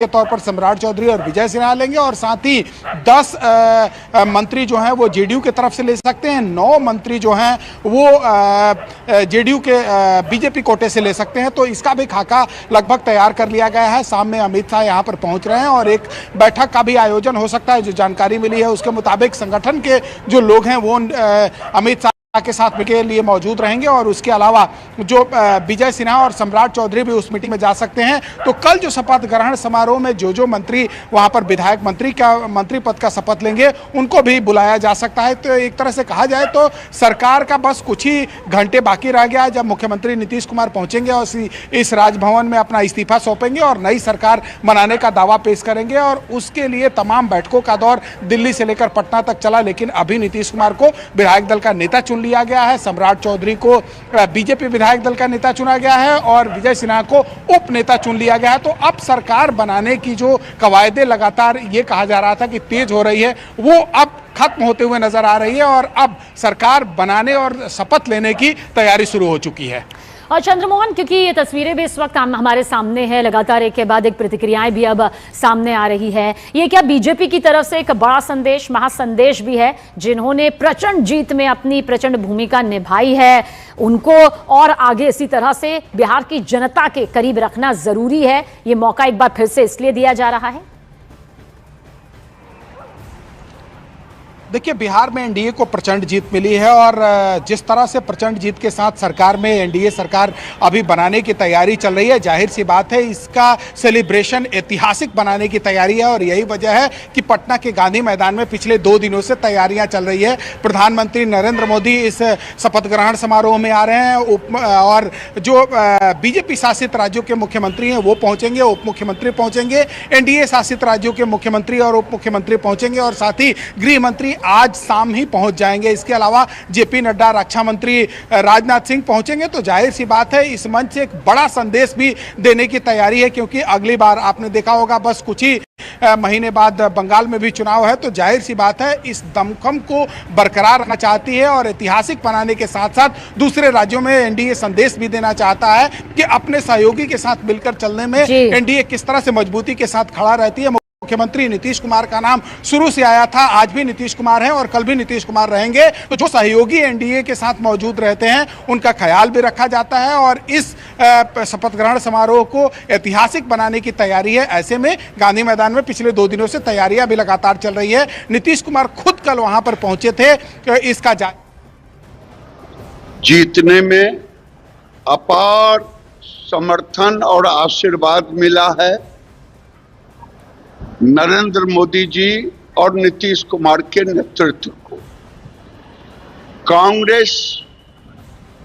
के तौर पर सम्राट चौधरी और विजय सिन्हा लेंगे और साथ ही 10 मंत्री जो हैं वो जेडीयू की तरफ से ले सकते हैं, 9 मंत्री जो हैं वो जेडीयू के बीजेपी कोटे से ले सकते हैं। तो इसका भी खाका लगभग तैयार कर लिया गया है। शाम में अमित शाह यहां पर पहुंच रहे हैं और एक बैठक का भी आयोजन हो सकता है। जो जानकारी मिली है उसके मुताबिक संगठन के जो लोग हैं वो अमित शाह के साथ के लिए मौजूद रहेंगे और उसके अलावा जो विजय सिन्हा और सम्राट चौधरी भी उस मीटिंग में जा सकते हैं। तो कल जो शपथ ग्रहण समारोह में जो मंत्री वहां पर विधायक मंत्री पद का शपथ लेंगे उनको भी बुलाया जा सकता है। तो एक तरह से कहा जाए तो सरकार का बस कुछ ही घंटे बाकी रह गया है जब मुख्यमंत्री नीतीश कुमार पहुंचेंगे और इस राजभवन में अपना इस्तीफा सौंपेंगे और नई सरकार बनाने का दावा पेश करेंगे। और उसके लिए तमाम बैठकों का दौर दिल्ली से लेकर पटना तक चला, लेकिन अभी नीतीश कुमार को विधायक दल का नेता चुन लिया गया है, सम्राट चौधरी को बीजेपी विधायक दल का नेता चुना गया है और विजय सिन्हा को उप नेता चुन लिया गया है। तो अब सरकार बनाने की जो कवायदे लगातार ये कहा जा रहा था कि तेज हो रही है, वो अब खत्म होते हुए नजर आ रही है और अब सरकार बनाने और शपथ लेने की तैयारी शुरू हो चुकी है। और चंद्रमोहन, क्योंकि ये तस्वीरें भी इस वक्त हमारे सामने है, लगातार एक के बाद एक प्रतिक्रियाएं भी अब सामने आ रही है। ये क्या बीजेपी की तरफ से एक बड़ा संदेश, महासंदेश भी है? जिन्होंने प्रचंड जीत में अपनी प्रचंड भूमिका निभाई है उनको और आगे इसी तरह से बिहार की जनता के करीब रखना जरूरी है। ये मौका एक बार फिर से इसलिए दिया जा रहा है। देखिए, बिहार में एनडीए को प्रचंड जीत मिली है और जिस तरह से प्रचंड जीत के साथ सरकार में एनडीए सरकार अभी बनाने की तैयारी चल रही है, जाहिर सी बात है इसका सेलिब्रेशन ऐतिहासिक बनाने की तैयारी है। और यही वजह है कि पटना के गांधी मैदान में पिछले 2 दिनों से तैयारियां चल रही है। प्रधानमंत्री नरेंद्र मोदी इस शपथ ग्रहण समारोह में आ रहे हैं और जो बीजेपी शासित राज्यों के मुख्यमंत्री हैं वो पहुंचेंगे, उप मुख्यमंत्री पहुंचेंगे, एनडीए शासित राज्यों के मुख्यमंत्री और उप मुख्यमंत्री पहुंचेंगे और साथ ही गृह मंत्री आज शाम ही पहुंच जाएंगे। इसके अलावा जेपी नड्डा, रक्षा मंत्री राजनाथ सिंह पहुंचेंगे। तो जाहिर सी बात है इस मंच से एक बड़ा संदेश भी देने की तैयारी है, क्योंकि अगली बार आपने देखा होगा बस कुछ ही महीने बाद बंगाल में भी चुनाव है। तो जाहिर सी बात है इस दमखम को बरकरार रखना चाहती है और ऐतिहासिक बनाने के साथ साथ दूसरे राज्यों में एनडीए संदेश भी देना चाहता है कि अपने सहयोगी के साथ मिलकर चलने में एनडीए किस तरह से मजबूती के साथ खड़ा रहती है। मुख्यमंत्री नीतीश कुमार का नाम शुरू से आया था, आज भी नीतीश कुमार हैं और कल भी नीतीश कुमार रहेंगे। तो जो सहयोगी एनडीए के साथ मौजूद रहते हैं उनका ख्याल भी रखा जाता है और इस शपथ ग्रहण समारोह को ऐतिहासिक बनाने की तैयारी है। ऐसे में गांधी मैदान में पिछले 2 दिनों से तैयारियां भी लगातार चल रही है। नीतीश कुमार खुद कल वहां पर पहुंचे थे। इसका जीतने में अपार समर्थन और आशीर्वाद मिला है नरेंद्र मोदी जी और नीतीश कुमार के नेतृत्व को। कांग्रेस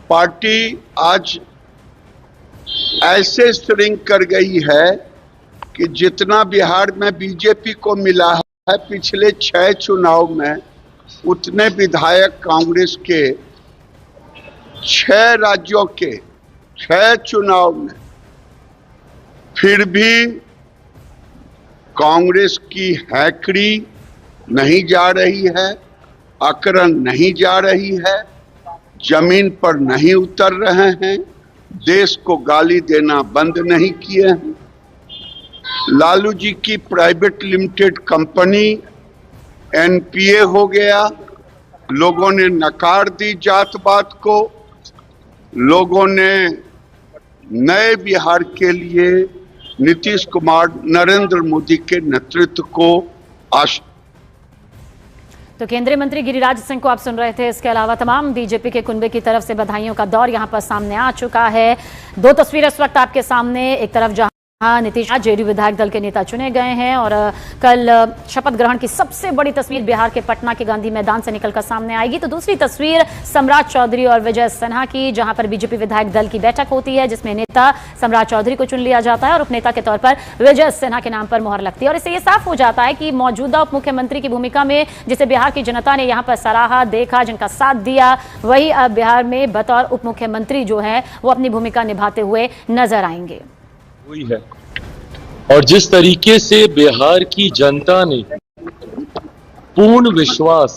पार्टी आज ऐसे श्रिंक कर गई है कि जितना बिहार में बीजेपी को मिला है पिछले 6 चुनाव में, उतने विधायक कांग्रेस के 6 राज्यों के 6 चुनाव में। फिर भी कांग्रेस की हैकड़ी नहीं जा रही है, आकरण नहीं जा रही है, जमीन पर नहीं उतर रहे हैं, देश को गाली देना बंद नहीं किए हैं। लालू जी की प्राइवेट लिमिटेड कंपनी एनपीए हो गया, लोगों ने नकार दी जातपात को, लोगों ने नए बिहार के लिए नीतीश कुमार, नरेंद्र मोदी के नेतृत्व को तो केंद्रीय मंत्री गिरिराज सिंह को आप सुन रहे थे। इसके अलावा तमाम बीजेपी के कुनबे की तरफ से बधाइयों का दौर यहां पर सामने आ चुका है। 2 तस्वीरें इस वक्त आपके सामने, एक तरफ जहां नीतीश जेडीयू विधायक दल के नेता चुने गए हैं और कल शपथ ग्रहण की सबसे बड़ी तस्वीर बिहार के पटना के गांधी मैदान से निकलकर सामने आएगी। तो दूसरी तस्वीर सम्राट चौधरी और विजय सिन्हा की, जहां पर बीजेपी विधायक दल की बैठक होती है जिसमें नेता सम्राट चौधरी को चुन लिया जाता है और उपनेता के तौर पर विजय सिन्हा के नाम पर मुहर लगती है। और इससे यह साफ हो जाता है कि मौजूदा उप मुख्यमंत्री की भूमिका में जिसे बिहार की जनता ने यहाँ पर सराहा, देखा, जिनका साथ दिया, वही अब बिहार में बतौर उप मुख्यमंत्री जो है वो अपनी भूमिका निभाते हुए नजर आएंगे। हुई है और जिस तरीके से बिहार की जनता ने पूर्ण विश्वास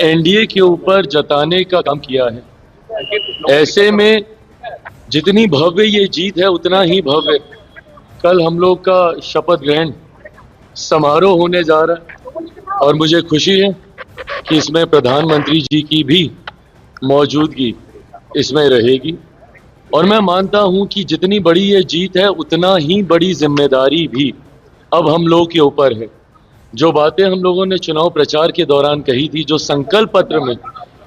एनडीए के ऊपर जताने का काम किया है, ऐसे में जितनी भव्य ये जीत है उतना ही भव्य कल हम लोग का शपथ ग्रहण समारोह होने जा रहा है और मुझे खुशी है कि इसमें प्रधानमंत्री जी की भी मौजूदगी इसमें रहेगी। और मैं मानता हूं कि जितनी बड़ी ये जीत है उतना ही बड़ी जिम्मेदारी भी अब हम लोग के ऊपर है। जो बातें हम लोगों ने चुनाव प्रचार के दौरान कही थी, जो संकल्प पत्र में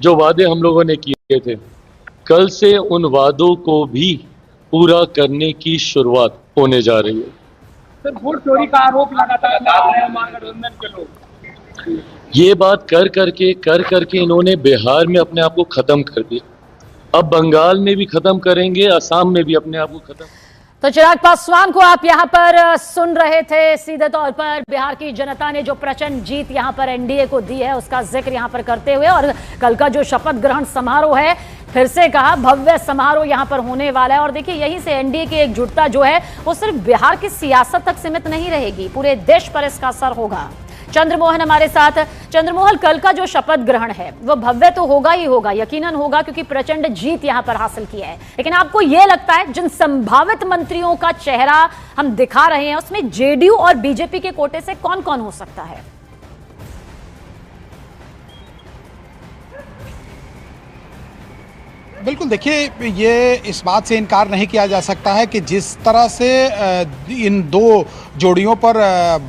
जो वादे हम लोगों ने किए थे, कल से उन वादों को भी पूरा करने की शुरुआत होने जा रही है। सर, वोट चोरी का आरोप लगातार लगा रहे हैं महागठबंधन के लोग। ये बात कर करके इन्होंने बिहार में अपने आप को खत्म कर दिया। अब बंगाल में भी खत्म करेंगे, असम में भी अपने आप को खत्म। तो चिराग पासवान को आप यहां पर सुन रहे थे। सीधे तौर पर बिहार की जनता ने जो प्रचंड जीत यहां पर एनडीए को दी है उसका जिक्र यहां पर करते हुए, और कल का जो शपथ ग्रहण समारोह है, फिर से कहा भव्य समारोह यहां पर होने वाला है। और देखिए, यहीं से एनडीए की एकजुटता जो है वो सिर्फ बिहार की सियासत तक सीमित नहीं रहेगी, पूरे देश पर इसका असर होगा। चंद्रमोहन हमारे साथ। चंद्रमोहन, कल का जो शपथ ग्रहण है वो भव्य तो होगा ही होगा, यकीनन होगा, क्योंकि प्रचंड जीत यहां पर हासिल की है। लेकिन आपको यह लगता है जिन संभावित मंत्रियों का चेहरा हम दिखा रहे हैं उसमें जेडीयू और बीजेपी के कोटे से कौन कौन हो सकता है? बिल्कुल, देखिए, ये इस बात से इनकार नहीं किया जा सकता है कि जिस तरह से इन दो जोड़ियों पर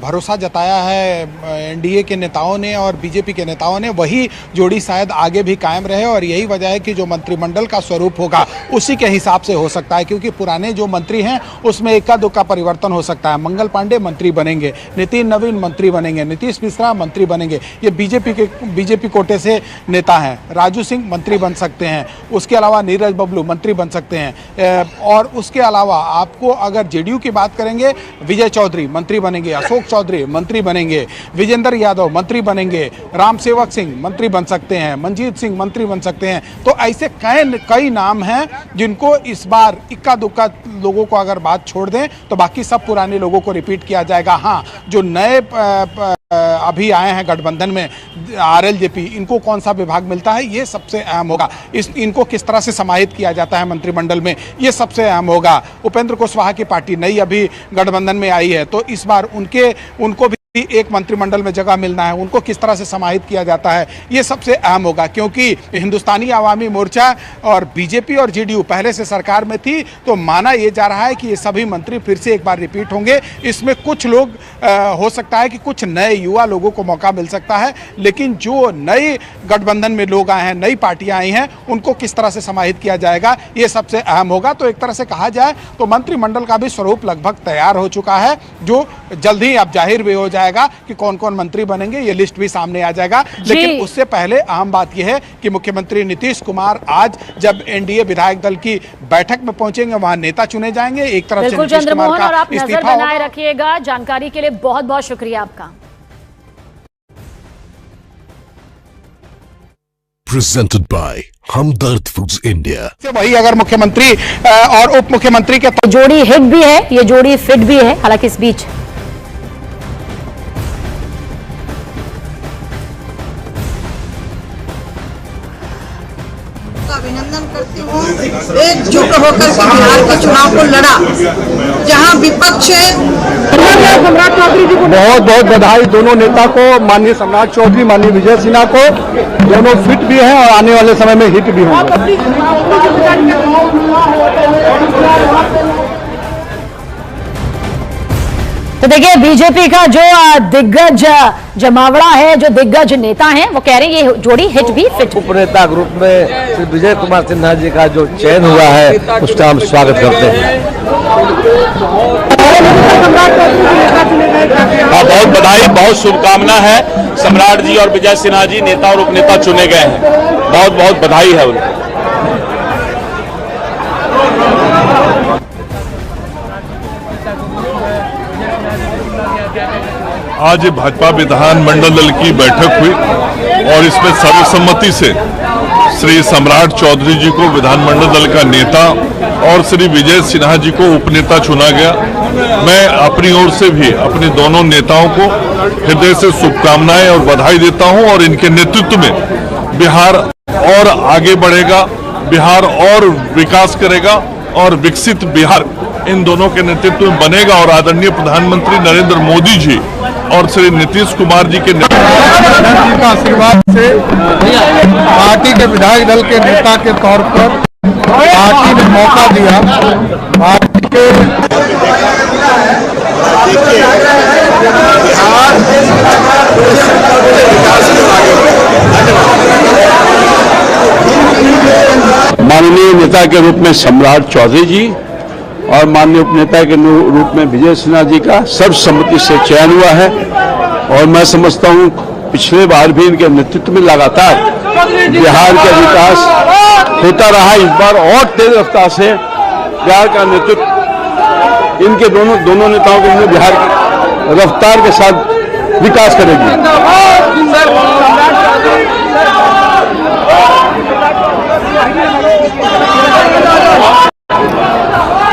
भरोसा जताया है एनडीए के नेताओं ने और बीजेपी के नेताओं ने, वही जोड़ी शायद आगे भी कायम रहे। और यही वजह है कि जो मंत्रिमंडल का स्वरूप होगा उसी के हिसाब से हो सकता है, क्योंकि पुराने जो मंत्री हैं उसमें इक्का दुक्का परिवर्तन हो सकता है। मंगल पांडे मंत्री बनेंगे, नितिन नवीन मंत्री बनेंगे, नीतीश मिश्रा मंत्री बनेंगे, ये बीजेपी कोटे से नेता हैं। राजू सिंह मंत्री बन सकते हैं, उसके अलावा नीरज बबलू मंत्री बन सकते हैं। और उसके अलावा आपको अगर जेडीयू की बात करेंगे, विजय चौधरी मंत्री बनेंगे, अशोक चौधरी मंत्री बनेंगे, विजेंद्र यादव मंत्री बनेंगे, राम सेवक सिंह मंत्री बन सकते हैं, मंजीत सिंह मंत्री बन सकते हैं। तो ऐसे कई नाम हैं जिनको इस बार इक्का दुक्का लोगों को अगर बात छोड़ दें तो बाकी सब पुराने लोगों को रिपीट किया जाएगा। हाँ, जो नए अभी आए हैं गठबंधन में, आरएलजेपी, इनको कौन सा विभाग मिलता है ये सबसे अहम होगा। इनको किस तरह से समाहित किया जाता है मंत्रिमंडल में, ये सबसे अहम होगा। उपेंद्र कुशवाहा की पार्टी नई अभी गठबंधन में आई है, तो इस बार उनको भी एक मंत्रिमंडल में जगह मिलना है, उनको किस तरह से समाहित किया जाता है ये सबसे अहम होगा। क्योंकि हिंदुस्तानी आवामी मोर्चा और बीजेपी और जेडीयू पहले से सरकार में थी, तो माना यह जा रहा है कि ये सभी मंत्री फिर से एक बार रिपीट होंगे। इसमें कुछ लोग हो सकता है कि कुछ नए युवा लोगों को मौका मिल सकता है, लेकिन जो नए गठबंधन में लोग आए हैं, नई पार्टियां आई हैं, उनको किस तरह से समाहित किया जाएगा ये सबसे अहम होगा। तो एक तरह से कहा जाए तो मंत्रिमंडल का भी स्वरूप लगभग तैयार हो चुका है, जो जल्द ही अब जाहिर भी हो जाएगा कि कौन कौन मंत्री बनेंगे, ये लिस्ट भी सामने आ जाएगा। लेकिन उससे पहले अहम बात यह है कि मुख्यमंत्री नीतीश कुमार आज जब एनडीए विधायक दल की बैठक में पहुंचेंगे, वहां नेता चुने जाएंगे। एक तरफ से नीतीश कुमार का आप नजर बनाए रखिएगा। जानकारी के लिए बहुत बहुत शुक्रिया आपका। Presented by Hamdard foods India. वही अगर मुख्यमंत्री और उप मुख्यमंत्री के जोड़ी हिट भी है, ये जोड़ी फिट भी है। हालांकि इस बीच अभिनंदन करती हूँ, एकजुट होकर के बिहार के चुनाव को लड़ा, जहाँ विपक्ष सम्राट चौधरी जी को बहुत बहुत बधाई। दोनों नेता को, माननीय सम्राट चौधरी, माननीय विजय सिन्हा को, दोनों फिट भी हैं और आने वाले समय में हिट भी होंगे। तो देखिए, बीजेपी का जो दिग्गज जमावड़ा है, जो दिग्गज नेता हैं, वो कह रहे हैं ये जोड़ी हिट भी फिट। उपनेता ग्रुप में श्री विजय कुमार सिन्हा जी का जो चयन हुआ है उसका हम स्वागत करते हैं। बहुत बधाई, बहुत शुभकामना है। सम्राट जी और विजय सिन्हा जी नेता और उपनेता चुने गए हैं, बहुत बहुत बधाई है उनको। आज भाजपा विधानमंडल दल की बैठक हुई और इसमें सर्वसम्मति से श्री सम्राट चौधरी जी को विधानमंडल दल का नेता और श्री विजय सिन्हा जी को उपनेता चुना गया। मैं अपनी ओर से भी अपने दोनों नेताओं को हृदय से शुभकामनाएं और बधाई देता हूं और इनके नेतृत्व में बिहार और आगे बढ़ेगा, बिहार और विकास करेगा और विकसित बिहार इन दोनों के नेतृत्व में बनेगा। और आदरणीय प्रधानमंत्री नरेंद्र मोदी जी और श्री नीतीश कुमार जी के जी का आशीर्वाद से पार्टी के विधायक दल के नेता के तौर पर पार्टी ने मौका दिया। पार्टी के माननीय नेता के रूप में सम्राट चौधरी जी और माननीय उपनेता के रूप में विजय सिन्हा जी का सर्वसम्मति से चयन हुआ है। और मैं समझता हूं पिछले बार भी इनके नेतृत्व में लगातार बिहार का विकास होता रहा। इस बार और तेज रफ्तार से बिहार का नेतृत्व इनके दोनों नेताओं के बिहार की रफ्तार के साथ विकास करेगी।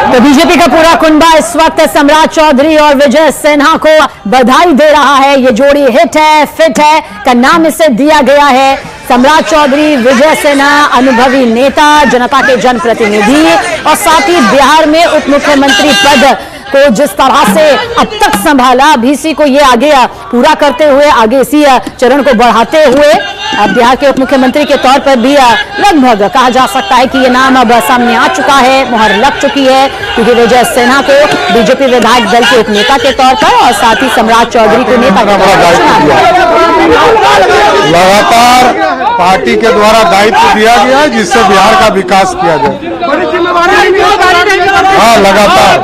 तो बीजेपी का पूरा कुंबा इस वक्त सम्राट चौधरी और विजय सिन्हा को बधाई दे रहा है। ये जोड़ी हिट है, फिट है का नाम इसे दिया गया है। सम्राट चौधरी, विजय सिन्हा, अनुभवी नेता, जनता के जनप्रतिनिधि और साथ ही बिहार में उप मुख्यमंत्री पद को जिस तरह से अब तक संभाला, अभी इसी को ये आगे पूरा करते हुए, आगे इसी चरण को बढ़ाते हुए अब बिहार के उप मुख्यमंत्री के तौर पर भी लगभग कहा जा सकता है कि ये नाम अब सामने आ चुका है, मुहर लग चुकी है। क्योंकि विजय सिन्हा को बीजेपी विधायक दल के उपनेता के तौर पर और साथ ही सम्राट चौधरी को नेता के तौर पर चुना गया। लगातार पार्टी के द्वारा दायित्व दिया गया है जिससे बिहार का विकास किया जाए। हाँ, लगातार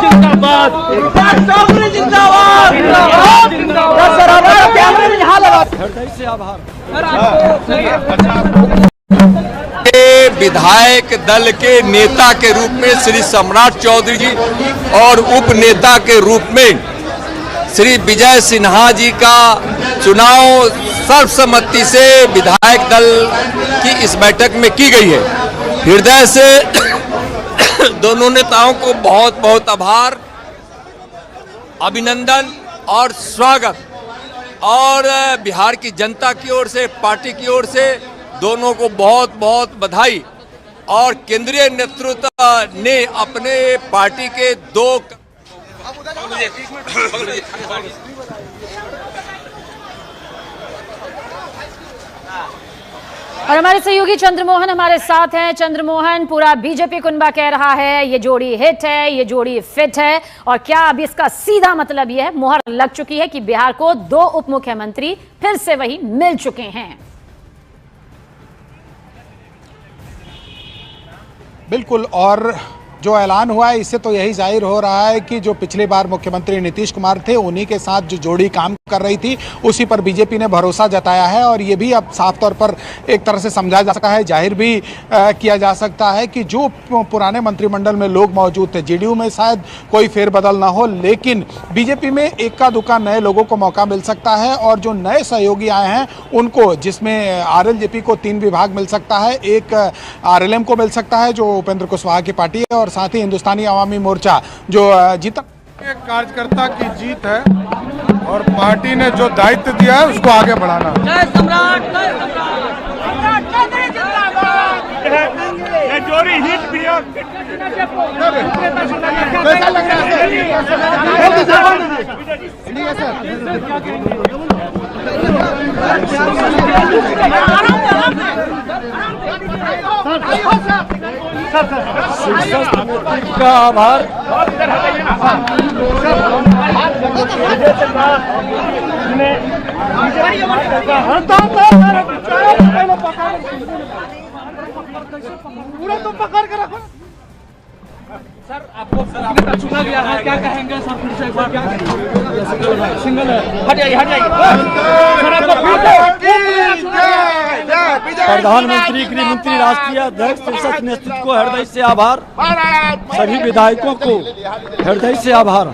विधायक दल के नेता के रूप में श्री सम्राट चौधरी जी और उप नेता के रूप में श्री विजय सिन्हा जी का चुनाव सर्वसम्मति से विधायक दल की इस बैठक में की गई है। हृदय से दोनों नेताओं को बहुत बहुत आभार, अभिनंदन और स्वागत। और बिहार की जनता की ओर से, पार्टी की ओर से दोनों को बहुत बहुत बधाई। और केंद्रीय नेतृत्व ने अपने पार्टी के दो और हमारे सहयोगी चंद्रमोहन हमारे साथ हैं। चंद्रमोहन, पूरा बीजेपी कुनबा कह रहा है ये जोड़ी हिट है, ये जोड़ी फिट है, और क्या अब इसका सीधा मतलब ये है, मुहर लग चुकी है कि बिहार को दो उप मुख्यमंत्री फिर से वही मिल चुके हैं? बिल्कुल, और जो ऐलान हुआ है इससे तो यही जाहिर हो रहा है कि जो पिछली बार मुख्यमंत्री नीतीश कुमार थे उन्हीं के साथ जो जोड़ी काम कर रही थी उसी पर बीजेपी ने भरोसा जताया है। और ये भी अब साफ तौर पर एक तरह से समझा जा सकता है, जाहिर भी किया जा सकता है कि जो पुराने मंत्रिमंडल में लोग मौजूद थे, जेडीयू में शायद कोई फेरबदल ना हो, लेकिन बीजेपी में इक्का दुक्का नए लोगों को मौका मिल सकता है। और जो नए सहयोगी आए हैं उनको, जिसमें आरएलजेपी को 3 विभाग मिल सकता है, एक आरएलएम को मिल सकता है जो उपेंद्र कुशवाहा की पार्टी है, और साथ ही हिंदुस्तानी अवामी मोर्चा जो जीता। एक कार्यकर्ता की जीत है और पार्टी ने जो दायित्व दिया है उसको आगे बढ़ाना। जय सम्राट, जय सम्राट, ये जोड़ी हिट भी है। कैसा लग रहा का आभार। पूरा तो पकड़ के रखो सर। आपको चुना गया है, क्या कहेंगे सर? फिर से एक बार क्या सिंगल है, हट जाइए, हट जाइए सर। आपको प्रधानमंत्री, गृहमंत्री, राष्ट्रीय अध्यक्ष, संसद नेतृत्व को हृदय से आभार। सभी विधायकों को हृदय से आभार।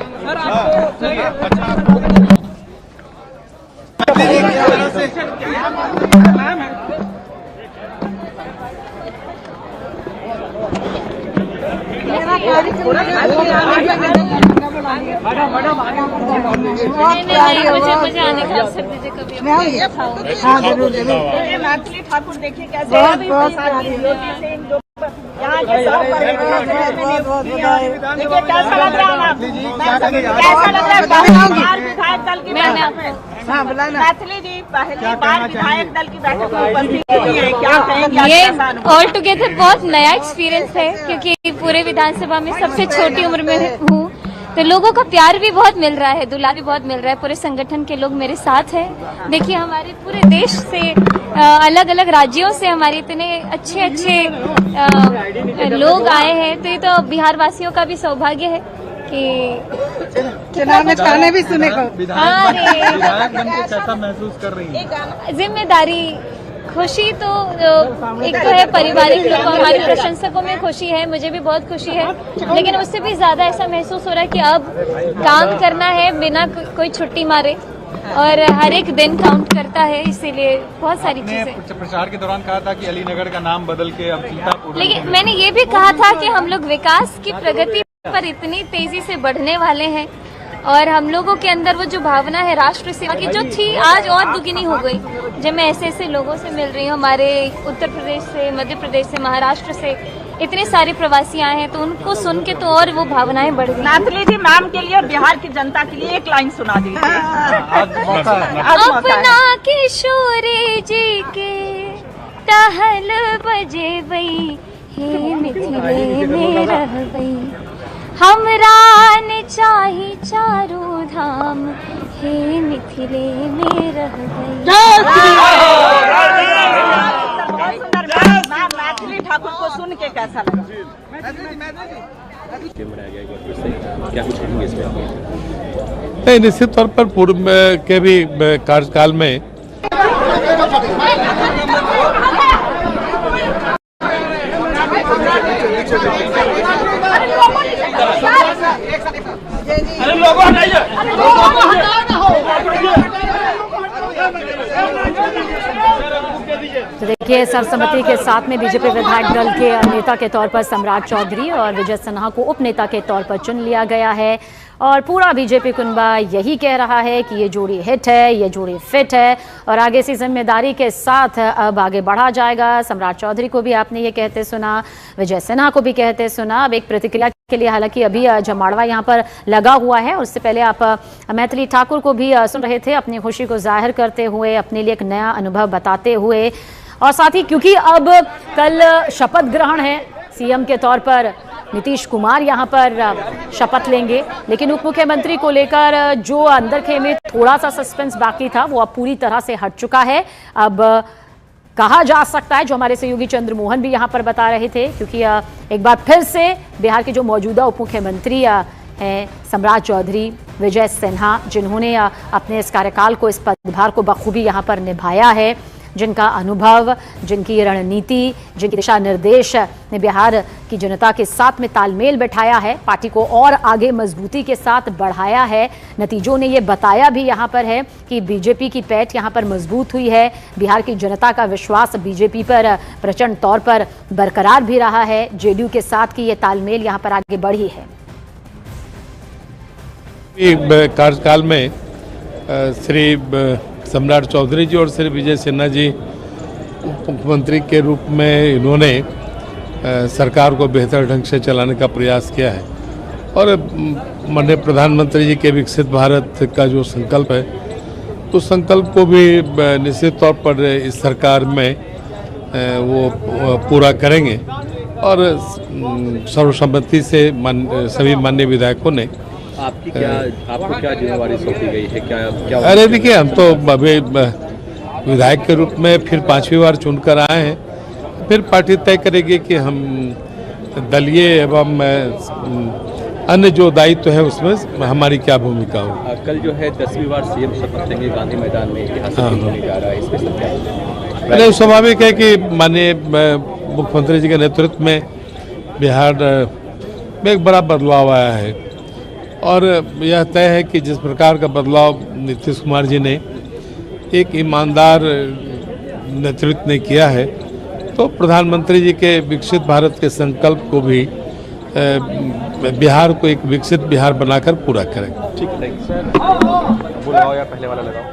मैथिली ठाकुर देखिए कैसे देखिए कैसा लग रहा है, कैसा लग रहा है बिहार विधायक दल की मैथिली जी पहली बार विधायक दल की बैठक में उपस्थित हुई है, क्या कहेंगे? ये ऑल टुगेदर बहुत नया एक्सपीरियंस है, क्योंकि पूरे विधानसभा में सबसे छोटी उम्र में हूँ, तो लोगों का प्यार भी बहुत मिल रहा है, दुलार भी बहुत मिल रहा है। पूरे संगठन के लोग मेरे साथ हैं। देखिए हमारे पूरे देश से अलग अलग राज्यों से हमारे इतने अच्छे अच्छे लोग आए हैं, तो ये तो बिहार वासियों का भी सौभाग्य है कि चुनाव में ताने भी सुने को। विधायक बन के कैसा महसूस कर रही है? जिम्मेदारी, खुशी तो एक तो है पारिवारिक लोग, हमारे प्रशंसकों में खुशी है, मुझे भी बहुत खुशी है, लेकिन उससे भी ज्यादा ऐसा महसूस हो रहा है कि अब काम करना है बिना कोई छुट्टी मारे, और हर एक दिन काउंट करता है, इसीलिए बहुत सारी चीजें। प्रचार के दौरान कहा था कि अलीनगर का नाम बदल के अब सीतापुर, लेकिन मैंने ये भी कहा था कि हम लोग विकास की प्रगति पर इतनी तेजी से बढ़ने वाले हैं, और हम लोगों के अंदर वो जो भावना है राष्ट्र सेवा की जो थी आज और दुगनी हो गई। जब मैं ऐसे ऐसे लोगों से मिल रही हूँ, हमारे उत्तर प्रदेश से, मध्य प्रदेश से, महाराष्ट्र से इतने सारे प्रवासी आए हैं, तो उनको सुन के तो और वो भावनाएं बढ़ गई। मैथिली जी मैम के लिए और बिहार की जनता के लिए एक लाइन सुना दीजिए। अपना किशोरी जी के टहल बजे बई, हे मिथिले में रह गई, हमरा ने चाही चारों धाम, हे मिथिले में रह गई। मैथिली ठाकुर को सुन के कैसा लगा? क्या कुछ कहेंगे इस पर? नहीं, निश्चित तौर पर पूर्व के भी कार्यकाल में तो देखिए सर्वसम्मति के साथ में बीजेपी विधायक दल के नेता के तौर पर सम्राट चौधरी और विजय सिन्हा को उप नेता के तौर पर चुन लिया गया है, और पूरा बीजेपी कुनबा यही कह रहा है कि ये जोड़ी हिट है, ये जोड़ी फिट है, और आगे से जिम्मेदारी के साथ अब आगे बढ़ा जाएगा। सम्राट चौधरी को भी आपने ये कहते सुना, विजय सिन्हा को भी कहते सुना। अब एक प्रतिक्रिया के लिए हालांकि अभी जमाड़वा यहाँ पर लगा हुआ है, उससे पहले आप मैथिली ठाकुर को भी सुन रहे थे अपनी खुशी को जाहिर करते हुए, अपने लिए एक नया अनुभव बताते हुए, और साथ ही क्योंकि अब कल शपथ ग्रहण है, सीएम के तौर पर नीतीश कुमार यहाँ पर शपथ लेंगे, लेकिन उप मुख्यमंत्री को लेकर जो अंदर खेमे थोड़ा सा सस्पेंस बाकी था वो अब पूरी तरह से हट चुका है। अब कहा जा सकता है, जो हमारे सहयोगी चंद्र मोहन भी यहाँ पर बता रहे थे, क्योंकि एक बार फिर से बिहार के जो मौजूदा उप मुख्यमंत्री हैं सम्राट चौधरी, विजय सिन्हा, जिन्होंने अपने इस कार्यकाल को, इस पदभार को बखूबी यहाँ पर निभाया है, जिनका अनुभव, जिनकी रणनीति, जिनके दिशा निर्देश ने बिहार की जनता के साथ में तालमेल बैठाया है, पार्टी को और आगे मजबूती के साथ बढ़ाया है। नतीजों ने ये बताया भी यहाँ पर है कि बीजेपी की पैठ यहाँ पर मजबूत हुई है, बिहार की जनता का विश्वास बीजेपी पर प्रचंड तौर पर बरकरार भी रहा है, जेडीयू के साथ की ये तालमेल यहाँ पर आगे बढ़ी है। कार्यकाल में श्री सम्राट चौधरी जी और श्री विजय सिन्हा जी उप मुख्यमंत्री के रूप में इन्होंने सरकार को बेहतर ढंग से चलाने का प्रयास किया है, और माननीय प्रधानमंत्री जी के विकसित भारत का जो संकल्प है, उस संकल्प को भी निश्चित तौर पर इस सरकार में वो पूरा करेंगे, और सर्वसम्मति से सभी माननीय विधायकों ने आपको क्या जिम्मेवारी सौंपी गई है? क्या अरे देखिए, हम तो अभी विधायक के रूप में फिर 5वीं बार चुनकर आए हैं, फिर पार्टी तय करेगी कि हम दलीय एवं अन्य जो दायित्व है उसमें हमारी क्या भूमिका हो। कल जो है 10वीं बार सीएम शपथ लेंगे गांधी मैदान में, ऐतिहासिक होने जा रहा है, इसमें नहीं, स्वाभाविक है कि माननीय मुख्यमंत्री जी के नेतृत्व में बिहार में एक बड़ा बदलाव आया है, और यह तय है कि जिस प्रकार का बदलाव नीतीश कुमार जी ने एक ईमानदार नेतृत्व ने किया है, तो प्रधानमंत्री जी के विकसित भारत के संकल्प को भी बिहार को एक विकसित बिहार बनाकर पूरा करेंगे। ठीक है, बुलाओ या पहले वाला लगाओ।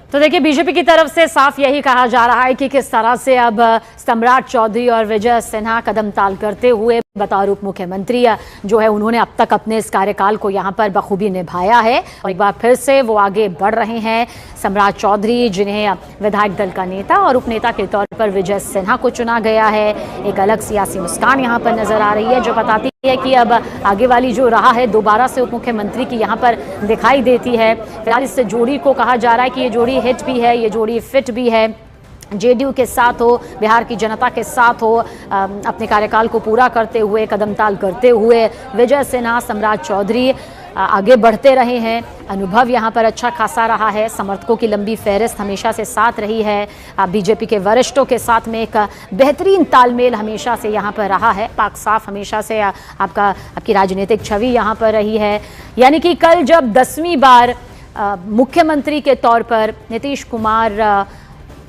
तो देखिए, बीजेपी की तरफ से साफ यही कहा जा रहा है कि किस तरह से अब सम्राट चौधरी और विजय सिन्हा कदम ताल करते हुए बतौर उप मुख्यमंत्री जो है उन्होंने अब तक अपने इस कार्यकाल को यहां पर बखूबी निभाया है और एक बार फिर से वो आगे बढ़ रहे हैं। सम्राट चौधरी, जिन्हें विधायक दल का नेता और उपनेता के तौर पर विजय सिन्हा को चुना गया है, एक अलग सियासी मुस्कान यहां पर नजर आ रही है जो बताती है कि अब आगे वाली जो राह है दोबारा से उप मुख्यमंत्री की यहां पर दिखाई देती है। फिलहाल इस जोड़ी को कहा जा रहा है कि ये जोड़ी हिट भी है, ये जोड़ी फिट भी है, जेडीयू के साथ हो, बिहार की जनता के साथ हो, अपने कार्यकाल को पूरा करते हुए, कदमताल करते हुए विजय सिन्हा, सम्राट चौधरी आगे बढ़ते रहे हैं। अनुभव यहां पर अच्छा खासा रहा है, समर्थकों की लंबी फहरिस्त हमेशा से साथ रही है, बीजेपी के वरिष्ठों के साथ में एक बेहतरीन तालमेल हमेशा से यहां पर रहा है, पाक साफ हमेशा से आपकी राजनीतिक छवि यहां पर रही है। यानी कि कल जब 10वीं बार मुख्यमंत्री के तौर पर नीतीश कुमार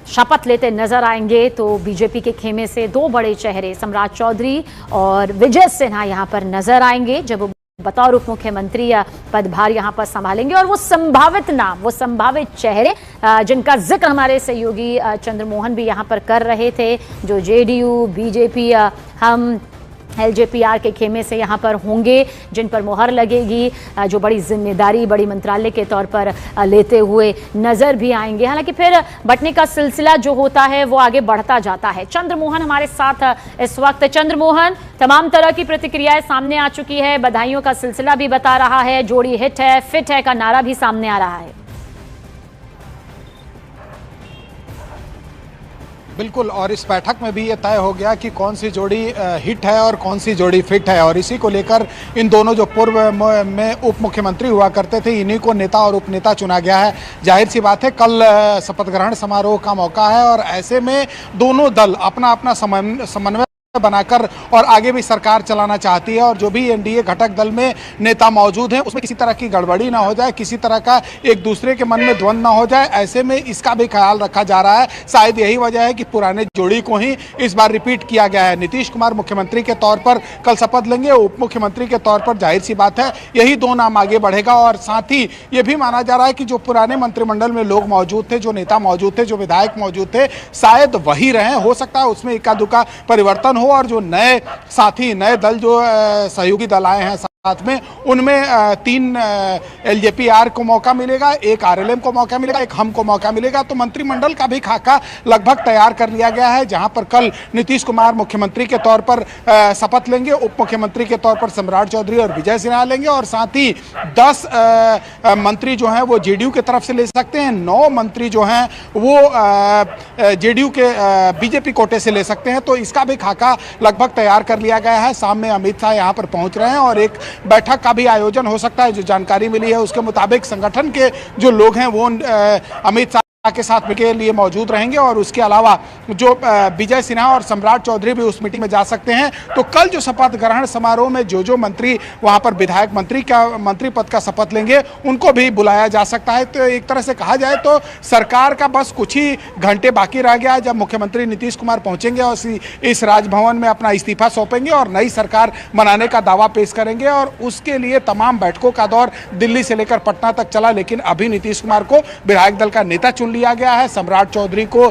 शपथ लेते नजर आएंगे तो बीजेपी के खेमे से दो बड़े चेहरे सम्राट चौधरी और विजय सिन्हा यहां पर नजर आएंगे जब बतौर उप मुख्यमंत्री पदभार यहां पर संभालेंगे। और वो संभावित नाम, वो संभावित चेहरे जिनका जिक्र हमारे सहयोगी चंद्रमोहन भी यहां पर कर रहे थे, जो जेडीयू, बीजेपी, हम एलजेपीआर के खेमे से यहाँ पर होंगे, जिन पर मोहर लगेगी, जो बड़ी जिम्मेदारी बड़ी मंत्रालय के तौर पर लेते हुए नजर भी आएंगे। हालांकि फिर बंटने का सिलसिला जो होता है वो आगे बढ़ता जाता है। चंद्रमोहन हमारे साथ इस वक्त। चंद्रमोहन, तमाम तरह की प्रतिक्रियाएं सामने आ चुकी है, बधाइयों का सिलसिला भी बता रहा है, जोड़ी हिट है, फिट है का नारा भी सामने आ रहा है। बिल्कुल, और इस बैठक में भी ये तय हो गया कि कौन सी जोड़ी हिट है और कौन सी जोड़ी फिट है, और इसी को लेकर इन दोनों जो पूर्व में उप मुख्यमंत्री हुआ करते थे, इन्हीं को नेता और उपनेता चुना गया है। जाहिर सी बात है कल शपथ ग्रहण समारोह का मौका है और ऐसे में दोनों दल अपना अपना समन्वय बनाकर और आगे भी सरकार चलाना चाहती है, और जो भी एनडीए घटक दल में नेता मौजूद हैं उसमें किसी तरह की गड़बड़ी ना हो जाए, किसी तरह का एक दूसरे के मन में द्वंद्व ना हो जाए, ऐसे में इसका भी ख्याल रखा जा रहा है। शायद यही वजह है कि पुराने जोड़ी को ही इस बार रिपीट किया गया है। नीतीश कुमार मुख्यमंत्री के तौर पर कल शपथ लेंगे, उप मुख्यमंत्री के तौर पर जाहिर सी बात है यही दो नाम आगे बढ़ेगा, और साथ ही ये भी माना जा रहा है कि जो पुराने मंत्रिमंडल में लोग मौजूद थे, जो नेता मौजूद थे, जो विधायक मौजूद थे, शायद वही रहे। हो सकता है उसमें इक्का दुक्का परिवर्तन हो, और जो नए साथी, नए दल जो सहयोगी दल आए हैं साथ में, उनमें 3 एलजेपीआर को मौका मिलेगा, एक आरएलएम को मौका मिलेगा, एक हम को मौका मिलेगा। तो मंत्रिमंडल का भी खाका लगभग तैयार कर लिया गया है, जहां पर कल नीतीश कुमार मुख्यमंत्री के तौर पर शपथ लेंगे, उप मुख्यमंत्री के तौर पर सम्राट चौधरी और विजय सिन्हा लेंगे, और साथ ही 10 मंत्री जो हैं वो जेडीयू की तरफ से ले सकते हैं, 9 मंत्री जो हैं वो जेडीयू के बीजेपी कोटे से ले सकते हैं। तो इसका भी खाका लगभग तैयार कर लिया गया है। शाम में अमित शाह यहाँ पर पहुंच रहे हैं और एक बैठक का भी आयोजन हो सकता है। जो जानकारी मिली है उसके मुताबिक संगठन के जो लोग हैं वो अमित शाह के साथ के लिए मौजूद रहेंगे, और उसके अलावा जो विजय सिन्हा और सम्राट चौधरी भी उस मीटिंग में जा सकते हैं। तो कल जो शपथ ग्रहण समारोह में जो मंत्री वहां पर विधायक मंत्री पद का शपथ लेंगे उनको भी बुलाया जा सकता है। तो एक तरह से कहा जाए तो सरकार का बस कुछ ही घंटे बाकी रह गया है, जब मुख्यमंत्री नीतीश कुमार पहुंचेंगे और इस राजभवन में अपना इस्तीफा सौंपेंगे और नई सरकार बनाने का दावा पेश करेंगे, और उसके लिए तमाम बैठकों का दौर दिल्ली से लेकर पटना तक चला। लेकिन अभी नीतीश कुमार को विधायक दल का नेता चुन लिया गया है, सम्राट चौधरी को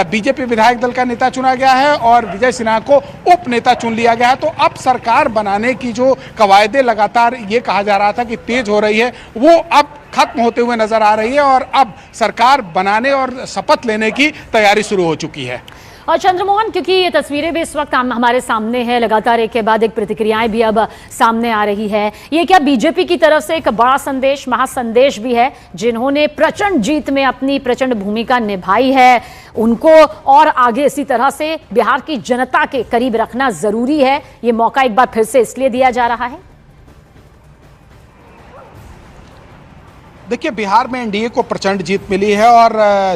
बीजेपी विधायक दल का नेता चुना गया है, और विजय सिन्हा को उप नेता चुन लिया गया है। तो अब सरकार बनाने की जो कवायदे लगातार ये कहा जा रहा था कि तेज हो रही है, वो अब खत्म होते हुए नजर आ रही है, और अब सरकार बनाने और शपथ लेने की तैयारी शुरू हो चुकी है। और चंद्रमोहन, क्योंकि ये तस्वीरें भी इस वक्त हमारे सामने हैं, लगातार एक के बाद एक प्रतिक्रियाएं भी अब सामने आ रही है, ये क्या बीजेपी की तरफ से एक बड़ा संदेश, महासंदेश भी है? जिन्होंने प्रचंड जीत में अपनी प्रचंड भूमिका निभाई है, उनको और आगे इसी तरह से बिहार की जनता के करीब रखना जरूरी है। ये मौका एक बार फिर से इसलिए दिया जा रहा है। देखिए, बिहार में एनडीए को प्रचंड जीत मिली है, और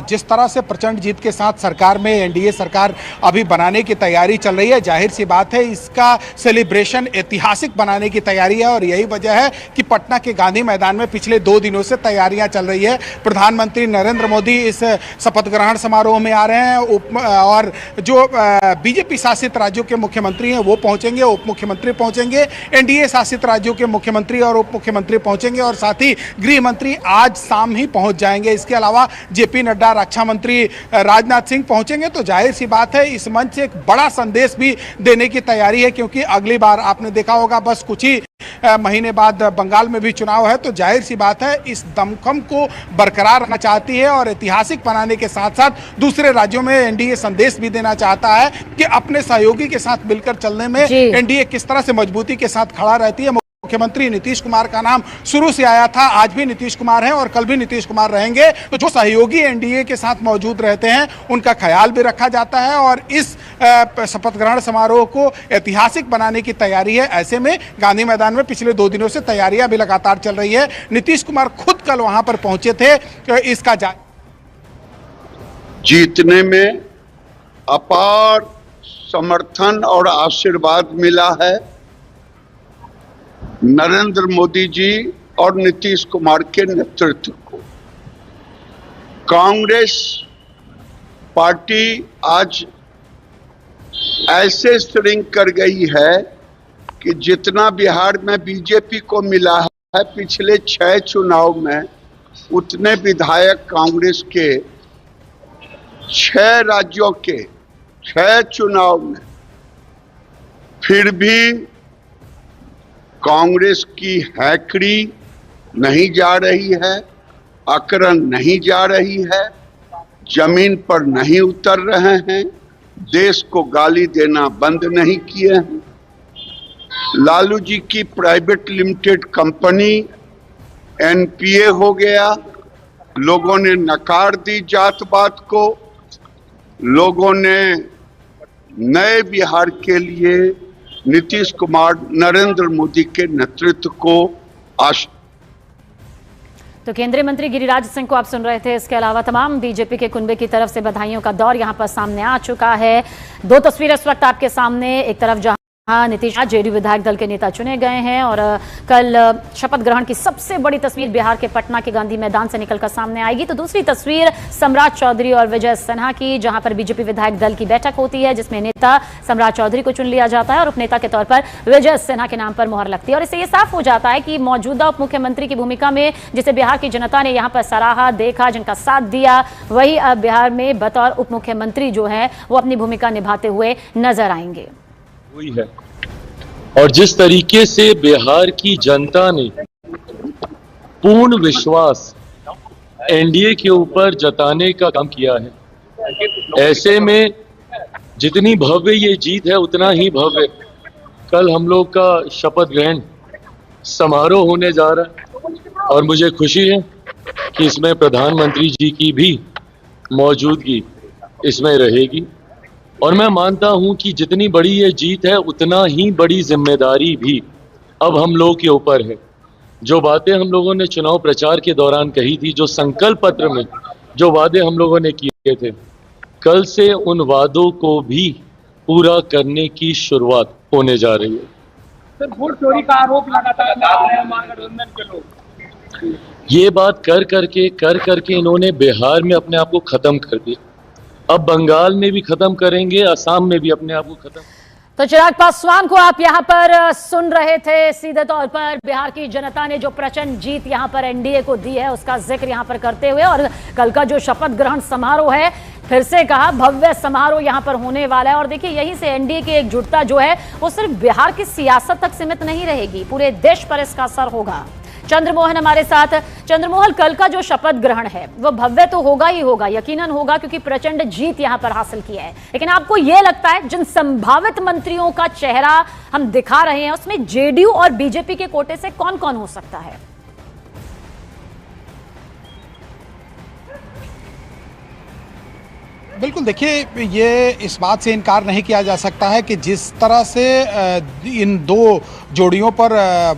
जिस तरह से प्रचंड जीत के साथ सरकार में एनडीए सरकार अभी बनाने की तैयारी चल रही है, जाहिर सी बात है इसका सेलिब्रेशन ऐतिहासिक बनाने की तैयारी है। और यही वजह है कि पटना के गांधी मैदान में पिछले 2 दिनों से तैयारियां चल रही है। प्रधानमंत्री नरेंद्र मोदी इस शपथ ग्रहण समारोह में आ रहे हैं, और जो बीजेपी शासित राज्यों के मुख्यमंत्री हैं वो पहुंचेंगे, उप मुख्यमंत्री पहुंचेंगे, एनडीए शासित राज्यों के मुख्यमंत्री और उप मुख्यमंत्री पहुंचेंगे, और साथ ही गृह मंत्री आज शाम ही पहुंच जाएंगे। इसके अलावा जेपी नड्डा, रक्षा मंत्री राजनाथ सिंह पहुंचेंगे, तो जाहिर सी बात है इस मंच से एक बड़ा संदेश भी देने की तैयारी है, क्योंकि अगली बार आपने देखा होगा बस कुछ ही महीने बाद बंगाल में भी चुनाव है। तो जाहिर सी बात है इस दमखम को बरकरार रखना चाहती है और ऐतिहासिक बनाने के साथ साथ दूसरे राज्यों में एनडीए संदेश भी देना चाहता है कि अपने सहयोगी के साथ मिलकर चलने में एनडीए किस तरह से मजबूती के साथ खड़ा रहती है। मुख्यमंत्री नीतीश कुमार का नाम शुरू से आया था, आज भी नीतीश कुमार हैं और कल भी नीतीश कुमार रहेंगे। तो जो सहयोगी एनडीए के साथ मौजूद रहते हैं उनका ख्याल भी रखा जाता है और इस शपथ ग्रहण समारोह को ऐतिहासिक बनाने की तैयारी है। ऐसे में गांधी मैदान में पिछले 2 दिनों से तैयारियां भी लगातार चल रही है। नीतीश कुमार खुद कल वहां पर पहुंचे थे। इसका जीतने में अपार समर्थन और आशीर्वाद मिला है नरेंद्र मोदी जी और नीतीश कुमार के नेतृत्व को। कांग्रेस पार्टी आज ऐसे श्रिंक कर गई है कि जितना बिहार में बीजेपी को मिला है पिछले 6 चुनाव में, उतने विधायक कांग्रेस के 6 राज्यों के 6 चुनाव में। फिर भी कांग्रेस की हैकड़ी नहीं जा रही है, आकरण नहीं जा रही है, जमीन पर नहीं उतर रहे हैं, देश को गाली देना बंद नहीं किए हैं। लालू जी की प्राइवेट लिमिटेड कंपनी एनपीए हो गया, लोगों ने नकार दी जातपात को, लोगों ने नए बिहार के लिए नीतीश कुमार, नरेंद्र मोदी के नेतृत्व को तो केंद्रीय मंत्री गिरिराज सिंह को आप सुन रहे थे। इसके अलावा तमाम बीजेपी के कुनबे की तरफ से बधाइयों का दौर यहां पर सामने आ चुका है। 2 तस्वीरें इस वक्त आपके सामने। एक तरफ जहां नीतीश जेडीयू विधायक दल के नेता चुने गए हैं और कल शपथ ग्रहण की सबसे बड़ी तस्वीर बिहार के पटना के गांधी मैदान से निकलकर सामने आएगी। तो दूसरी तस्वीर सम्राट चौधरी और विजय सिन्हा की, जहां पर बीजेपी विधायक दल की बैठक होती है जिसमें नेता सम्राट चौधरी को चुन लिया जाता है और उपनेता के तौर पर विजय सिन्हा के नाम पर मुहर लगती है। और इससे यह साफ हो जाता है कि मौजूदा उप मुख्यमंत्री की भूमिका में जिसे बिहार की जनता ने यहाँ पर सराहा, देखा, जिनका साथ दिया, वही अब बिहार में बतौर उप मुख्यमंत्री जो है वो अपनी भूमिका निभाते हुए नजर आएंगे। हुई है और जिस तरीके से बिहार की जनता ने पूर्ण विश्वास एनडीए के ऊपर जताने का काम किया है, ऐसे में जितनी भव्य ये जीत है उतना ही भव्य कल हम लोग का शपथ ग्रहण समारोह होने जा रहा है। और मुझे खुशी है कि इसमें प्रधानमंत्री जी की भी मौजूदगी इसमें रहेगी। और मैं मानता हूं कि जितनी बड़ी ये जीत है उतना ही बड़ी जिम्मेदारी भी अब हम लोग के ऊपर है। जो बातें हम लोगों ने चुनाव प्रचार के दौरान कही थी, जो संकल्प पत्र में जो वादे हम लोगों ने किए थे, कल से उन वादों को भी पूरा करने की शुरुआत होने जा रही है। सर, वोट चोरी का आरोप लगातार लगा रहे हैं महागठबंधन के लोग। ये बात कर करके इन्होंने बिहार में अपने आप को खत्म कर दिया। अब बंगाल में भी खत्म करेंगे, असम में भी अपने आप को खत्म। तो चिराग पासवान को आप यहां पर सुन रहे थे। सीधे तौर पर बिहार की जनता ने जो प्रचंड जीत यहां पर एनडीए को दी है उसका जिक्र यहां पर करते हुए, और कल का जो शपथ ग्रहण समारोह है, फिर से कहा भव्य समारोह यहां पर होने वाला है। और देखिए यहीं से एनडीए की एकजुटता जो है वो सिर्फ बिहार की सियासत तक सीमित नहीं रहेगी, पूरे देश पर इसका असर होगा। चंद्रमोहन हमारे साथ। चंद्रमोहन, कल का जो शपथ ग्रहण है वो भव्य तो होगा ही होगा, यकीनन होगा, क्योंकि प्रचंड जीत यहां पर हासिल की है। लेकिन आपको यह लगता है जिन संभावित मंत्रियों का चेहरा हम दिखा रहे हैं उसमें जेडीयू और बीजेपी के कोटे से कौन कौन हो सकता है? बिल्कुल, देखिए ये इस बात से इनकार नहीं किया जा सकता है कि जिस तरह से इन 2 जोड़ियों पर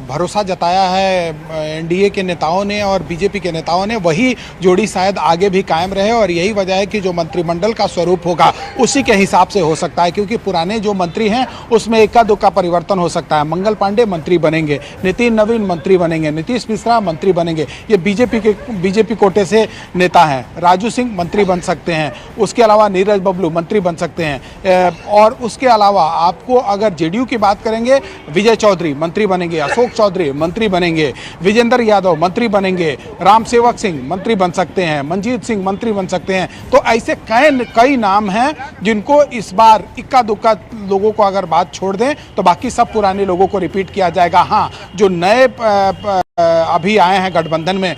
भरोसा जताया है एनडीए के नेताओं ने और बीजेपी के नेताओं ने, वही जोड़ी शायद आगे भी कायम रहे। और यही वजह है कि जो मंत्रिमंडल का स्वरूप होगा उसी के हिसाब से हो सकता है, क्योंकि पुराने जो मंत्री हैं उसमें इक्का दुक्का परिवर्तन हो सकता है। मंगल पांडे मंत्री बनेंगे, नितिन नवीन मंत्री बनेंगे, नीतीश मिश्रा मंत्री बनेंगे, ये बीजेपी कोटे से नेता हैं। राजू सिंह मंत्री बन सकते हैं। उसके अलावा नीरज बबलू मंत्री बन सकते हैं, और उसके अलावा आपको अगर जेडीयू की बात करेंगे, विजय चौधरी मंत्री बनेंगे, अशोक चौधरी मंत्री बनेंगे, विजेंद्र यादव मंत्री बनेंगे, राम सेवक सिंह मंत्री बन सकते हैं, मंजीत सिंह मंत्री बन सकते हैं। तो ऐसे कई नाम हैं जिनको इस बार इक्का दुक्का लोगों को अगर बात छोड़ दें तो बाकी सब पुराने लोगों को रिपीट किया जाएगा। हाँ, जो नए अभी आए हैं गठबंधन में,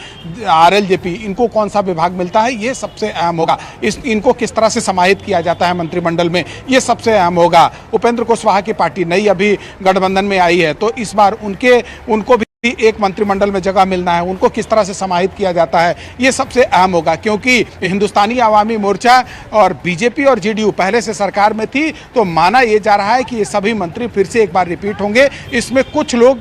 आरएलजेपी, इनको कौन सा विभाग मिलता है ये सबसे अहम होगा। इनको किस तरह से समाहित किया जाता है मंत्रिमंडल में, ये सबसे अहम होगा। उपेंद्र कुशवाहा की पार्टी नई अभी गठबंधन में आई है, तो इस बार उनको भी एक मंत्रिमंडल में जगह मिलना है, उनको किस तरह से समाहित किया जाता है ये सबसे अहम होगा। क्योंकि हिंदुस्तानी आवामी मोर्चा और बीजेपी और जेडीयू पहले से सरकार में थी, तो माना यह जा रहा है कि ये सभी मंत्री फिर से एक बार रिपीट होंगे। इसमें कुछ लोग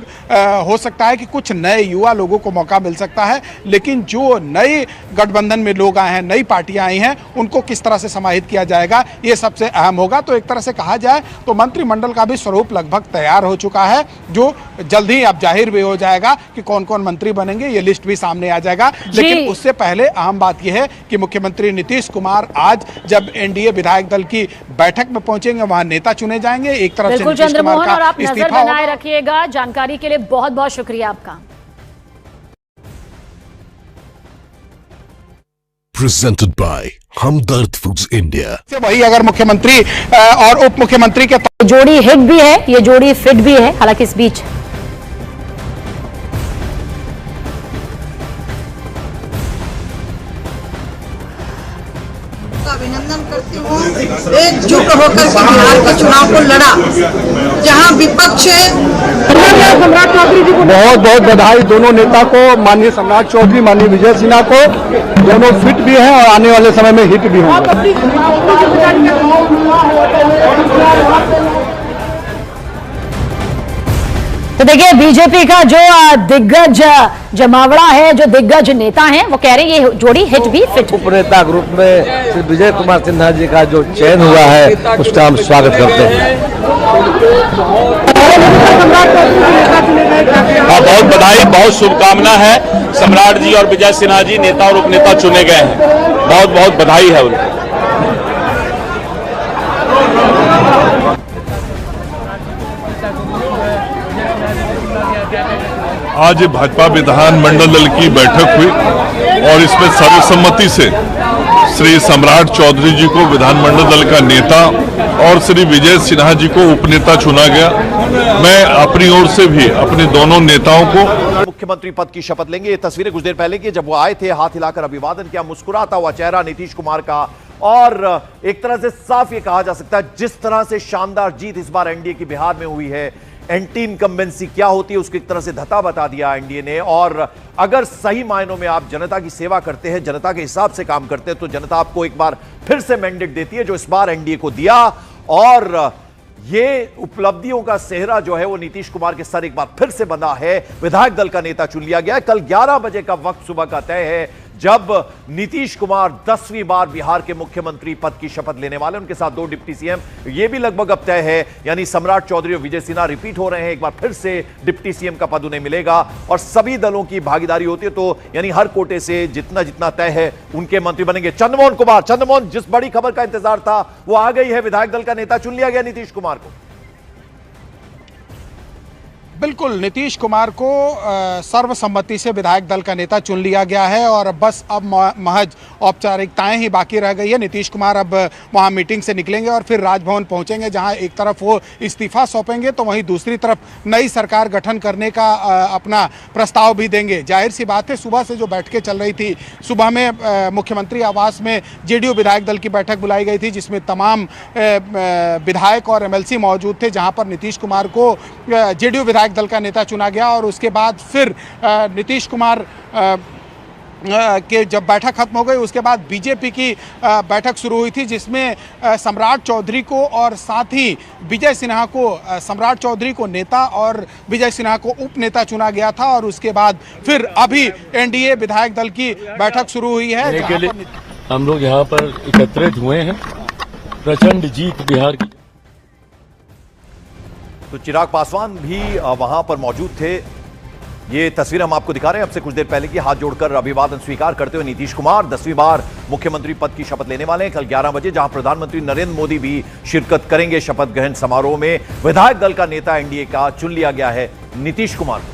हो सकता है कि कुछ नए युवा लोगों को मौका मिल सकता है, लेकिन जो नए गठबंधन में लोग आए हैं, नई पार्टियां आई हैं, उनको किस तरह से समाहित किया जाएगा ये सबसे अहम होगा। तो एक तरह से कहा जाए तो मंत्रिमंडल का भी स्वरूप लगभग तैयार हो चुका है, जो जल्द ही अब जाहिर भी हो जाएगा कि कौन कौन मंत्री बनेंगे, ये लिस्ट भी सामने आ जाएगा। लेकिन उससे पहले अहम बात यह है कि मुख्यमंत्री नीतीश कुमार आज जब एनडीए विधायक दल की बैठक में पहुंचेंगे, वहां नेता चुने जाएंगे। एक तरफ से नीतीश कुमार का आप नजर बनाए रखिएगा। जानकारी के लिए बहुत बहुत शुक्रिया आपका। Presented by Hamdard foods India. वही अगर मुख्यमंत्री और उप मुख्यमंत्री के जोड़ी हिट भी है, ये जोड़ी फिट भी है। हालांकि इस बीच अभिनंदन करती हूँ, एकजुट होकर के बिहार के चुनाव को लड़ा, जहाँ विपक्ष सम्राट चौधरी जी को बहुत बहुत बधाई। दोनों नेता को, माननीय सम्राट चौधरी, माननीय विजय सिन्हा को, दोनों फिट भी हैं और आने वाले समय में हिट भी होंगे। तो देखिए, बीजेपी का जो दिग्गज जमावड़ा है, जो दिग्गज नेता हैं, वो कह रहे हैं ये जोड़ी हिट भी फिट। उपनेता ग्रुप में श्री विजय कुमार सिन्हा जी का जो चयन हुआ है, उसका हम स्वागत करते हैं। बहुत बधाई, बहुत शुभकामना है। सम्राट जी और विजय सिन्हा जी नेता और उपनेता चुने गए हैं, बहुत बहुत बधाई है उनको। आज भाजपा विधानमंडल दल की बैठक हुई और इसमें सर्वसम्मति से श्री सम्राट चौधरी जी को विधानमंडल दल का नेता और श्री विजय सिन्हा जी को उपनेता चुना गया। मैं अपनी ओर से भी अपने दोनों नेताओं को मुख्यमंत्री पद की शपथ लेंगे। ये तस्वीरें कुछ देर पहले की, जब वो आए थे, हाथ हिलाकर अभिवादन किया, मुस्कुराता हुआ चेहरा नीतीश कुमार का, और एक तरह से साफ ये कहा जा सकता है जिस तरह से शानदार जीत इस बार एनडीए की बिहार में हुई है, एंटी इनकम्बेंसी क्या होती है उसकी एक तरह से धता बता दिया एनडीए ने। और अगर सही मायनों में आप जनता की सेवा करते हैं, जनता के हिसाब से काम करते हैं, तो जनता आपको एक बार फिर से मैंडेट देती है, जो इस बार एनडीए को दिया। और ये उपलब्धियों का सेहरा जो है वो नीतीश कुमार के सर एक बार फिर से बंधा है। विधायक दल का नेता चुन लिया गया है। कल 11 बजे का वक्त सुबह का तय है जब नीतीश कुमार 10वीं बार बिहार के मुख्यमंत्री पद की शपथ लेने वाले, उनके साथ 2 डिप्टी सीएम, ये भी लगभग अब तय है। यानी सम्राट चौधरी और विजय सिन्हा रिपीट हो रहे हैं, एक बार फिर से डिप्टी सीएम का पद उन्हें मिलेगा और सभी दलों की भागीदारी होती है, तो यानी हर कोटे से जितना जितना तय है उनके मंत्री बनेंगे। चंद्रमोहन कुमार, चंद्रमोहन, जिस बड़ी खबर का इंतजार था वो आ गई है, विधायक दल का नेता चुन लिया गया नीतीश कुमार को। बिल्कुल, नीतीश कुमार को सर्वसम्मति से विधायक दल का नेता चुन लिया गया है और बस अब महज औपचारिकताएं ही बाकी रह गई है। नीतीश कुमार अब वहां मीटिंग से निकलेंगे और फिर राजभवन पहुंचेंगे, जहां एक तरफ वो इस्तीफा सौंपेंगे तो वहीं दूसरी तरफ नई सरकार गठन करने का अपना प्रस्ताव भी देंगे। जाहिर सी बात है, सुबह से जो बैठकें चल रही थी, सुबह में मुख्यमंत्री आवास में जेडीयू विधायक दल की बैठक बुलाई गई थी, जिसमें तमाम विधायक और एमएलसी मौजूद थे, जहां पर नीतीश कुमार को जेडीयू विधायक दल का नेता चुना गया। और उसके बाद फिर नीतीश कुमार के जब बैठक खत्म हो गई, उसके बाद बीजेपी की बैठक शुरू हुई थी, जिसमें सम्राट चौधरी को और साथ ही विजय सिन्हा को, सम्राट चौधरी को नेता और विजय सिन्हा को उप नेता चुना गया था। और उसके बाद फिर अभी एनडीए विधायक दल की बैठक शुरू हुई है। हम लोग यहाँ पर एकत्रित हुए हैं, प्रचंड जीत बिहार की। तो चिराग पासवान भी वहां पर मौजूद थे। ये तस्वीर हम आपको दिखा रहे हैं अब से कुछ देर पहले की, हाथ जोड़कर अभिवादन स्वीकार करते हुए नीतीश कुमार 10वीं बार मुख्यमंत्री पद की शपथ लेने वाले हैं कल 11 बजे, जहां प्रधानमंत्री नरेंद्र मोदी भी शिरकत करेंगे शपथ ग्रहण समारोह में। विधायक दल का नेता एनडीए का चुन लिया गया है नीतीश कुमार।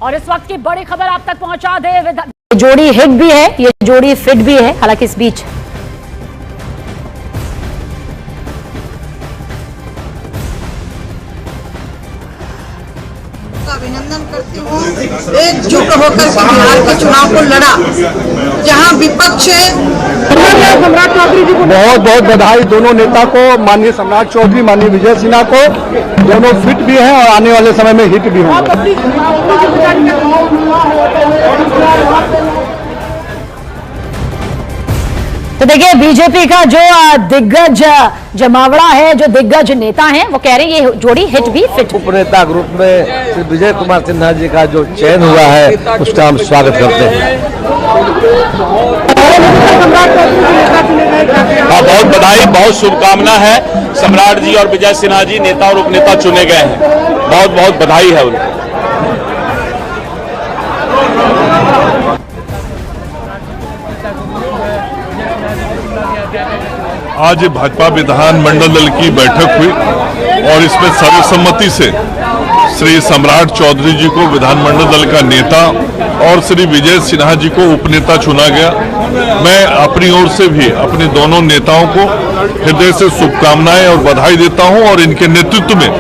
और इस वक्त की बड़ी खबर आप तक पहुंचा दे, ये जोड़ी हिट भी है, ये जोड़ी फिट भी है। हालांकि इस बीच अभिनंदन करती हूँ, एकजुट होकर के बिहार के चुनाव को लड़ा, जहाँ विपक्ष सम्राट चौधरी जी को बहुत बहुत बधाई दोनों नेता को, माननीय सम्राट चौधरी, माननीय विजय सिन्हा को। दोनों फिट भी हैं और आने वाले समय में हिट भी होंगे। तो देखिए, बीजेपी का जो दिग्गज जमावड़ा है, जो दिग्गज नेता हैं, वो कह रहे हैं ये जोड़ी हिट भी फिट। उपनेता ग्रुप में श्री विजय कुमार सिन्हा जी का जो चयन हुआ है उसका हम स्वागत करते हैं। बहुत बधाई, बहुत शुभकामना है। सम्राट जी और विजय सिन्हा जी नेता और उपनेता चुने गए हैं, बहुत बहुत बधाई है उनको। आज भाजपा विधानमंडल दल की बैठक हुई और इसमें सर्वसम्मति से श्री सम्राट चौधरी जी को विधानमंडल दल का नेता और श्री विजय सिन्हा जी को उपनेता चुना गया। मैं अपनी ओर से भी अपने दोनों नेताओं को हृदय से शुभकामनाएं और बधाई देता हूं और इनके नेतृत्व में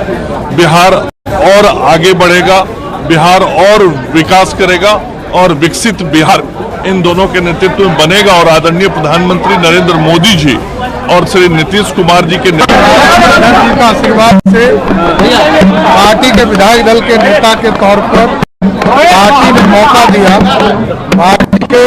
बिहार और आगे बढ़ेगा, बिहार और विकास करेगा और विकसित बिहार इन दोनों के नेतृत्व में बनेगा। और आदरणीय प्रधानमंत्री नरेंद्र मोदी जी और श्री नीतीश कुमार जी के का आशीर्वाद से पार्टी के विधायक दल के नेता के तौर पर पार्टी ने मौका दिया। पार्टी के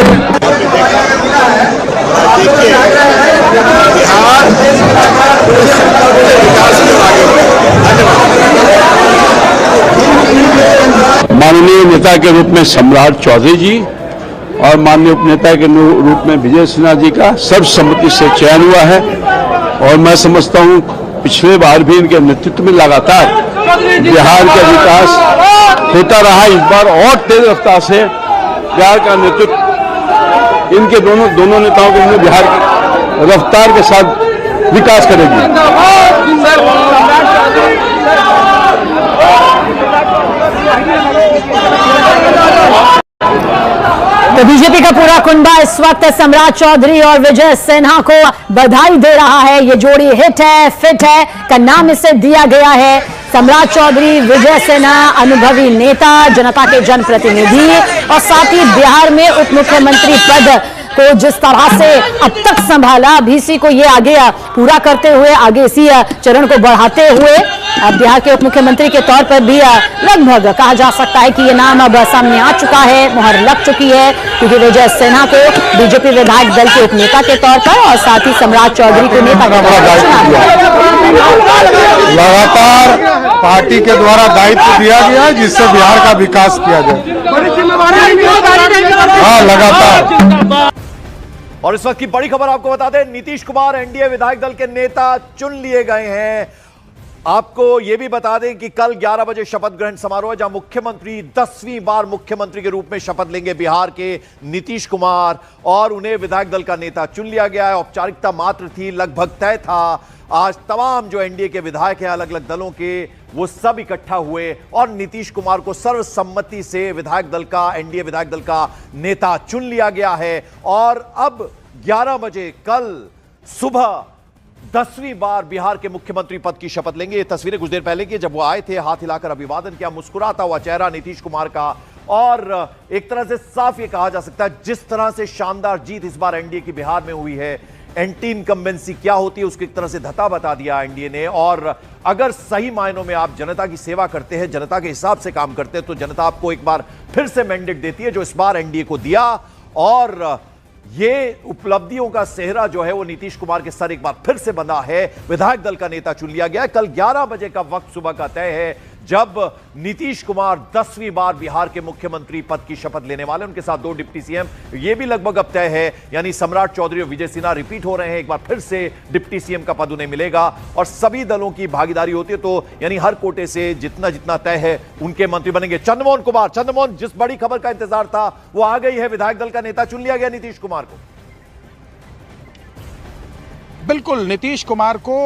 माननीय नेता के रूप में सम्राट चौधरी जी और माननीय उपनेता के रूप में विजय सिन्हा जी का सर्वसम्मति से चयन हुआ है। और मैं समझता हूं पिछले बार भी इनके नेतृत्व में लगातार बिहार का विकास होता रहा। इस बार और तेज रफ्तार से बिहार का नेतृत्व इनके दोनों नेताओं के बिहार की रफ्तार के साथ विकास करेगी। तो बीजेपी का पूरा कुंबा इस वक्त सम्राट चौधरी और विजय सिन्हा को बधाई दे रहा है। ये जोड़ी हिट है, फिट है का नाम इसे दिया गया है। सम्राट चौधरी, विजय सिन्हा अनुभवी नेता, जनता के जनप्रतिनिधि और साथ ही बिहार में उप मुख्यमंत्री पद को जिस तरह से अब तक संभाला, अभी इसी को ये आगे पूरा करते हुए, आगे इसी चरण को बढ़ाते हुए अब बिहार के उप मुख्यमंत्री के तौर पर भी लगभग कहा जा सकता है कि ये नाम अब सामने आ चुका है, मुहर लग चुकी है। क्योंकि विजय सिन्हा को बीजेपी विधायक दल के उपनेता के तौर पर और साथ ही सम्राट चौधरी को नेता के तौर पर चुना गया। लगातार पार्टी के द्वारा दायित्व दिया गया जिससे बिहार का विकास किया जाए। हाँ, लगातार। और इस वक्त की बड़ी खबर आपको बता दें, नीतीश कुमार एनडीए विधायक दल के नेता चुन लिए गए हैं। आपको यह भी बता दें कि कल 11 बजे शपथ ग्रहण समारोह है, जहां मुख्यमंत्री 10वीं बार मुख्यमंत्री के रूप में शपथ लेंगे बिहार के नीतीश कुमार और उन्हें विधायक दल का नेता चुन लिया गया है। औपचारिकता मात्र थी, लगभग तय था। आज तमाम जो एनडीए के विधायक हैं अलग अलग दलों के, वो सब इकट्ठा हुए और नीतीश कुमार को सर्वसम्मति से विधायक दल का, एनडीए विधायक दल का नेता चुन लिया गया है। और अब 11 बजे कल सुबह 10वीं बार बिहार के मुख्यमंत्री पद की शपथ लेंगे। ये तस्वीरें कुछ देर पहले की, जब वो आए थे, हाथ हिलाकर अभिवादन किया, मुस्कुराता हुआ चेहरा नीतीश कुमार का। और एक तरह से साफ ये कहा जा सकता है, जिस तरह से शानदार जीत इस बार एनडीए की बिहार में हुई है, एंटी इनकम्बेंसी क्या होती है उसको एक तरह से धता बता दिया एनडीए ने। और अगर सही मायनों में आप जनता की सेवा करते हैं, जनता के हिसाब से काम करते हैं, तो जनता आपको एक बार फिर से मैंडेट देती है, जो इस बार एनडीए को दिया। और ये उपलब्धियों का सेहरा जो है वो नीतीश कुमार के सर एक बार फिर से बंधा है। विधायक दल का नेता चुन लिया गया है। कल 11 बजे का वक्त सुबह का तय है जब नीतीश कुमार 10वीं बार बिहार के मुख्यमंत्री पद की शपथ लेने वाले, उनके साथ 2 डिप्टी सीएम, ये भी लगभग अब तय है। यानी सम्राट चौधरी और विजय सिन्हा रिपीट हो रहे हैं, एक बार फिर से डिप्टी सीएम का पद उन्हें मिलेगा और सभी दलों की भागीदारी होती है, तो यानी हर कोटे से जितना जितना तय है उनके मंत्री बनेंगे। चंद्रमोहन कुमार, चंद्रमोहन, जिस बड़ी खबर का इंतजार था वो आ गई है, विधायक दल का नेता चुन लिया गया नीतीश कुमार को। बिल्कुल, नीतीश कुमार को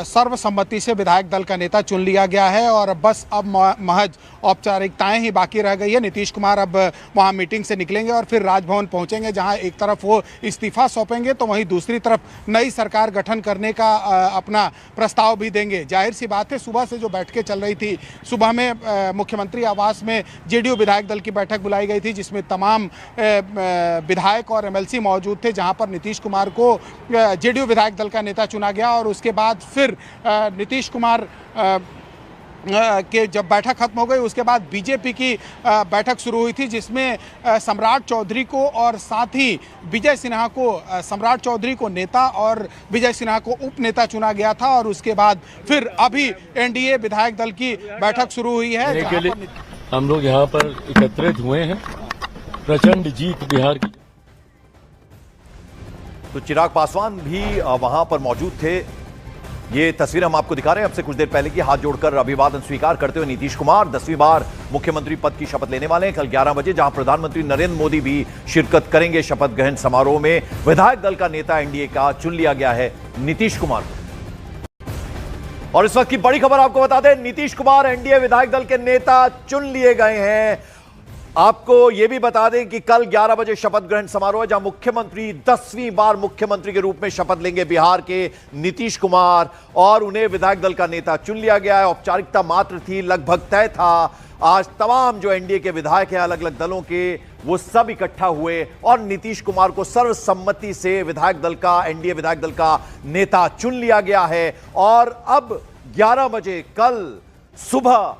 सर्वसम्मति से विधायक दल का नेता चुन लिया गया है और बस अब महज औपचारिकताएं ही बाकी रह गई है। नीतीश कुमार अब वहां मीटिंग से निकलेंगे और फिर राजभवन पहुंचेंगे, जहां एक तरफ वो इस्तीफा सौंपेंगे तो वहीं दूसरी तरफ नई सरकार गठन करने का अपना प्रस्ताव भी देंगे। जाहिर सी बात है, सुबह से जो बैठकें चल रही थी, सुबह में मुख्यमंत्री आवास में जेडीयू विधायक दल की बैठक बुलाई गई थी जिसमें तमाम विधायक और एमएलसी मौजूद थे, जहां पर नीतीश कुमार को जेडीयू विधायक दल का नेता चुना गया और उसके बाद फिर नीतीश कुमार के जब बैठक खत्म हो गई उसके बाद बीजेपी की बैठक शुरू हुई थी जिसमें सम्राट चौधरी को और साथ ही विजय सिन्हा को, सम्राट चौधरी को नेता और विजय सिन्हा को उप नेता चुना गया था और उसके बाद फिर अभी एनडीए विधायक दल की बैठक शुरू हुई है। के लिए हम लोग यहाँ पर एकत्रित हुए हैं, प्रचंड जीत बिहार की। तो चिराग पासवान भी वहां पर मौजूद थे। ये तस्वीर हम आपको दिखा रहे हैं अब से कुछ देर पहले की। हाथ जोड़कर अभिवादन स्वीकार करते हुए नीतीश कुमार 10वीं बार मुख्यमंत्री पद की शपथ लेने वाले हैं कल 11 बजे, जहां प्रधानमंत्री नरेंद्र मोदी भी शिरकत करेंगे शपथ ग्रहण समारोह में। विधायक दल का नेता एनडीए का चुन लिया गया है नीतीश कुमार को। और इस वक्त की बड़ी खबर आपको बता दें, नीतीश कुमार एनडीए विधायक दल के नेता चुन लिए गए हैं। आपको यह भी बता दें कि कल 11 बजे शपथ ग्रहण समारोह है जहां मुख्यमंत्री 10वीं बार मुख्यमंत्री के रूप में शपथ लेंगे बिहार के नीतीश कुमार और उन्हें विधायक दल का नेता चुन लिया गया है। औपचारिकता मात्र थी, लगभग तय था। आज तमाम जो एनडीए के विधायक हैं अलग अलग दलों के, वो सब इकट्ठा हुए और नीतीश कुमार को सर्वसम्मति से विधायक दल का, एनडीए विधायक दल का नेता चुन लिया गया है। और अब 11 बजे कल सुबह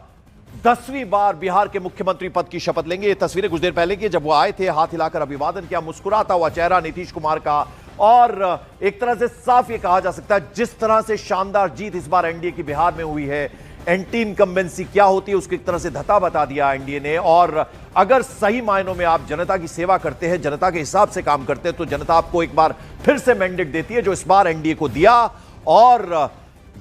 10वीं बार बिहार के मुख्यमंत्री पद की शपथ लेंगे। ये तस्वीरें कुछ देर पहले की जब वो आए थे, हाथ हिलाकर अभिवादन किया, मुस्कुराता हुआ चेहरा नीतीश कुमार का। और एक तरह से साफ ये कहा जा सकता है, जिस तरह से शानदार जीत इस बार एनडीए की बिहार में हुई है, एंटी इनकम्बेंसी क्या होती है उसकी एक तरह से धता बता दिया एनडीए ने। और अगर सही मायनों में आप जनता की सेवा करते हैं, जनता के हिसाब से काम करते हैं, तो जनता आपको एक बार फिर से मैंडेट देती है, जो इस बार एनडीए को दिया। और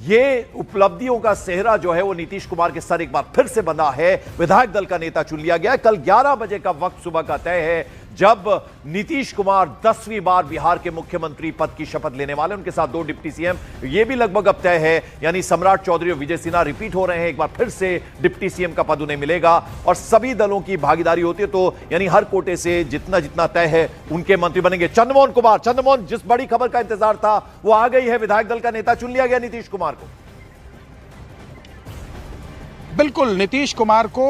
ये उपलब्धियों का सेहरा जो है वो नीतीश कुमार के सर एक बार फिर से बंधा है। विधायक दल का नेता चुन लिया गया है। कल 11 बजे का वक्त सुबह का तय है जब नीतीश कुमार 10वीं बार बिहार के मुख्यमंत्री पद की शपथ लेने वाले, उनके साथ 2 डिप्टी सीएम, ये भी लगभग अब तय है। यानी सम्राट चौधरी और विजय सिन्हा रिपीट हो रहे हैं, एक बार फिर से डिप्टी सीएम का पद उन्हें मिलेगा और सभी दलों की भागीदारी होती है, तो यानी हर कोटे से जितना जितना तय है उनके मंत्री बनेंगे। चंद्रमोहन कुमार, चंद्रमोहन, जिस बड़ी खबर का इंतजार था वो आ गई है, विधायक दल का नेता चुन लिया गया नीतीश कुमार को। बिल्कुल, नीतीश कुमार को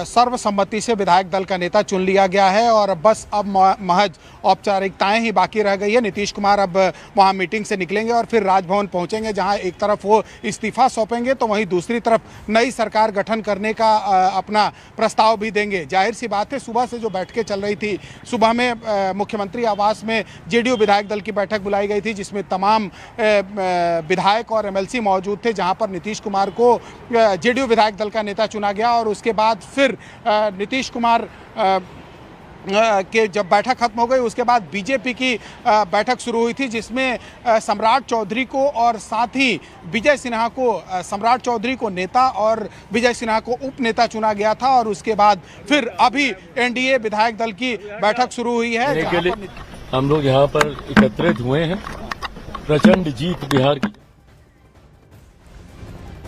सर्वसम्मति से विधायक दल का नेता चुन लिया गया है और बस अब महज औपचारिकताएं ही बाकी रह गई है। नीतीश कुमार अब वहां मीटिंग से निकलेंगे और फिर राजभवन पहुंचेंगे, जहां एक तरफ वो इस्तीफा सौंपेंगे तो वहीं दूसरी तरफ नई सरकार गठन करने का अपना प्रस्ताव भी देंगे। जाहिर सी बात है, सुबह से जो बैठकें चल रही थी, सुबह में मुख्यमंत्री आवास में जेडीयू विधायक दल की बैठक बुलाई गई थी जिसमें तमाम विधायक और एमएलसी मौजूद थे, जहां पर नीतीश कुमार को जेडीयू विधायक दल का नेता चुना गया और उसके बाद फिर नीतीश कुमार के जब बैठक खत्म हो गई उसके बाद बीजेपी की बैठक शुरू हुई थी जिसमें सम्राट चौधरी को और साथ ही विजय सिन्हा को, सम्राट चौधरी को नेता और विजय सिन्हा को उप नेता चुना गया था और उसके बाद फिर अभी एनडीए विधायक दल की बैठक शुरू हुई है। के लिए हम लोग यहाँ पर एकत्रित हुए हैं, प्रचंड जीत बिहार की।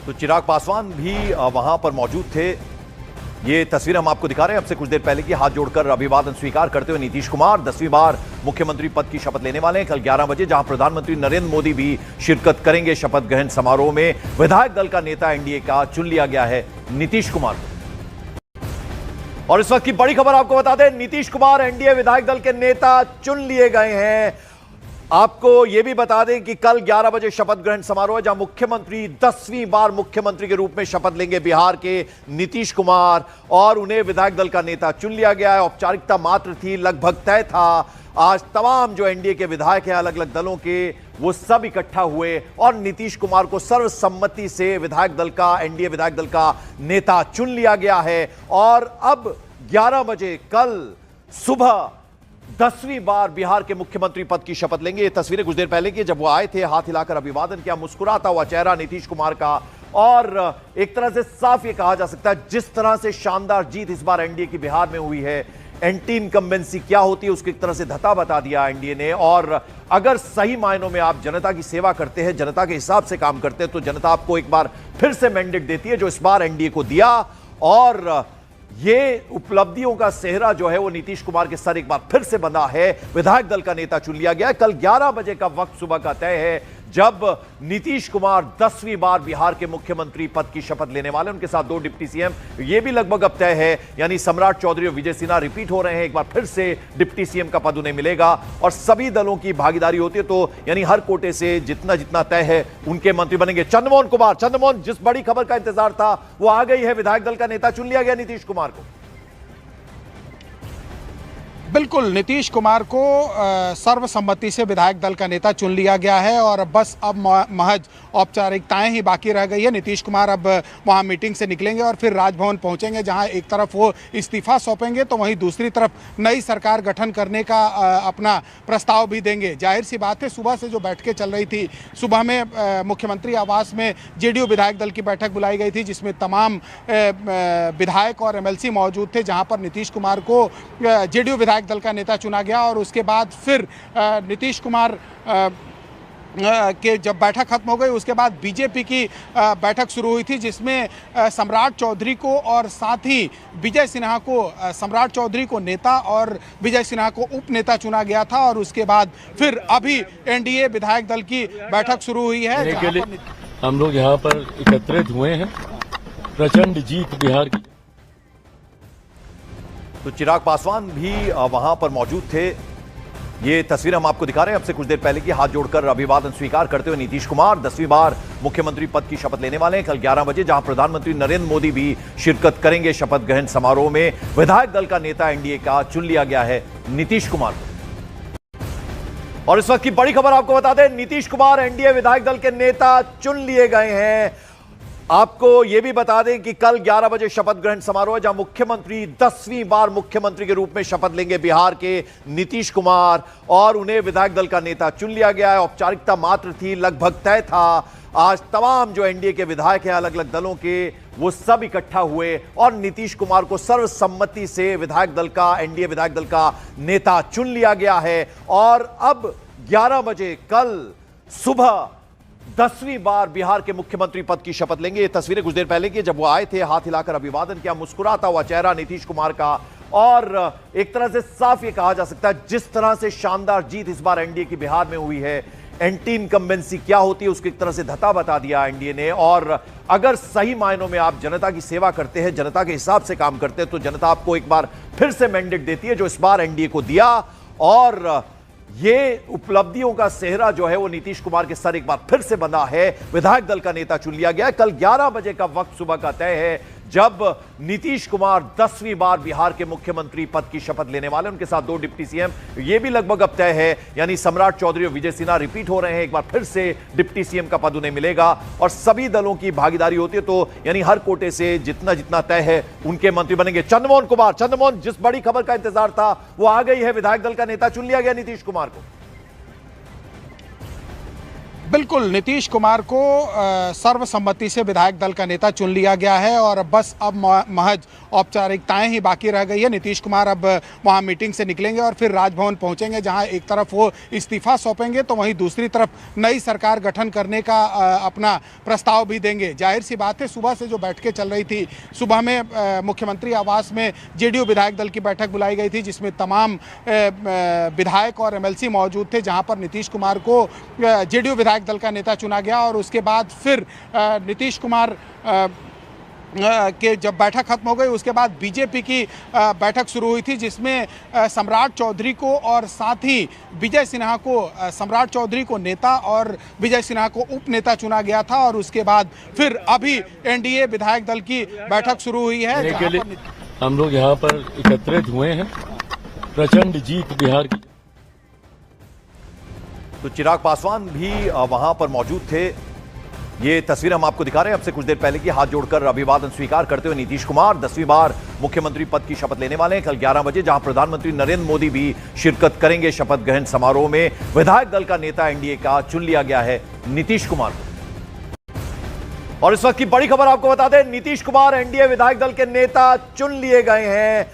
तो चिराग पासवान भी वहां पर मौजूद थे। ये तस्वीर हम आपको दिखा रहे हैं अब से कुछ देर पहले की। हाथ जोड़कर अभिवादन स्वीकार करते हुए नीतीश कुमार 10वीं बार मुख्यमंत्री पद की शपथ लेने वाले हैं कल 11 बजे, जहां प्रधानमंत्री नरेंद्र मोदी भी शिरकत करेंगे शपथ ग्रहण समारोह में। विधायक दल का नेता एनडीए का चुन लिया गया है नीतीश कुमार को। और इस वक्त की बड़ी खबर आपको बता दें, नीतीश कुमार एनडीए विधायक दल के नेता चुन लिए गए हैं। आपको यह भी बता दें कि कल 11 बजे शपथ ग्रहण समारोह है जहां मुख्यमंत्री 10वीं बार मुख्यमंत्री के रूप में शपथ लेंगे बिहार के नीतीश कुमार और उन्हें विधायक दल का नेता चुन लिया गया है। औपचारिकता मात्र थी, लगभग तय था। आज तमाम जो एनडीए के विधायक हैं अलग अलग दलों के, वो सब इकट्ठा हुए और नीतीश कुमार को सर्वसम्मति से विधायक दल का, एनडीए विधायक दल का नेता चुन लिया गया है। और अब 11 बजे कल सुबह 10वीं बार बिहार के मुख्यमंत्री पद की शपथ लेंगे। ये तस्वीरें कुछ देर पहले की, जब वो आए थे, हाथ हिलाकर अभिवादन किया, मुस्कुराता हुआ चेहरा नीतीश कुमार का। और एक तरह से साफ ये कहा जा सकता है, जिस तरह से शानदार जीत इस बार एनडीए की बिहार में हुई है, एंटी इनकम्बेंसी क्या होती है उसकी एक तरह से धता बता दिया एनडीए ने। और अगर सही मायनों में आप जनता की सेवा करते हैं, जनता के हिसाब से काम करते हैं, तो जनता आपको एक बार फिर से मैंडेट देती है, जो इस बार एनडीए को दिया। और ये उपलब्धियों का सेहरा जो है वो नीतीश कुमार के सर एक बार फिर से बंधा है। विधायक दल का नेता चुन लिया गया। कल 11 बजे का वक्त सुबह का तय है, जब नीतीश कुमार 10वीं बार बिहार के मुख्यमंत्री पद की शपथ लेने वाले। उनके साथ 2 डिप्टी सीएम, ये भी लगभग अब तय है, यानी सम्राट चौधरी और विजय सिन्हा रिपीट हो रहे हैं। एक बार फिर से डिप्टी सीएम का पद उन्हें मिलेगा और सभी दलों की भागीदारी होती है, तो यानी हर कोटे से जितना जितना तय है उनके मंत्री बनेंगे। चंद्रमोहन कुमार, चंद्रमोहन, जिस बड़ी खबर का इंतजार था वो आ गई है, विधायक दल का नेता चुन लिया गया नीतीश कुमार को। बिल्कुल, नीतीश कुमार को सर्वसम्मति से विधायक दल का नेता चुन लिया गया है और बस अब महज औपचारिकताएं ही बाकी रह गई है। नीतीश कुमार अब वहां मीटिंग से निकलेंगे और फिर राजभवन पहुंचेंगे, जहां एक तरफ वो इस्तीफा सौंपेंगे तो वहीं दूसरी तरफ नई सरकार गठन करने का अपना प्रस्ताव भी देंगे। जाहिर सी बात है, सुबह से जो बैठकें चल रही थी, सुबह में मुख्यमंत्री आवास में जेडीयू विधायक दल की बैठक बुलाई गई थी, जिसमें तमाम विधायक और एमएलसी मौजूद थे, जहाँ पर नीतीश कुमार को जेडीयू विधायक दल का नेता चुना गया। और उसके बाद फिर नीतीश कुमार के जब बैठक खत्म हो गई, उसके बाद बीजेपी की बैठक शुरू हुई थी, जिसमें सम्राट चौधरी को और साथ ही विजय सिन्हा को, सम्राट चौधरी को नेता और विजय सिन्हा को उप नेता चुना गया था। और उसके बाद फिर अभी एनडीए विधायक दल की बैठक शुरू हुई है। हम लोग यहाँ पर एकत्रित हुए हैं, प्रचंड जीत बिहार की। तो चिराग पासवान भी वहां पर मौजूद थे। ये तस्वीर हम आपको दिखा रहे हैं। अब से कुछ देर पहले की हाथ जोड़कर अभिवादन स्वीकार करते हुए नीतीश कुमार 10वीं बार मुख्यमंत्री पद की शपथ लेने वाले हैं कल 11 बजे, जहां प्रधानमंत्री नरेंद्र मोदी भी शिरकत करेंगे शपथ ग्रहण समारोह में। विधायक दल का नेता एनडीए का चुन लिया गया है नीतीश कुमार को। और इस वक्त की बड़ी खबर आपको बता दें, नीतीश कुमार एनडीए विधायक दल के नेता चुन लिए गए हैं। आपको यह भी बता दें कि कल 11 बजे शपथ ग्रहण समारोह है, जहां मुख्यमंत्री 10वीं बार मुख्यमंत्री के रूप में शपथ लेंगे बिहार के नीतीश कुमार, और उन्हें विधायक दल का नेता चुन लिया गया है। औपचारिकता मात्र थी, लगभग तय था। आज तमाम जो एनडीए के विधायक हैं अलग अलग दलों के, वो सब इकट्ठा हुए और नीतीश कुमार को सर्वसम्मति से विधायक दल का, एनडीए विधायक दल का नेता चुन लिया गया है। और अब 11 बजे कल सुबह 10वीं बार बिहार के मुख्यमंत्री पद की शपथ लेंगे। ये तस्वीरें कुछ देर पहले की, जब वो आए थे, हाथ हिलाकर अभिवादन किया, मुस्कुराता हुआ चेहरा नीतीश कुमार का। और एक तरह से साफ ये कहा जा सकता है, जिस तरह से शानदार जीत इस बार एनडीए की बिहार में हुई है, एंटी इनकम्बेंसी क्या होती है उसकी एक तरह से धता बता दिया एनडीए ने। और अगर सही मायनों में आप जनता की सेवा करते हैं, जनता के हिसाब से काम करते हैं, तो जनता आपको एक बार फिर से मैंडेट देती है, जो इस बार एनडीए को दिया। और ये उपलब्धियों का सेहरा जो है वो नीतीश कुमार के सर एक बार फिर से बंधा है। विधायक दल का नेता चुन लिया गया। कल 11 बजे का वक्त सुबह का तय है, जब नीतीश कुमार 10वीं बार बिहार के मुख्यमंत्री पद की शपथ लेने वाले। उनके साथ 2 डिप्टी सीएम, ये भी लगभग अब तय है, यानी सम्राट चौधरी और विजय सिन्हा रिपीट हो रहे हैं। एक बार फिर से डिप्टी सीएम का पद उन्हें मिलेगा और सभी दलों की भागीदारी होती है, तो यानी हर कोटे से जितना जितना तय है उनके मंत्री बनेंगे। चंद्रमोहन कुमार, चंद्रमोहन, जिस बड़ी खबर का इंतजार था वो आ गई है, विधायक दल का नेता चुन लिया गया नीतीश कुमार को। बिल्कुल, नीतीश कुमार को सर्वसम्मति से विधायक दल का नेता चुन लिया गया है और बस अब महज औपचारिकताएं ही बाकी रह गई है। नीतीश कुमार अब वहां मीटिंग से निकलेंगे और फिर राजभवन पहुंचेंगे, जहां एक तरफ वो इस्तीफा सौंपेंगे तो वहीं दूसरी तरफ नई सरकार गठन करने का अपना प्रस्ताव भी देंगे। जाहिर सी बात है, सुबह से जो बैठकें चल रही थी, सुबह में मुख्यमंत्री आवास में जेडीयू विधायक दल की बैठक बुलाई गई थी, जिसमें तमाम विधायक और एमएलसी मौजूद थे, जहां पर नीतीश कुमार को जेडीयू विधायक दल का नेता चुना गया। और उसके बाद फिर नीतीश कुमार के जब बैठक खत्म हो गई, उसके बाद बीजेपी की बैठक शुरू हुई थी, जिसमें सम्राट चौधरी को और साथ ही विजय सिन्हा को, सम्राट चौधरी को नेता और विजय सिन्हा को उप नेता चुना गया था। और उसके बाद फिर अभी एनडीए विधायक दल की बैठक शुरू हुई है। हम लोग यहाँ पर एकत्रित हुए हैं, प्रचंड जीत बिहार की। तो चिराग पासवान भी वहां पर मौजूद थे। ये तस्वीर हम आपको दिखा रहे हैं अब से कुछ देर पहले की। हाथ जोड़कर अभिवादन स्वीकार करते हुए नीतीश कुमार 10वीं बार मुख्यमंत्री पद की शपथ लेने वाले हैं कल 11 बजे, जहां प्रधानमंत्री नरेंद्र मोदी भी शिरकत करेंगे शपथ ग्रहण समारोह में। विधायक दल का नेता एनडीए का चुन लिया गया है नीतीश कुमार को। और इस वक्त की बड़ी खबर आपको बता दें, नीतीश कुमार एनडीए विधायक दल के नेता चुन लिए गए हैं।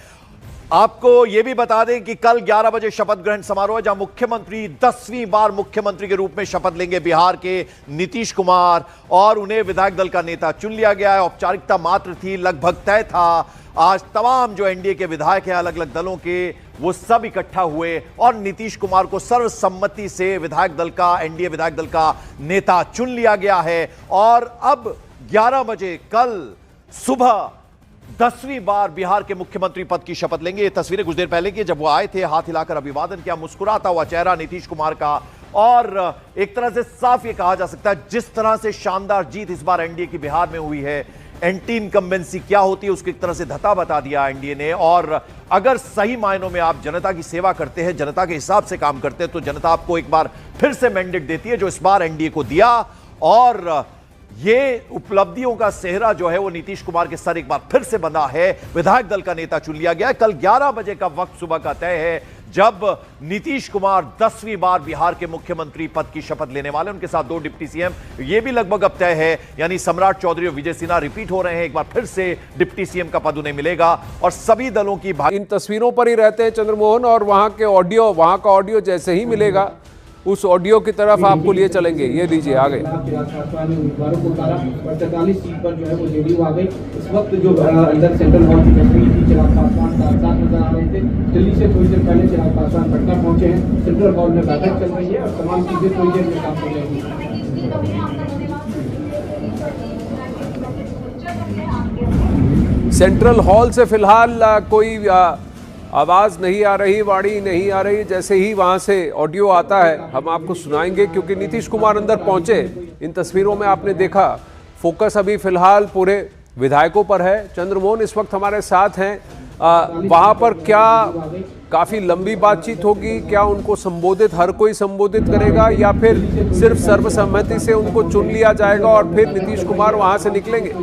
आपको यह भी बता दें कि कल 11 बजे शपथ ग्रहण समारोह है, जहां मुख्यमंत्री 10वीं बार मुख्यमंत्री के रूप में शपथ लेंगे बिहार के नीतीश कुमार, और उन्हें विधायक दल का नेता चुन लिया गया है। औपचारिकता मात्र थी, लगभग तय था। आज तमाम जो एनडीए के विधायक हैं अलग अलग दलों के, वो सब इकट्ठा हुए और नीतीश कुमार को सर्वसम्मति से विधायक दल का, एनडीए विधायक दल का नेता चुन लिया गया है। और अब 11 बजे कल सुबह 10वीं बार बिहार के मुख्यमंत्री पद की शपथ लेंगे। ये तस्वीरें कुछ देर पहले की, जब वो आए थे, हाथ हिलाकर अभिवादन किया, मुस्कुराता हुआ चेहरा नीतीश कुमार का। और एक तरह से साफ ये कहा जा सकता है, जिस तरह से शानदार जीत इस बार एनडीए की बिहार में हुई है, एंटी इनकम्बेंसी क्या होती है उसकी एक तरह से धता बता दिया एनडीए ने। और अगर सही मायनों में आप जनता की सेवा करते हैं, जनता के हिसाब से काम करते हैं, तो जनता आपको एक बार फिर से मैंडेट देती है, जो इस बार एनडीए को दिया। और ये उपलब्धियों का सेहरा जो है वो नीतीश कुमार के सर एक बार फिर से बंधा है। विधायक दल का नेता चुन लिया गया है। कल 11 बजे का वक्त सुबह का तय है, जब नीतीश कुमार 10वीं बार बिहार के मुख्यमंत्री पद की शपथ लेने वाले। उनके साथ 2 डिप्टी सीएम, ये भी लगभग अब तय है, यानी सम्राट चौधरी और विजय सिन्हा रिपीट हो रहे हैं। एक बार फिर से डिप्टी सीएम का पद उन्हें मिलेगा। और सभी दलों की इन तस्वीरों पर ही रहते हैं चंद्रमोहन, और वहां का ऑडियो जैसे ही मिलेगा उस ऑडियो की तरफ आपको लिए चलेंगे। ये दीजिए, आ गए। उम्मीदवारों को उतारा और 43 सीट पर जो है वो जेडीयू आ गई। इस वक्त जो अंदर सेंट्रल हॉल की तस्वीर थी, चिराग पासवान साथ नजर आ रहे थे। दिल्ली से थोड़ी देर पहले चिराग पासवान पटना पहुंचे हैं। सेंट्रल हॉल में बैठक चल रही है और तमाम चीजें थोड़ी देर में काम हो जाएगी। सेंट्रल हॉल से फिलहाल कोई आवाज़ नहीं आ रही, वाणी नहीं आ रही। जैसे ही वहाँ से ऑडियो आता है हम आपको सुनाएंगे, क्योंकि नीतीश कुमार अंदर पहुँचे। इन तस्वीरों में आपने देखा, फोकस अभी फिलहाल पूरे विधायकों पर है। चंद्रमोहन इस वक्त हमारे साथ हैं। वहाँ पर क्या काफ़ी लंबी बातचीत होगी? क्या उनको संबोधित हर कोई संबोधित करेगा, या फिर सिर्फ सर्वसम्मति से उनको चुन लिया जाएगा और फिर नीतीश कुमार वहाँ से निकलेंगे?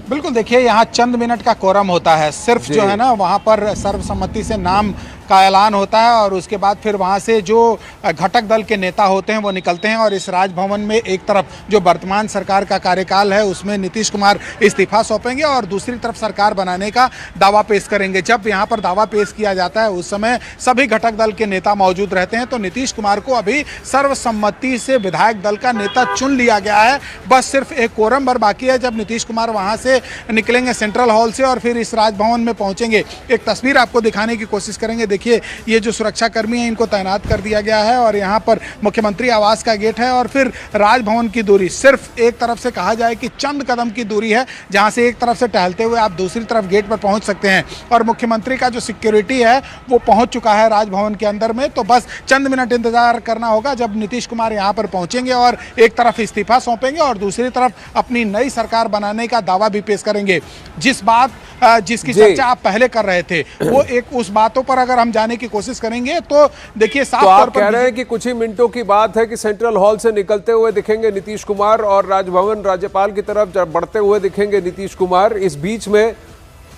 बिल्कुल, देखिए यहाँ चंद मिनट का कोरम होता है, सिर्फ जो है ना वहाँ पर सर्वसम्मति से नाम का ऐलान होता है, और उसके बाद फिर वहाँ से जो घटक दल के नेता होते हैं वो निकलते हैं। और इस राजभवन में एक तरफ जो वर्तमान सरकार का कार्यकाल है उसमें नीतीश कुमार इस्तीफा सौंपेंगे और दूसरी तरफ सरकार बनाने का दावा पेश करेंगे। जब यहाँ पर दावा पेश किया जाता है उस समय सभी घटक दल के नेता मौजूद रहते हैं। तो नीतीश कुमार को अभी सर्वसम्मति से विधायक दल का नेता चुन लिया गया है। बस सिर्फ एक कोरम भर बाकी है, जब नीतीश कुमार वहाँ से निकलेंगे सेंट्रल हॉल से और फिर इस राजभवन में पहुँचेंगे। एक तस्वीर आपको दिखाने की कोशिश करेंगे। देखिए, ये जो सुरक्षा कर्मी हैं इनको तैनात कर दिया गया है, और यहाँ पर मुख्यमंत्री आवास का गेट है, और फिर राजभवन की दूरी सिर्फ एक तरफ से कहा जाए कि चंद कदम की दूरी है, जहाँ से एक तरफ से टहलते हुए आप दूसरी तरफ गेट पर पहुँच सकते हैं। और मुख्यमंत्री का जो सिक्योरिटी है वो पहुँच चुका है राजभवन के अंदर में। तो बस चंद मिनट इंतजार करना होगा, जब नीतीश कुमार यहाँ पर पहुँचेंगे और एक तरफ इस्तीफा सौंपेंगे और दूसरी तरफ अपनी नई सरकार बनाने का दावा भी पेश करेंगे। जिसकी चर्चा आप पहले कर रहे थे, वो एक उस बातों पर अगर हम जाने की कोशिश करेंगे तो देखिए साफ तौर पर कह रहे हैं कि कुछ ही मिनटों की बात है कि सेंट्रल हॉल से निकलते हुए दिखेंगे नीतीश कुमार, और राजभवन राज्यपाल की तरफ बढ़ते हुए दिखेंगे नीतीश कुमार। इस बीच में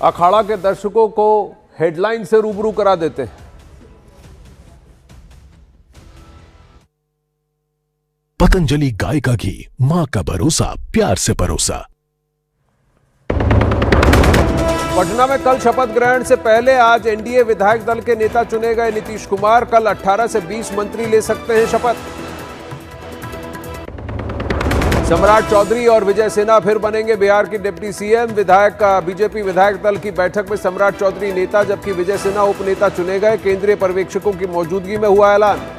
अखाड़ा के दर्शकों को हेडलाइन से रूबरू करा देते हैं। पतंजलि गाय का घी, मां का भरोसा, प्यार से परोसा। पटना में कल शपथ ग्रहण से पहले आज एनडीए विधायक दल के नेता चुने गए नीतीश कुमार। कल 18 से 20 मंत्री ले सकते हैं शपथ। सम्राट चौधरी और विजय सिन्हा फिर बनेंगे बिहार की डिप्टी सीएम। बीजेपी विधायक दल की बैठक में सम्राट चौधरी नेता जबकि विजय सिन्हा उपनेता चुने गए। केंद्रीय पर्यवेक्षकों की मौजूदगी में हुआ ऐलान।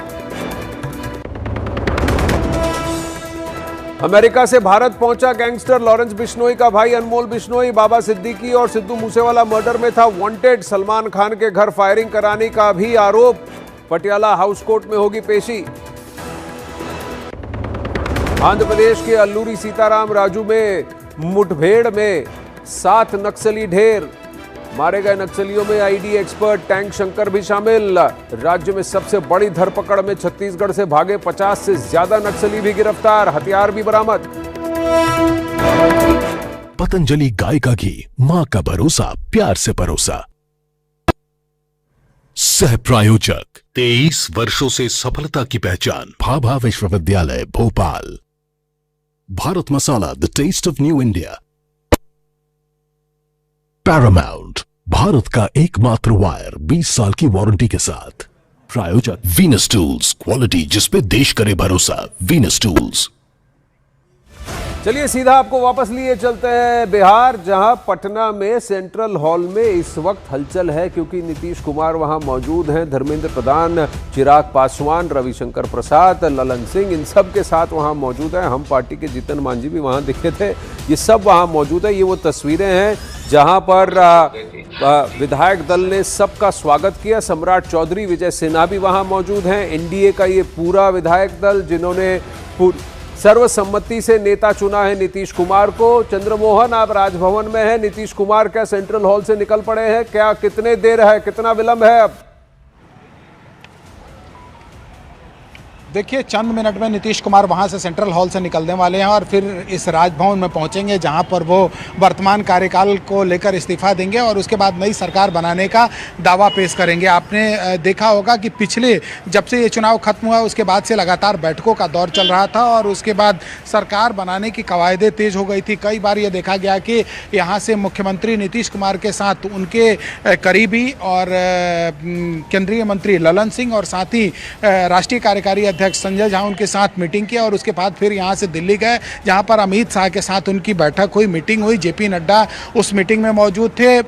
अमेरिका से भारत पहुंचा गैंगस्टर लॉरेंस बिश्नोई का भाई अनमोल बिश्नोई। बाबा सिद्दीकी और सिद्धू मूसेवाला मर्डर में था वांटेड। सलमान खान के घर फायरिंग कराने का भी आरोप। पटियाला हाउस कोर्ट में होगी पेशी। आंध्र प्रदेश के अल्लूरी सीताराम राजू में मुठभेड़ में 7 नक्सली ढेर। मारे गए नक्सलियों में आईडी एक्सपर्ट टैंक शंकर भी शामिल। राज्य में सबसे बड़ी धरपकड़ में छत्तीसगढ़ से भागे 50 से ज्यादा नक्सली भी गिरफ्तार, हथियार भी बरामद। पतंजलि गाय का घी, मां का भरोसा, प्यार से परोसा। सह प्रायोजक 23 वर्षों से सफलता की पहचान, भाभा विश्वविद्यालय Bhopal. Bharat Masala, the taste of new India. Paramount, Bharat का एकमात्र वायर 20 साल की वारंटी के साथ। प्रायोजक वीनस टूल्स, क्वालिटी जिसपे देश करे भरोसा, वीनस टूल्स। चलिए सीधा आपको वापस लिए चलते हैं बिहार, जहां पटना में सेंट्रल हॉल में इस वक्त हलचल है क्योंकि नीतीश कुमार वहां मौजूद हैं। धर्मेंद्र प्रधान, चिराग पासवान, रविशंकर प्रसाद, ललन सिंह, इन सब के साथ वहां मौजूद हैं। हम पार्टी के जीतन मांझी भी वहां दिखे थे। ये सब वहां मौजूद है। ये वो तस्वीरें हैं जहां पर विधायक दल ने सबका स्वागत किया। सम्राट चौधरी, विजय सिन्हा भी वहां मौजूद हैं। एनडीए का ये पूरा विधायक दल जिन्होंने सर्वसम्मति से नेता चुना है नीतीश कुमार को। चंद्रमोहन आप राजभवन में हैं, नीतीश कुमार क्या सेंट्रल हॉल से निकल पड़े हैं? क्या कितने देर है, कितना विलंब है अब? देखिए, चंद मिनट में नीतीश कुमार वहां से सेंट्रल हॉल से निकलने वाले हैं और फिर इस राजभवन में पहुंचेंगे जहां पर वो वर्तमान कार्यकाल को लेकर इस्तीफा देंगे और उसके बाद नई सरकार बनाने का दावा पेश करेंगे। आपने देखा होगा कि पिछले जब से ये चुनाव खत्म हुआ उसके बाद से लगातार बैठकों का दौर चल रहा था और उसके बाद सरकार बनाने की कवायदें तेज हो गई थी। कई बार ये देखा गया कि यहाँ से मुख्यमंत्री नीतीश कुमार के साथ उनके करीबी और केंद्रीय मंत्री ललन सिंह और साथ ही राष्ट्रीय कार्यकारी अध्यक्ष संजय झा उनके साथ मीटिंग किया और उसके बाद फिर यहां से दिल्ली गए जहां पर अमित शाह के साथ उनकी बैठक हुई, मीटिंग हुई। जेपी नड्डा उस मीटिंग में मौजूद थे।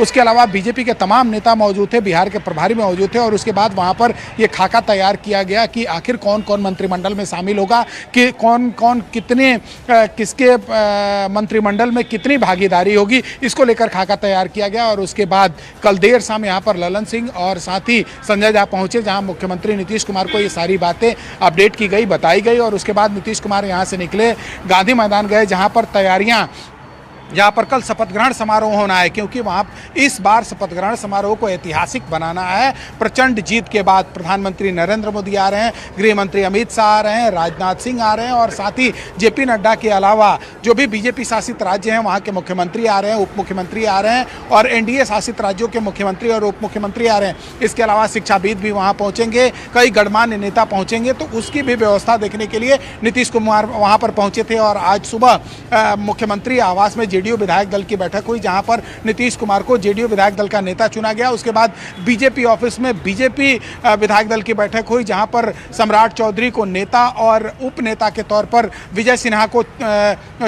उसके अलावा बीजेपी के तमाम नेता मौजूद थे, बिहार के प्रभारी मौजूद थे और उसके बाद वहां पर यह खाका तैयार किया गया कि आखिर कौन कौन मंत्रिमंडल में शामिल होगा, कि कौन कौन कितने किसके मंत्रिमंडल में कितनी भागीदारी होगी, इसको लेकर खाका तैयार किया गया। और उसके बाद कल देर शाम यहाँ पर ललन सिंह और साथ ही संजय झा पहुंचे जहां मुख्यमंत्री नीतीश कुमार को ये सारी बातें अपडेट की गई, बताई गई और उसके बाद नीतीश कुमार यहां से निकले, गांधी मैदान गए जहां पर तैयारियां, जहाँ पर कल शपथ ग्रहण समारोह होना है क्योंकि वहाँ इस बार शपथ ग्रहण समारोह को ऐतिहासिक बनाना है। प्रचंड जीत के बाद प्रधानमंत्री नरेंद्र मोदी आ रहे हैं, गृह मंत्री अमित शाह आ रहे हैं, राजनाथ सिंह आ रहे हैं और साथ ही जेपी नड्डा के अलावा जो भी बीजेपी शासित राज्य हैं वहाँ के मुख्यमंत्री आ रहे हैं, उप मुख्यमंत्री आ रहे हैं और एनडीए शासित राज्यों के मुख्यमंत्री और उप मुख्यमंत्री आ रहे हैं। इसके अलावा शिक्षाविद भी वहाँ पहुँचेंगे, कई गणमान्य नेता पहुँचेंगे, तो उसकी भी व्यवस्था देखने के लिए नीतीश कुमार वहाँ पर पहुँचे थे। और आज सुबह मुख्यमंत्री आवास में जेडीयू विधायक दल की बैठक हुई जहां पर नीतीश कुमार को जेडीयू विधायक दल का नेता चुना गया। उसके बाद बीजेपी ऑफिस में बीजेपी विधायक दल की बैठक हुई जहां पर सम्राट चौधरी को नेता और उप नेता के तौर पर विजय सिन्हा को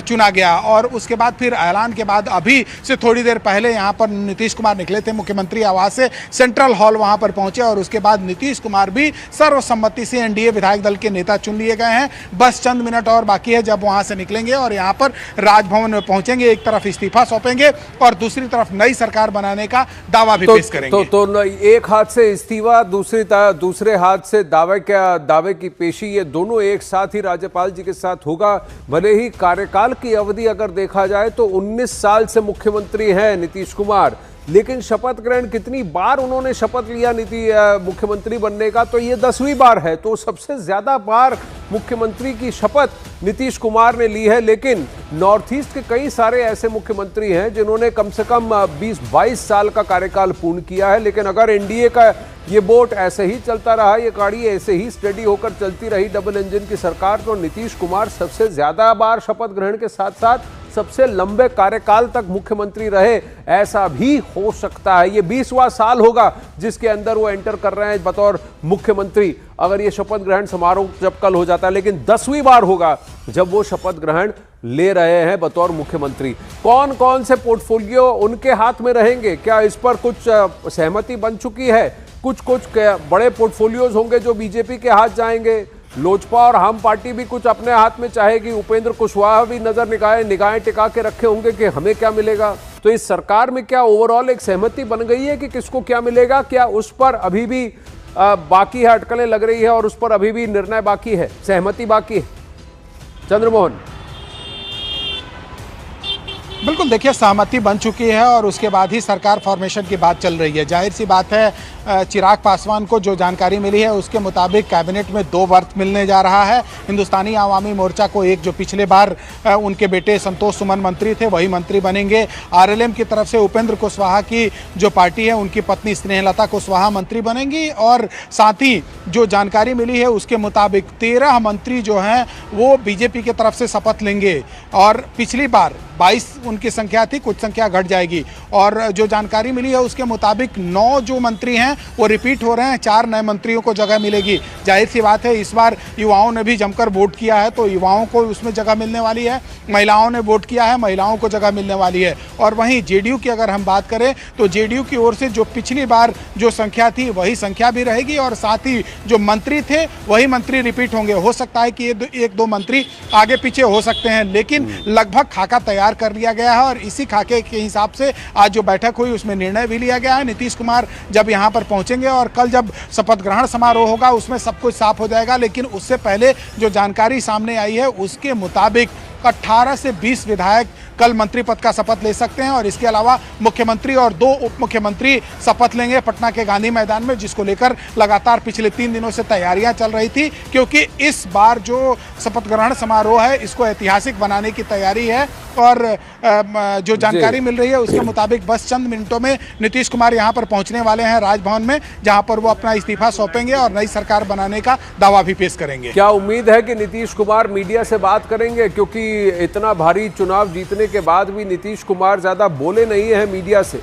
चुना गया। और उसके बाद फिर ऐलान के बाद अभी से थोड़ी देर पहले यहां पर नीतीश कुमार निकले थे मुख्यमंत्री आवास से, सेंट्रल हॉल वहां पर पहुंचे और उसके बाद नीतीश कुमार भी सर्वसम्मति से एनडीए विधायक दल के नेता चुन लिए गए हैं। बस चंद मिनट और बाकी है जब वहां से निकलेंगे और यहां पर राजभवन में पहुंचेंगे, एक तरफ इस्तीफा सौंपेंगे और दूसरी तरफ नई सरकार बनाने का दावा भी पेश करेंगे। तो एक हाथ से इस्तीफा, दूसरे हाथ से दावे की पेशी, ये दोनों एक साथ ही राज्यपाल जी के साथ होगा। भले ही कार्यकाल की अवधि अगर देखा जाए तो 19 साल से मुख्यमंत्री हैं नीतीश कुमार, लेकिन शपथ ग्रहण कितनी बार उन्होंने शपथ लिया मुख्यमंत्री बनने का, तो ये 10वीं बार है। तो सबसे ज्यादा बार मुख्यमंत्री की शपथ नीतीश कुमार ने ली है। लेकिन नॉर्थ ईस्ट के कई सारे ऐसे मुख्यमंत्री हैं जिन्होंने कम से कम 20-22 साल का कार्यकाल पूर्ण किया है। लेकिन अगर एनडीए का ये बोट ऐसे ही चलता रहा, ये गाड़ी ऐसे ही स्टेडी होकर चलती रही, डबल इंजन की सरकार, तो नीतीश कुमार सबसे ज्यादा बार शपथ ग्रहण के साथ साथ सबसे लंबे कार्यकाल तक मुख्यमंत्री रहे, ऐसा भी हो सकता है। ये 20वां साल होगा जिसके अंदर वो एंटर कर रहे हैं बतौर मुख्यमंत्री, अगर ये शपथ ग्रहण समारोह जब कल हो जाता है। लेकिन 10वीं बार होगा जब वो शपथ ग्रहण ले रहे हैं बतौर मुख्यमंत्री। कौन कौन से पोर्टफोलियो उनके हाथ में रहेंगे, क्या इस पर कुछ सहमति बन चुकी है? कुछ बड़े पोर्टफोलियोज होंगे जो बीजेपी के हाथ जाएंगे, लोजपा और हम पार्टी भी कुछ अपने हाथ में चाहेगी, उपेंद्र कुशवाहा भी निगाहें टिका के रखे होंगे कि हमें क्या मिलेगा। तो इस सरकार में क्या ओवरऑल एक सहमति बन गई है कि किसको क्या मिलेगा? क्या उस पर अभी भी बाकी है, अटकलें लग रही है और उस पर अभी भी निर्णय बाकी है, सहमति बाकी है? चंद्रमोहन। बिल्कुल, देखिए सहमति बन चुकी है और उसके बाद ही सरकार फॉर्मेशन की बात चल रही है। जाहिर सी बात है चिराग पासवान को जो जानकारी मिली है उसके मुताबिक कैबिनेट में 2 वर्ग मिलने जा रहा है। हिंदुस्तानी आवामी मोर्चा को एक, जो पिछले बार उनके बेटे संतोष सुमन मंत्री थे वही मंत्री बनेंगे। आरएलएम की तरफ से उपेंद्र कुशवाहा की जो पार्टी है उनकी पत्नी स्नेहलता कुशवाहा मंत्री बनेंगी और साथ ही जो जानकारी मिली है उसके मुताबिक 13 मंत्री जो हैं वो बीजेपी की तरफ से शपथ लेंगे और पिछली बार 22 उनकी संख्या थी, कुछ संख्या घट जाएगी। और जो जानकारी मिली है उसके मुताबिक 9 जो मंत्री हैं वो रिपीट हो रहे हैं, 4 नए मंत्रियों को जगह मिलेगी। जाहिर सी बात है इस बार युवाओं ने भी जमकर वोट किया है तो युवाओं को उसमें जगह मिलने वाली है, महिलाओं ने वोट किया है, महिलाओं को जगह मिलने वाली है। और वहीं जेडीयू की अगर हम बात करें तो जेडीयू की ओर से जो पिछली बार जो संख्या थी वही संख्या भी रहेगी और साथ ही जो मंत्री थे वही मंत्री रिपीट होंगे। हो सकता है कि ये 1-2 मंत्री आगे पीछे हो सकते हैं, लेकिन लगभग खाका तैयार कर लिया गया है और इसी खाके के हिसाब से आज जो बैठक हुई उसमें निर्णय भी लिया गया है। नीतीश कुमार जब यहां पर पहुंचेंगे और कल जब शपथ ग्रहण समारोह होगा उसमें सब कुछ साफ हो जाएगा, लेकिन उससे पहले जो जानकारी सामने आई है उसके मुताबिक 18 से 20 विधायक कल मंत्री पद का शपथ ले सकते हैं और इसके अलावा मुख्यमंत्री और 2 उप मुख्यमंत्री शपथ लेंगे पटना के गांधी मैदान में, जिसको लेकर लगातार पिछले 3 दिनों से तैयारियां चल रही थी, क्योंकि इस बार जो शपथ ग्रहण समारोह है इसको ऐतिहासिक बनाने की तैयारी है। और जो जानकारी मिल रही है उसके मुताबिक बस चंद मिनटों में नीतीश कुमार यहां पर पहुंचने वाले हैं राजभवन में, जहां पर वो अपना इस्तीफा सौंपेंगे और नई सरकार बनाने का दावा भी पेश करेंगे। क्या उम्मीद है कि नीतीश कुमार मीडिया से बात करेंगे, क्योंकि इतना भारी चुनाव जीतने के बाद भी नीतीश कुमार ज्यादा बोले नहीं है मीडिया से?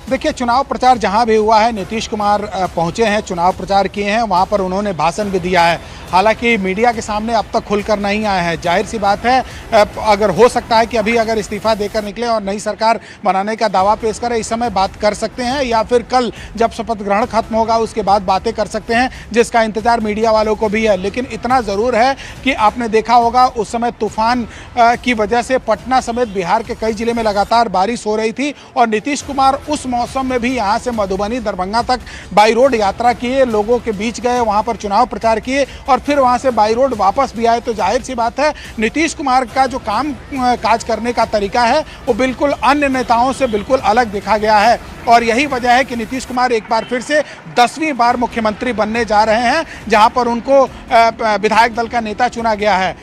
देखिए, चुनाव प्रचार जहां भी हुआ है नीतीश कुमार पहुंचे हैं, चुनाव प्रचार किए हैं, वहां पर उन्होंने भाषण भी दिया है। हालांकि मीडिया के सामने अब तक खुलकर नहीं आए हैं। जाहिर सी बात है अगर हो सकता है कि अभी अगर इस्तीफा देकर निकले और नई सरकार बनाने का दावा पेश करें, इस समय बात कर सकते हैं या फिर कल जब शपथ ग्रहण खत्म होगा उसके बाद बातें कर सकते हैं, जिसका इंतजार मीडिया वालों को भी है। लेकिन इतना ज़रूर है कि आपने देखा होगा उस समय तूफान की वजह से पटना समेत बिहार के कई जिले में लगातार बारिश हो रही थी और नीतीश कुमार उस मौसम में भी यहाँ से मधुबनी दरभंगा तक बाई रोड यात्रा किए, लोगों के बीच गए, वहाँ पर चुनाव प्रचार किए और फिर वहां से बाई रोड वापस भी आए। तो जाहिर सी बात है नीतीश कुमार का जो काम काज करने का तरीका है वो बिल्कुल अन्य नेताओं से बिल्कुल अलग देखा गया है और यही वजह है कि नीतीश कुमार एक बार फिर से 10वीं बार मुख्यमंत्री बनने जा रहे हैं, जहां पर उनको विधायक दल का नेता चुना गया है।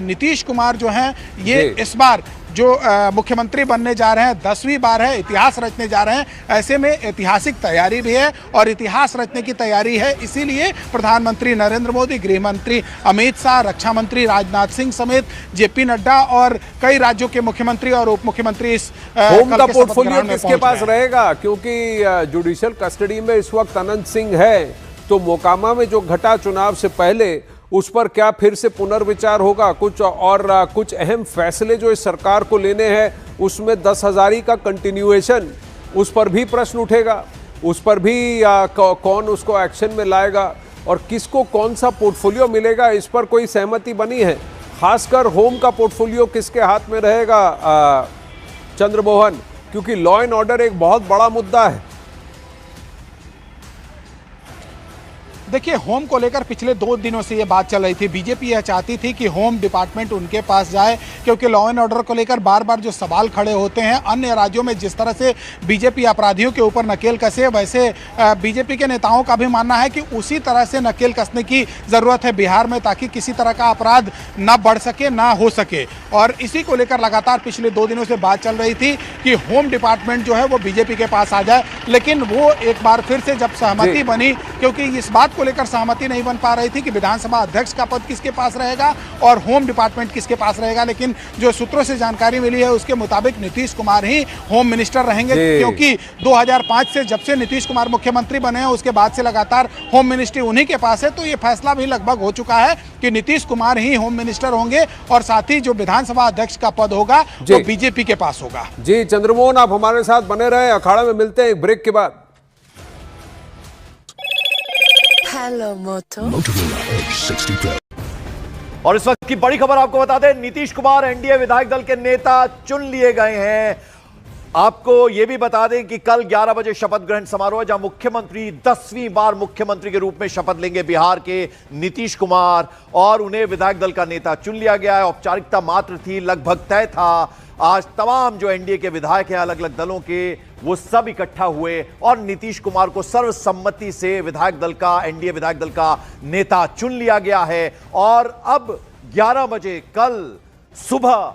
नीतीश कुमार जो हैं ये इस बार जो मुख्यमंत्री बनने जा रहे हैं 10वीं बार है, इतिहास रचने जा रहे हैं। ऐसे में ऐतिहासिक तैयारी भी है और इतिहास रचने की तैयारी है, इसीलिए प्रधानमंत्री नरेंद्र मोदी, गृह मंत्री अमित शाह, रक्षा मंत्री राजनाथ सिंह समेत जेपी नड्डा और कई राज्यों के मुख्यमंत्री और उप मुख्यमंत्री इस होम का पोर्टफोलियो किसके पास रहेगा? क्योंकि जुडिशियल कस्टडी में इस वक्त अनंत सिंह है, तो मोकामा में जो घटा चुनाव से पहले उस पर क्या फिर से पुनर्विचार होगा? कुछ अहम फैसले जो इस सरकार को लेने हैं उसमें 10,000 का कंटिन्यूएशन, उस पर भी प्रश्न उठेगा, उस पर भी कौन उसको एक्शन में लाएगा और किसको कौन सा पोर्टफोलियो मिलेगा, इस पर कोई सहमति बनी है? खासकर होम का पोर्टफोलियो किसके हाथ में रहेगा चंद्रमोहन, क्योंकि लॉ एंड ऑर्डर एक बहुत बड़ा मुद्दा है। देखिए, होम को लेकर पिछले 2 दिनों से ये बात चल रही थी। बीजेपी यह चाहती थी कि होम डिपार्टमेंट उनके पास जाए, क्योंकि लॉ एंड ऑर्डर को लेकर बार बार जो सवाल खड़े होते हैं, अन्य राज्यों में जिस तरह से बीजेपी अपराधियों के ऊपर नकेल कसे, वैसे बीजेपी के नेताओं का भी मानना है कि उसी तरह से नकेल कसने की ज़रूरत है बिहार में, ताकि किसी तरह का अपराध ना बढ़ सके, ना हो सके। और इसी को लेकर लगातार पिछले 2 दिनों से बात चल रही थी कि होम डिपार्टमेंट जो है वो बीजेपी के पास आ जाए, लेकिन वो एक बार फिर से जब सहमति बनी, क्योंकि इस बात को लेकर सहमति नहीं बन पा रही थी कि विधानसभा अध्यक्ष का पद किसके पास रहेगा और होम डिपार्टमेंट किसके पास रहेगा, लेकिन जो सूत्रों से जानकारी मिली है उसके मुताबिक नीतीश कुमार ही होम मिनिस्टर रहेंगे, क्योंकि 2005 से जब से नीतीश कुमार मुख्यमंत्री बने हैं उसके बाद से लगातार होम मिनिस्ट्री उन्हीं के पास है। तो ये फैसला भी लगभग हो चुका है कि नीतीश कुमार ही होम मिनिस्टर होंगे और साथ ही जो विधानसभा अध्यक्ष का पद होगा वो बीजेपी के पास होगा। जी चंद्रमोहन, आप हमारे साथ बने रहे, अखाड़ा में मिलते हैं एक ब्रेक के बाद। हेलो मोटो। और इस वक्त की बड़ी खबर आपको बता दें, नीतीश कुमार एनडीए विधायक दल के नेता चुन लिए गए हैं। आपको यह भी बता दें कि कल 11 बजे शपथ ग्रहण समारोह है, जहां मुख्यमंत्री 10वीं बार मुख्यमंत्री के रूप में शपथ लेंगे बिहार के नीतीश कुमार, और उन्हें विधायक दल का नेता चुन लिया गया है। औपचारिकता मात्र थी, लगभग तय था। आज तमाम जो एनडीए के विधायक हैं अलग अलग दलों के, वो सब इकट्ठा हुए और नीतीश कुमार को सर्वसम्मति से विधायक दल का, एनडीए विधायक दल का नेता चुन लिया गया है। और अब 11 बजे कल सुबह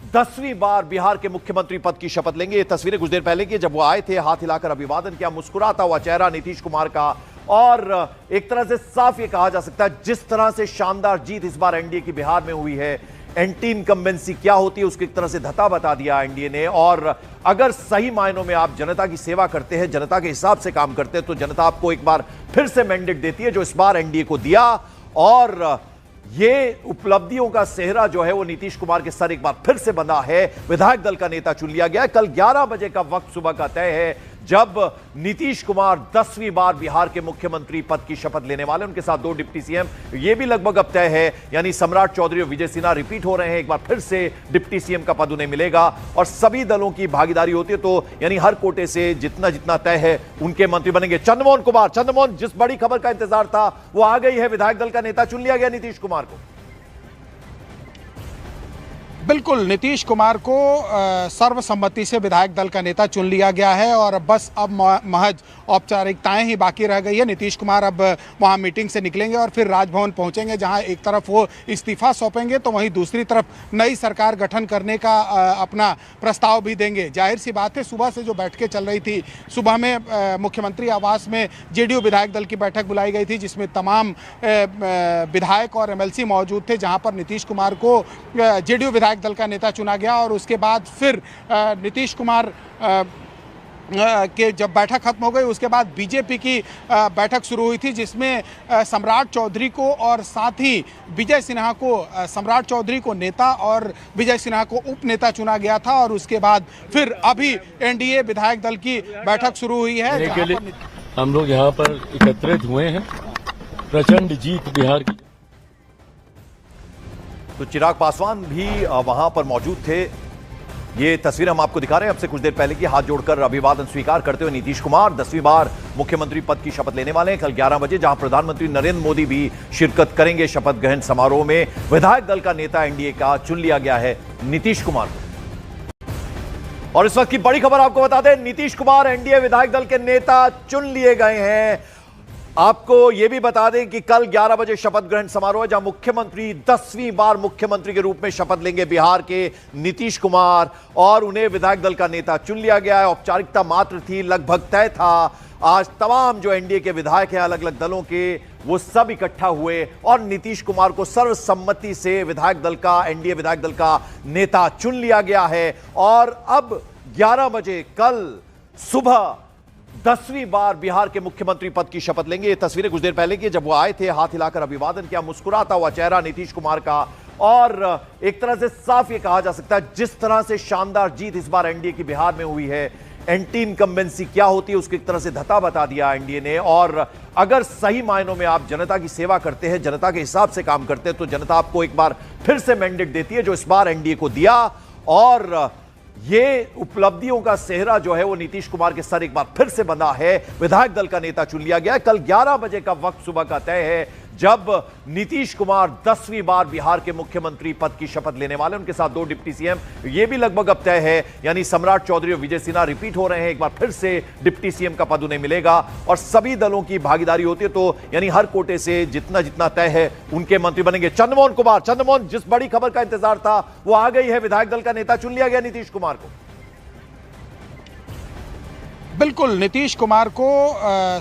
10वीं बार बिहार के मुख्यमंत्री पद की शपथ लेंगे। ये तस्वीरें कुछ देर पहले की, जब वो आए थे, हाथ हिलाकर अभिवादन किया, मुस्कुराता हुआ चेहरा नीतीश कुमार का। और एक तरह से साफ ये कहा जा सकता है, जिस तरह से शानदार जीत इस बार एनडीए की बिहार में हुई है, एंटी इनकम्बेंसी क्या होती है उसकी एक तरह से धता बता दिया एनडीए ने। और अगर सही मायनों में आप जनता की सेवा करते हैं, जनता के हिसाब से काम करते हैं, तो जनता आपको एक बार फिर से मैंडेट देती है, जो इस बार एनडीए को दिया। और ये उपलब्धियों का सेहरा जो है वो नीतीश कुमार के सर एक बार फिर से बंधा है। विधायक दल का नेता चुन लिया गया है। कल 11 बजे का वक्त सुबह का तय है, जब नीतीश कुमार 10वीं बार बिहार के मुख्यमंत्री पद की शपथ लेने वाले, उनके साथ 2 डिप्टी सीएम, ये भी लगभग अब तय है। यानी सम्राट चौधरी और विजय सिन्हा रिपीट हो रहे हैं, एक बार फिर से डिप्टी सीएम का पद उन्हें मिलेगा। और सभी दलों की भागीदारी होती है, तो यानी हर कोटे से जितना जितना तय है उनके मंत्री बनेंगे। चंद्रमोहन कुमार, चंद्रमोहन, जिस बड़ी खबर का इंतजार था वो आ गई है, विधायक दल का नेता चुन लिया गया नीतीश कुमार को। बिल्कुल, नीतीश कुमार को सर्वसम्मति से विधायक दल का नेता चुन लिया गया है और बस अब महज औपचारिकताएं ही बाकी रह गई है। नीतीश कुमार अब वहां मीटिंग से निकलेंगे और फिर राजभवन पहुंचेंगे, जहां एक तरफ वो इस्तीफा सौंपेंगे तो वहीं दूसरी तरफ नई सरकार गठन करने का अपना प्रस्ताव भी देंगे। जाहिर सी बात है, सुबह से जो बैठकें चल रही थी, सुबह में मुख्यमंत्री आवास में जेडीयू विधायक दल की बैठक बुलाई गई थी, जिसमें तमाम विधायक और एमएलसी मौजूद थे, जहाँ पर नीतीश कुमार को जेडीयू विधायक दल का नेता चुना गया। और उसके बाद फिर नीतीश कुमार के जब बैठक खत्म हो गई, उसके बाद बीजेपी की बैठक शुरू हुई थी, जिसमें सम्राट चौधरी को और साथ ही विजय सिन्हा को, सम्राट चौधरी को नेता और विजय सिन्हा को उप नेता चुना गया था। और उसके बाद फिर अभी एनडीए विधायक दल की बैठक शुरू हुई है। हम लोग यहाँ पर एकत्रित हुए हैं, प्रचंड जीत बिहार की। तो चिराग पासवान भी वहां पर मौजूद थे। ये तस्वीर हम आपको दिखा रहे हैं। अब से कुछ देर पहले की हाथ जोड़कर अभिवादन स्वीकार करते हुए नीतीश कुमार 10वीं बार मुख्यमंत्री पद की शपथ लेने वाले हैं कल 11 बजे, जहां प्रधानमंत्री नरेंद्र मोदी भी शिरकत करेंगे शपथ ग्रहण समारोह में। विधायक दल का नेता एनडीए का चुन लिया गया है नीतीश कुमार। और इस वक्त की बड़ी खबर आपको बता दें, नीतीश कुमार एनडीए विधायक दल के नेता चुन लिए गए हैं। आपको यह भी बता दें कि कल 11 बजे शपथ ग्रहण समारोह है, जहां मुख्यमंत्री 10वीं बार मुख्यमंत्री के रूप में शपथ लेंगे बिहार के नीतीश कुमार, और उन्हें विधायक दल का नेता चुन लिया गया है। औपचारिकता मात्र थी, लगभग तय था। आज तमाम जो एनडीए के विधायक हैं अलग अलग दलों के, वो सब इकट्ठा हुए और नीतीश कुमार को सर्वसम्मति से विधायक दल का, एनडीए विधायक दल का नेता चुन लिया गया है। और अब 11 बजे कल सुबह 10वीं बार बिहार के मुख्यमंत्री पद की शपथ लेंगे। ये तस्वीरें कुछ देर पहले की, जब वो आए थे, हाथ हिलाकर अभिवादन किया, मुस्कुराता हुआ चेहरा नीतीश कुमार का। और एक तरह से साफ ये कहा जा सकता है, जिस तरह से शानदार जीत इस बार एनडीए की बिहार में हुई है, एंटी इनकम्बेंसी क्या होती है उसकी एक तरह से धता बता दिया एनडीए ने। और अगर सही मायनों में आप जनता की सेवा करते हैं, जनता के हिसाब से काम करते हैं, तो जनता आपको एक बार फिर से मैंडेट देती है, जो इस बार एनडीए को दिया। और ये उपलब्धियों का सेहरा जो है वो नीतीश कुमार के सर एक बार फिर से बंधा है। विधायक दल का नेता चुन लिया गया है। कल 11 बजे का वक्त सुबह का तय है, जब नीतीश कुमार 10वीं बार बिहार के मुख्यमंत्री पद की शपथ लेने वाले, उनके साथ 2 डिप्टी सीएम, ये भी लगभग अब तय है। यानी सम्राट चौधरी और विजय सिन्हा रिपीट हो रहे हैं, एक बार फिर से डिप्टी सीएम का पद उन्हें मिलेगा। और सभी दलों की भागीदारी होती है, तो यानी हर कोटे से जितना जितना तय है उनके मंत्री बनेंगे। चंद्रमोहन कुमार, चंद्रमोहन, जिस बड़ी खबर का इंतजार था वो आ गई है, विधायक दल का नेता चुन लिया गया नीतीश कुमार को। बिल्कुल, नीतीश कुमार को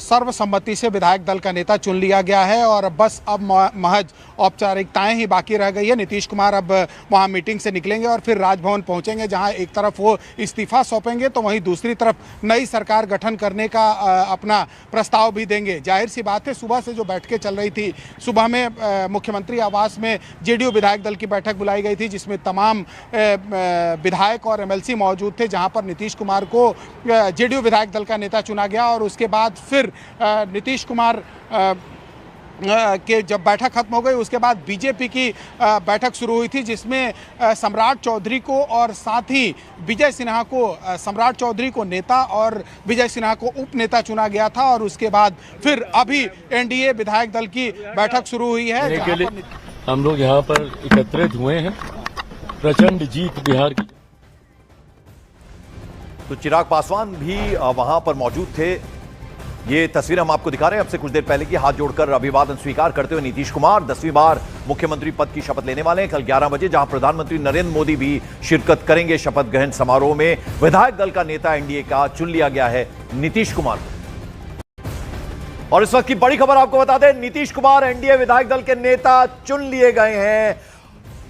सर्वसम्मति से विधायक दल का नेता चुन लिया गया है और बस अब महज औपचारिकताएं ही बाकी रह गई है। नीतीश कुमार अब वहां मीटिंग से निकलेंगे और फिर राजभवन पहुंचेंगे, जहां एक तरफ वो इस्तीफा सौंपेंगे तो वहीं दूसरी तरफ नई सरकार गठन करने का अपना प्रस्ताव भी देंगे। जाहिर सी बात है, सुबह से जो बैठकें चल रही थी, सुबह में मुख्यमंत्री आवास में जेडीयू विधायक दल की बैठक बुलाई गई थी, जिसमें तमाम विधायक और एमएलसी मौजूद थे, जहाँ पर नीतीश कुमार को जेडीयू विधायक दल का नेता चुना गया। और उसके बाद फिर नीतीश कुमार कि जब बैठक खत्म हो गई उसके बाद बीजेपी की बैठक शुरू हुई थी, जिसमें सम्राट चौधरी को और साथ ही विजय सिन्हा को, सम्राट चौधरी को नेता और विजय सिन्हा को उप नेता चुना गया था। और उसके बाद फिर अभी एनडीए विधायक दल की बैठक शुरू हुई है। हम लोग यहाँ पर एकत्रित हुए हैं, प्रचंड जीत बिहार की। तो चिराग पासवान भी वहां पर मौजूद थे। ये तस्वीर हम आपको दिखा रहे हैं अब से कुछ देर पहले की। हाथ जोड़कर अभिवादन स्वीकार करते हुए नीतीश कुमार 10वीं बार मुख्यमंत्री पद की शपथ लेने वाले हैं कल 11 बजे, जहां प्रधानमंत्री नरेंद्र मोदी भी शिरकत करेंगे शपथ ग्रहण समारोह में। विधायक दल का नेता एनडीए का चुन लिया गया है नीतीश कुमार। और इस वक्त की बड़ी खबर आपको बता दें, नीतीश कुमार एनडीए विधायक दल के नेता चुन लिए गए हैं।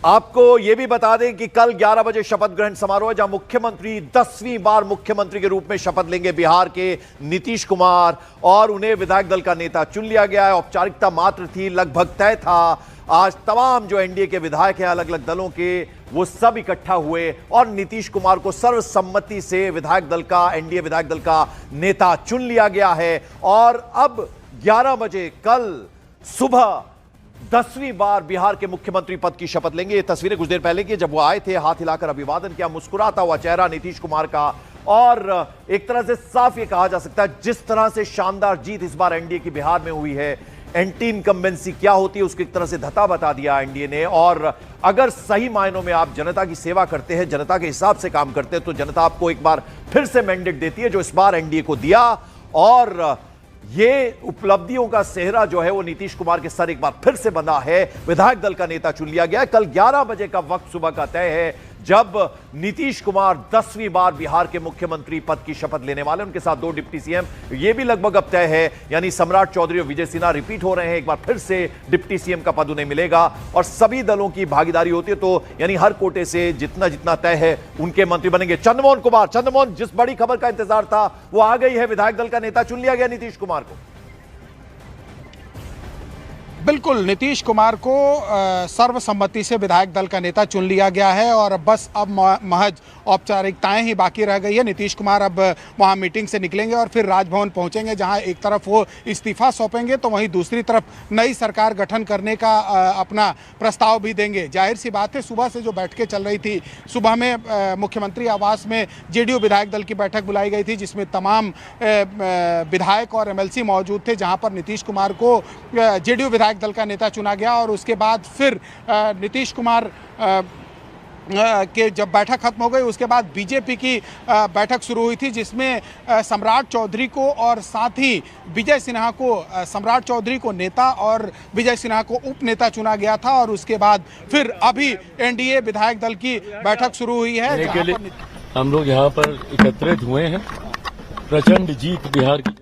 आपको यह भी बता दें कि कल 11 बजे शपथ ग्रहण समारोह है, जहां मुख्यमंत्री 10वीं बार मुख्यमंत्री के रूप में शपथ लेंगे बिहार के नीतीश कुमार, और उन्हें विधायक दल का नेता चुन लिया गया है। औपचारिकता मात्र थी, लगभग तय था। आज तमाम जो एनडीए के विधायक हैं अलग अलग दलों के, वो सब इकट्ठा हुए और नीतीश कुमार को सर्वसम्मति से विधायक दल का, एनडीए विधायक दल का नेता चुन लिया गया है। और अब 11 बजे कल सुबह 10वीं बार बिहार के मुख्यमंत्री पद की शपथ लेंगे। ये तस्वीरें कुछ देर पहले की, जब वो आए थे, हाथ हिलाकर अभिवादन किया, मुस्कुराता हुआ चेहरा नीतीश कुमार का। और एक तरह से साफ ये कहा जा सकता है, जिस तरह से शानदार जीत इस बार एनडीए की बिहार में हुई है, एंटी इनकम्बेंसी क्या होती है उसकी एक तरह से धता बता दिया एनडीए ने। और अगर सही मायनों में आप जनता की सेवा करते हैं, जनता के हिसाब से काम करते हैं, तो जनता आपको एक बार फिर से मैंडेट देती है, जो इस बार एनडीए को दिया। और ये उपलब्धियों का सेहरा जो है वो नीतीश कुमार के सर एक बार फिर से बंधा है। विधायक दल का नेता चुन लिया गया। कल 11 बजे का वक्त सुबह का तय है, जब नीतीश कुमार 10वीं बार बिहार के मुख्यमंत्री पद की शपथ लेने वाले। उनके साथ 2 डिप्टी सीएम, ये भी लगभग अब तय है, यानी सम्राट चौधरी और विजय सिन्हा रिपीट हो रहे हैं। एक बार फिर से डिप्टी सीएम का पद उन्हें मिलेगा और सभी दलों की भागीदारी होती है, तो यानी हर कोटे से जितना जितना तय है उनके मंत्री बनेंगे। चंद्रमोहन कुमार, चंद्रमोहन, जिस बड़ी खबर का इंतजार था वो आ गई है, विधायक दल का नेता चुन लिया गया नीतीश कुमार को। बिल्कुल, नीतीश कुमार को सर्वसम्मति से विधायक दल का नेता चुन लिया गया है और बस अब महज औपचारिकताएं ही बाकी रह गई है। नीतीश कुमार अब वहां मीटिंग से निकलेंगे और फिर राजभवन पहुंचेंगे, जहां एक तरफ वो इस्तीफा सौंपेंगे तो वहीं दूसरी तरफ नई सरकार गठन करने का अपना प्रस्ताव भी देंगे। जाहिर सी बात है, सुबह से जो बैठकें चल रही थी, सुबह में मुख्यमंत्री आवास में जेडीयू विधायक दल की बैठक बुलाई गई थी, जिसमें तमाम विधायक और एमएलसी मौजूद थे, जहाँ पर नीतीश कुमार को जेडीयू विधायक दल का नेता चुना गया। और उसके बाद फिर नीतीश कुमार के जब बैठक खत्म हो गई उसके बाद बीजेपी की बैठक शुरू हुई थी, जिसमें सम्राट चौधरी को और साथ ही विजय सिन्हा को, सम्राट चौधरी को नेता और विजय सिन्हा को उप नेता चुना गया था। और उसके बाद फिर अभी एनडीए विधायक दल की बैठक शुरू हुई है। हम लोग यहाँ पर एकत्रित हुए हैं, प्रचंड जीत बिहार की।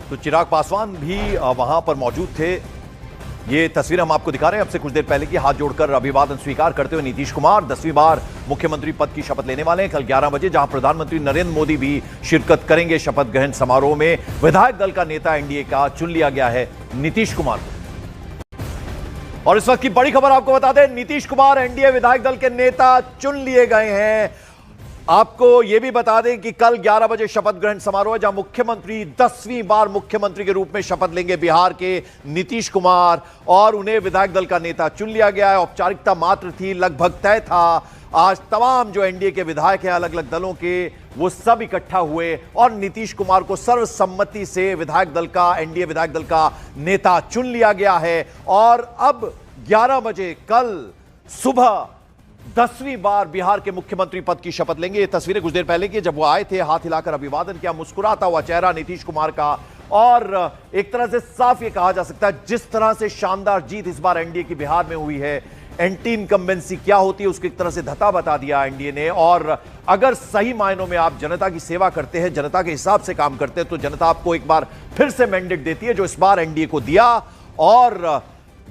तो चिराग पासवान भी वहां पर मौजूद थे। ये तस्वीर हम आपको दिखा रहे हैं अब से कुछ देर पहले की। हाथ जोड़कर अभिवादन स्वीकार करते हुए नीतीश कुमार 10वीं बार मुख्यमंत्री पद की शपथ लेने वाले हैं कल 11 बजे, जहां प्रधानमंत्री नरेंद्र मोदी भी शिरकत करेंगे शपथ ग्रहण समारोह में। विधायक दल का नेता एनडीए का चुन लिया गया है नीतीश कुमार। और इस वक्त की बड़ी खबर आपको बता दें, नीतीश कुमार एनडीए विधायक दल के नेता चुन लिए गए हैं। आपको यह भी बता दें कि कल 11 बजे शपथ ग्रहण समारोह है, जहां मुख्यमंत्री 10वीं बार मुख्यमंत्री के रूप में शपथ लेंगे बिहार के नीतीश कुमार, और उन्हें विधायक दल का नेता चुन लिया गया है। औपचारिकता मात्र थी, लगभग तय था। आज तमाम जो एनडीए के विधायक हैं अलग अलग दलों के, वो सब इकट्ठा हुए और नीतीश कुमार को सर्वसम्मति से विधायक दल का, एनडीए विधायक दल का नेता चुन लिया गया है। और अब 11 बजे कल सुबह 10वीं बार बिहार के मुख्यमंत्री पद की शपथ लेंगे। ये तस्वीरें कुछ देर पहले की, जब वो आए थे, हाथ हिलाकर अभिवादन किया, मुस्कुराता हुआ चेहरा नीतीश कुमार का। और एक तरह से साफ ये कहा जा सकता है, जिस तरह से शानदार जीत इस बार एनडीए की बिहार में हुई है, एंटी इनकम्बेंसी क्या होती है उसकी एक तरह से धता बता दिया एनडीए ने। और अगर सही मायनों में आप जनता की सेवा करते हैं, जनता के हिसाब से काम करते हैं, तो जनता आपको एक बार फिर से मैंडेट देती है, जो इस बार एनडीए को दिया। और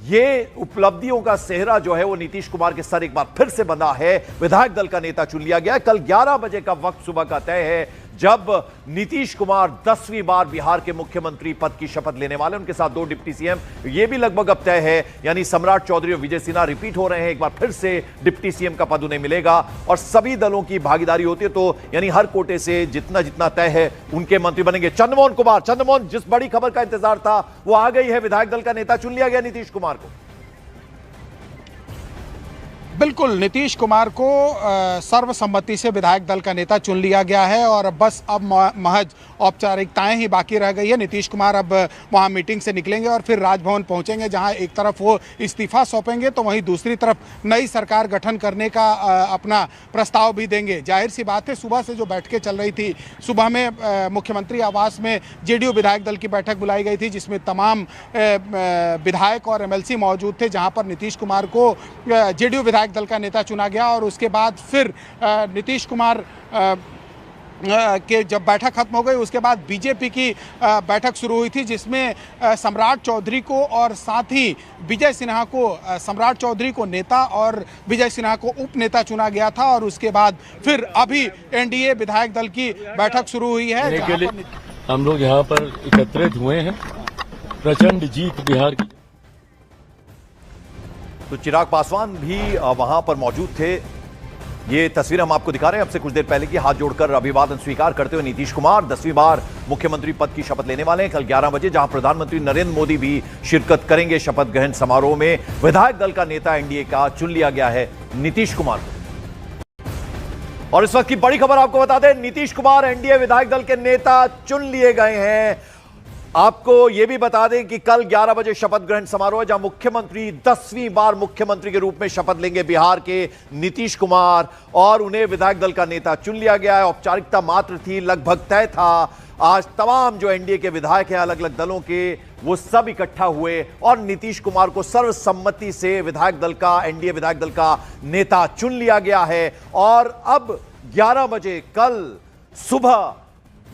ये उपलब्धियों का सेहरा जो है वो नीतीश कुमार के सर एक बार फिर से बंधा है। विधायक दल का नेता चुन लिया गया। कल 11 बजे का वक्त सुबह का तय है, जब नीतीश कुमार 10वीं बार बिहार के मुख्यमंत्री पद की शपथ लेने वाले, उनके साथ 2 डिप्टी सीएम, यह भी लगभग अब तय है, यानी सम्राट चौधरी और विजय सिन्हा रिपीट हो रहे हैं। एक बार फिर से डिप्टी सीएम का पद उन्हें मिलेगा और सभी दलों की भागीदारी होती है, तो यानी हर कोटे से जितना जितना तय है उनके मंत्री बनेंगे। चंद्रमोहन कुमार, चंद्रमोहन, जिस बड़ी खबर का इंतजार था वो आ गई है, विधायक दल का नेता चुन लिया गया नीतीश कुमार को। बिल्कुल, नीतीश कुमार को सर्वसम्मति से विधायक दल का नेता चुन लिया गया है और बस अब महज औपचारिकताएं ही बाकी रह गई है। नीतीश कुमार अब वहां मीटिंग से निकलेंगे और फिर राजभवन पहुंचेंगे, जहां एक तरफ वो इस्तीफा सौंपेंगे तो वहीं दूसरी तरफ नई सरकार गठन करने का अपना प्रस्ताव भी देंगे। जाहिर सी बात है, सुबह से जो बैठकें चल रही थी, सुबह में मुख्यमंत्री आवास में जेडीयू विधायक दल की बैठक बुलाई गई थी, जिसमें तमाम विधायक और एमएलसी मौजूद थे, जहां पर नीतीश कुमार को जेडीयू विधायक दल का नेता चुना गया। और उसके बाद फिर नीतीश कुमार के जब बैठक खत्म हो गई, उसके बाद बीजेपी की बैठक शुरू हुई थी, जिसमें सम्राट चौधरी को और साथ ही विजय सिन्हा को, सम्राट चौधरी को नेता और विजय सिन्हा को उप नेता चुना गया था। और उसके बाद फिर अभी एनडीए विधायक दल की बैठक शुरू हुई है। के लिए हम लोग यहाँ पर एकत्रित हुए हैं, प्रचंड जीत बिहार की। तो चिराग पासवान भी वहां पर मौजूद थे। ये तस्वीर हम आपको दिखा रहे हैं अब से कुछ देर पहले की। हाथ जोड़कर अभिवादन स्वीकार करते हुए नीतीश कुमार 10वीं बार मुख्यमंत्री पद की शपथ लेने वाले हैं कल 11 बजे, जहां प्रधानमंत्री नरेंद्र मोदी भी शिरकत करेंगे शपथ ग्रहण समारोह में। विधायक दल का नेता एनडीए का चुन लिया गया है नीतीश कुमार को। और इस वक्त की बड़ी खबर आपको बता दें, नीतीश कुमार एनडीए विधायक दल के नेता चुन लिए गए हैं। आपको यह भी बता दें कि कल 11 बजे शपथ ग्रहण समारोह है, जहां मुख्यमंत्री 10वीं बार मुख्यमंत्री के रूप में शपथ लेंगे बिहार के नीतीश कुमार, और उन्हें विधायक दल का नेता चुन लिया गया है। औपचारिकता मात्र थी, लगभग तय था। आज तमाम जो एनडीए के विधायक हैं अलग अलग दलों के, वो सब इकट्ठा हुए और नीतीश कुमार को सर्वसम्मति से विधायक दल का, एनडीए विधायक दल का नेता चुन लिया गया है। और अब 11 बजे कल सुबह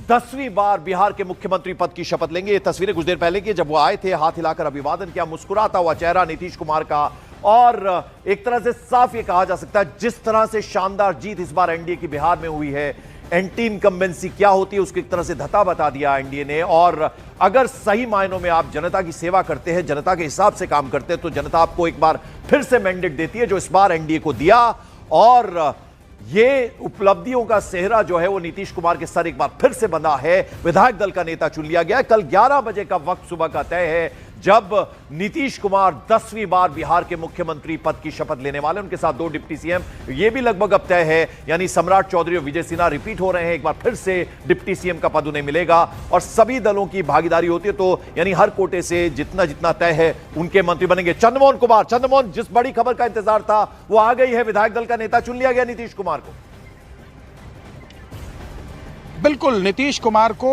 10वीं बार बिहार के मुख्यमंत्री पद की शपथ लेंगे। ये तस्वीरें कुछ देर पहले की, जब वो आए थे, हाथ हिलाकर अभिवादन किया, मुस्कुराता हुआ चेहरा नीतीश कुमार का। और एक तरह से साफ ये कहा जा सकता है, जिस तरह से शानदार जीत इस बार एनडीए की बिहार में हुई है, एंटी इनकम्बेंसी क्या होती है उसकी एक तरह से धता बता दिया एनडीए ने। और अगर सही मायनों में आप जनता की सेवा करते हैं, जनता के हिसाब से काम करते हैं, तो जनता आपको एक बार फिर से मैंडेट देती है, जो इस बार एनडीए को दिया। और ये उपलब्धियों का सेहरा जो है वो नीतीश कुमार के सर एक बार फिर से बंधा है। विधायक दल का नेता चुन लिया गया। कल 11 बजे का वक्त सुबह का तय है, जब नीतीश कुमार 10वीं बार बिहार के मुख्यमंत्री पद की शपथ लेने वाले, उनके साथ 2 डिप्टी सीएम, यह भी लगभग अब तय है, यानी सम्राट चौधरी और विजय सिन्हा रिपीट हो रहे हैं। एक बार फिर से डिप्टी सीएम का पद उन्हें मिलेगा और सभी दलों की भागीदारी होती है, तो यानी हर कोटे से जितना जितना तय है उनके मंत्री बनेंगे। चंद्रमोहन कुमार, चंद्रमोहन, जिस बड़ी खबर का इंतजार था वो आ गई है, विधायक दल का नेता चुन लिया गया नीतीश कुमार को। बिल्कुल, नीतीश कुमार को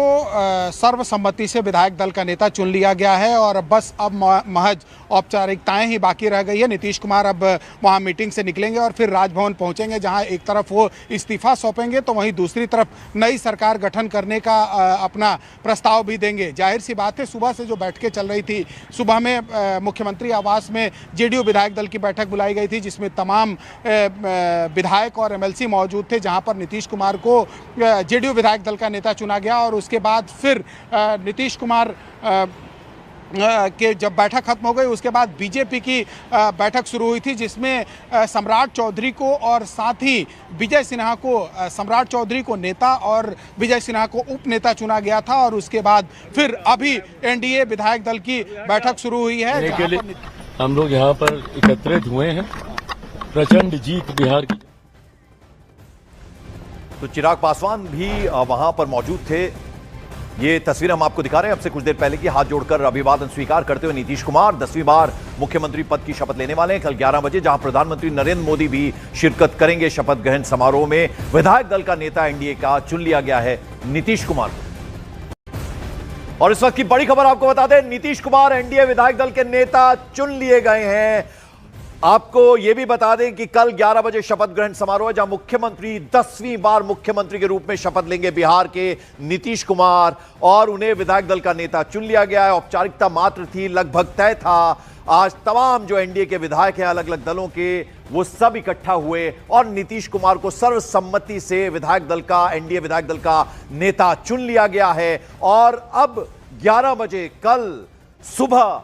सर्वसम्मति से विधायक दल का नेता चुन लिया गया है और बस अब महज औपचारिकताएं ही बाकी रह गई है। नीतीश कुमार अब वहां मीटिंग से निकलेंगे और फिर राजभवन पहुंचेंगे, जहां एक तरफ वो इस्तीफा सौंपेंगे तो वहीं दूसरी तरफ नई सरकार गठन करने का अपना प्रस्ताव भी देंगे। जाहिर सी बात है, सुबह से जो बैठकें चल रही थी, सुबह में मुख्यमंत्री आवास में जेडीयू विधायक दल की बैठक बुलाई गई थी, जिसमें तमाम विधायक और एमएलसी मौजूद थे, जहां पर नीतीश कुमार को जेडीयू विधायक दल का नेता चुना गया। और उसके बाद फिर नीतीश कुमार के जब बैठक खत्म हो गई, उसके बाद बीजेपी की बैठक शुरू हुई थी, जिसमें सम्राट चौधरी को और साथ ही विजय सिन्हा को, सम्राट चौधरी को नेता और विजय सिन्हा को उप नेता चुना गया था। और उसके बाद फिर अभी एनडीए विधायक दल की बैठक शुरू हुई है। के लिए हम लोग यहाँ पर एकत्रित हुए हैं, प्रचंड जीत बिहार की। तो चिराग पासवान भी वहां पर मौजूद थे। ये तस्वीर हम आपको दिखा रहे हैं अब से कुछ देर पहले की। हाथ जोड़कर अभिवादन स्वीकार करते हुए नीतीश कुमार 10वीं बार मुख्यमंत्री पद की शपथ लेने वाले हैं कल 11 बजे, जहां प्रधानमंत्री नरेंद्र मोदी भी शिरकत करेंगे शपथ ग्रहण समारोह में। विधायक दल का नेता एनडीए का चुन लिया गया है नीतीश कुमार को। और इस वक्त की बड़ी खबर आपको बता दें, नीतीश कुमार एनडीए विधायक दल के नेता चुन लिए गए हैं। आपको यह भी बता दें कि कल 11 बजे शपथ ग्रहण समारोह है, जहां मुख्यमंत्री 10वीं बार मुख्यमंत्री के रूप में शपथ लेंगे बिहार के नीतीश कुमार, और उन्हें विधायक दल का नेता चुन लिया गया है। औपचारिकता मात्र थी, लगभग तय था। आज तमाम जो एनडीए के विधायक हैं अलग अलग दलों के, वो सब इकट्ठा हुए और नीतीश कुमार को सर्वसम्मति से विधायक दल का, एनडीए विधायक दल का नेता चुन लिया गया है। और अब 11 बजे कल सुबह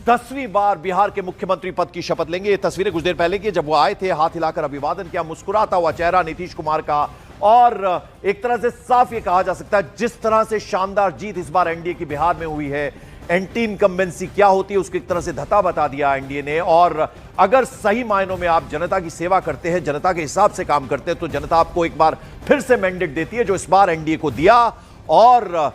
10वीं बार बिहार के मुख्यमंत्री पद की शपथ लेंगे। ये तस्वीरें कुछ देर पहले की, जब वो आए थे, हाथ हिलाकर अभिवादन किया, मुस्कुराता हुआ चेहरा नीतीश कुमार का। और एक तरह से साफ ये कहा जा सकता है, जिस तरह से शानदार जीत इस बार एनडीए की बिहार में हुई है, एंटी इनकम्बेंसी क्या होती है उसको एक तरह से धता बता दिया एनडीए ने। और अगर सही मायनों में आप जनता की सेवा करते हैं, जनता के हिसाब से काम करते हैं, तो जनता आपको एक बार फिर से मैंडेट देती है, जो इस बार एनडीए को दिया। और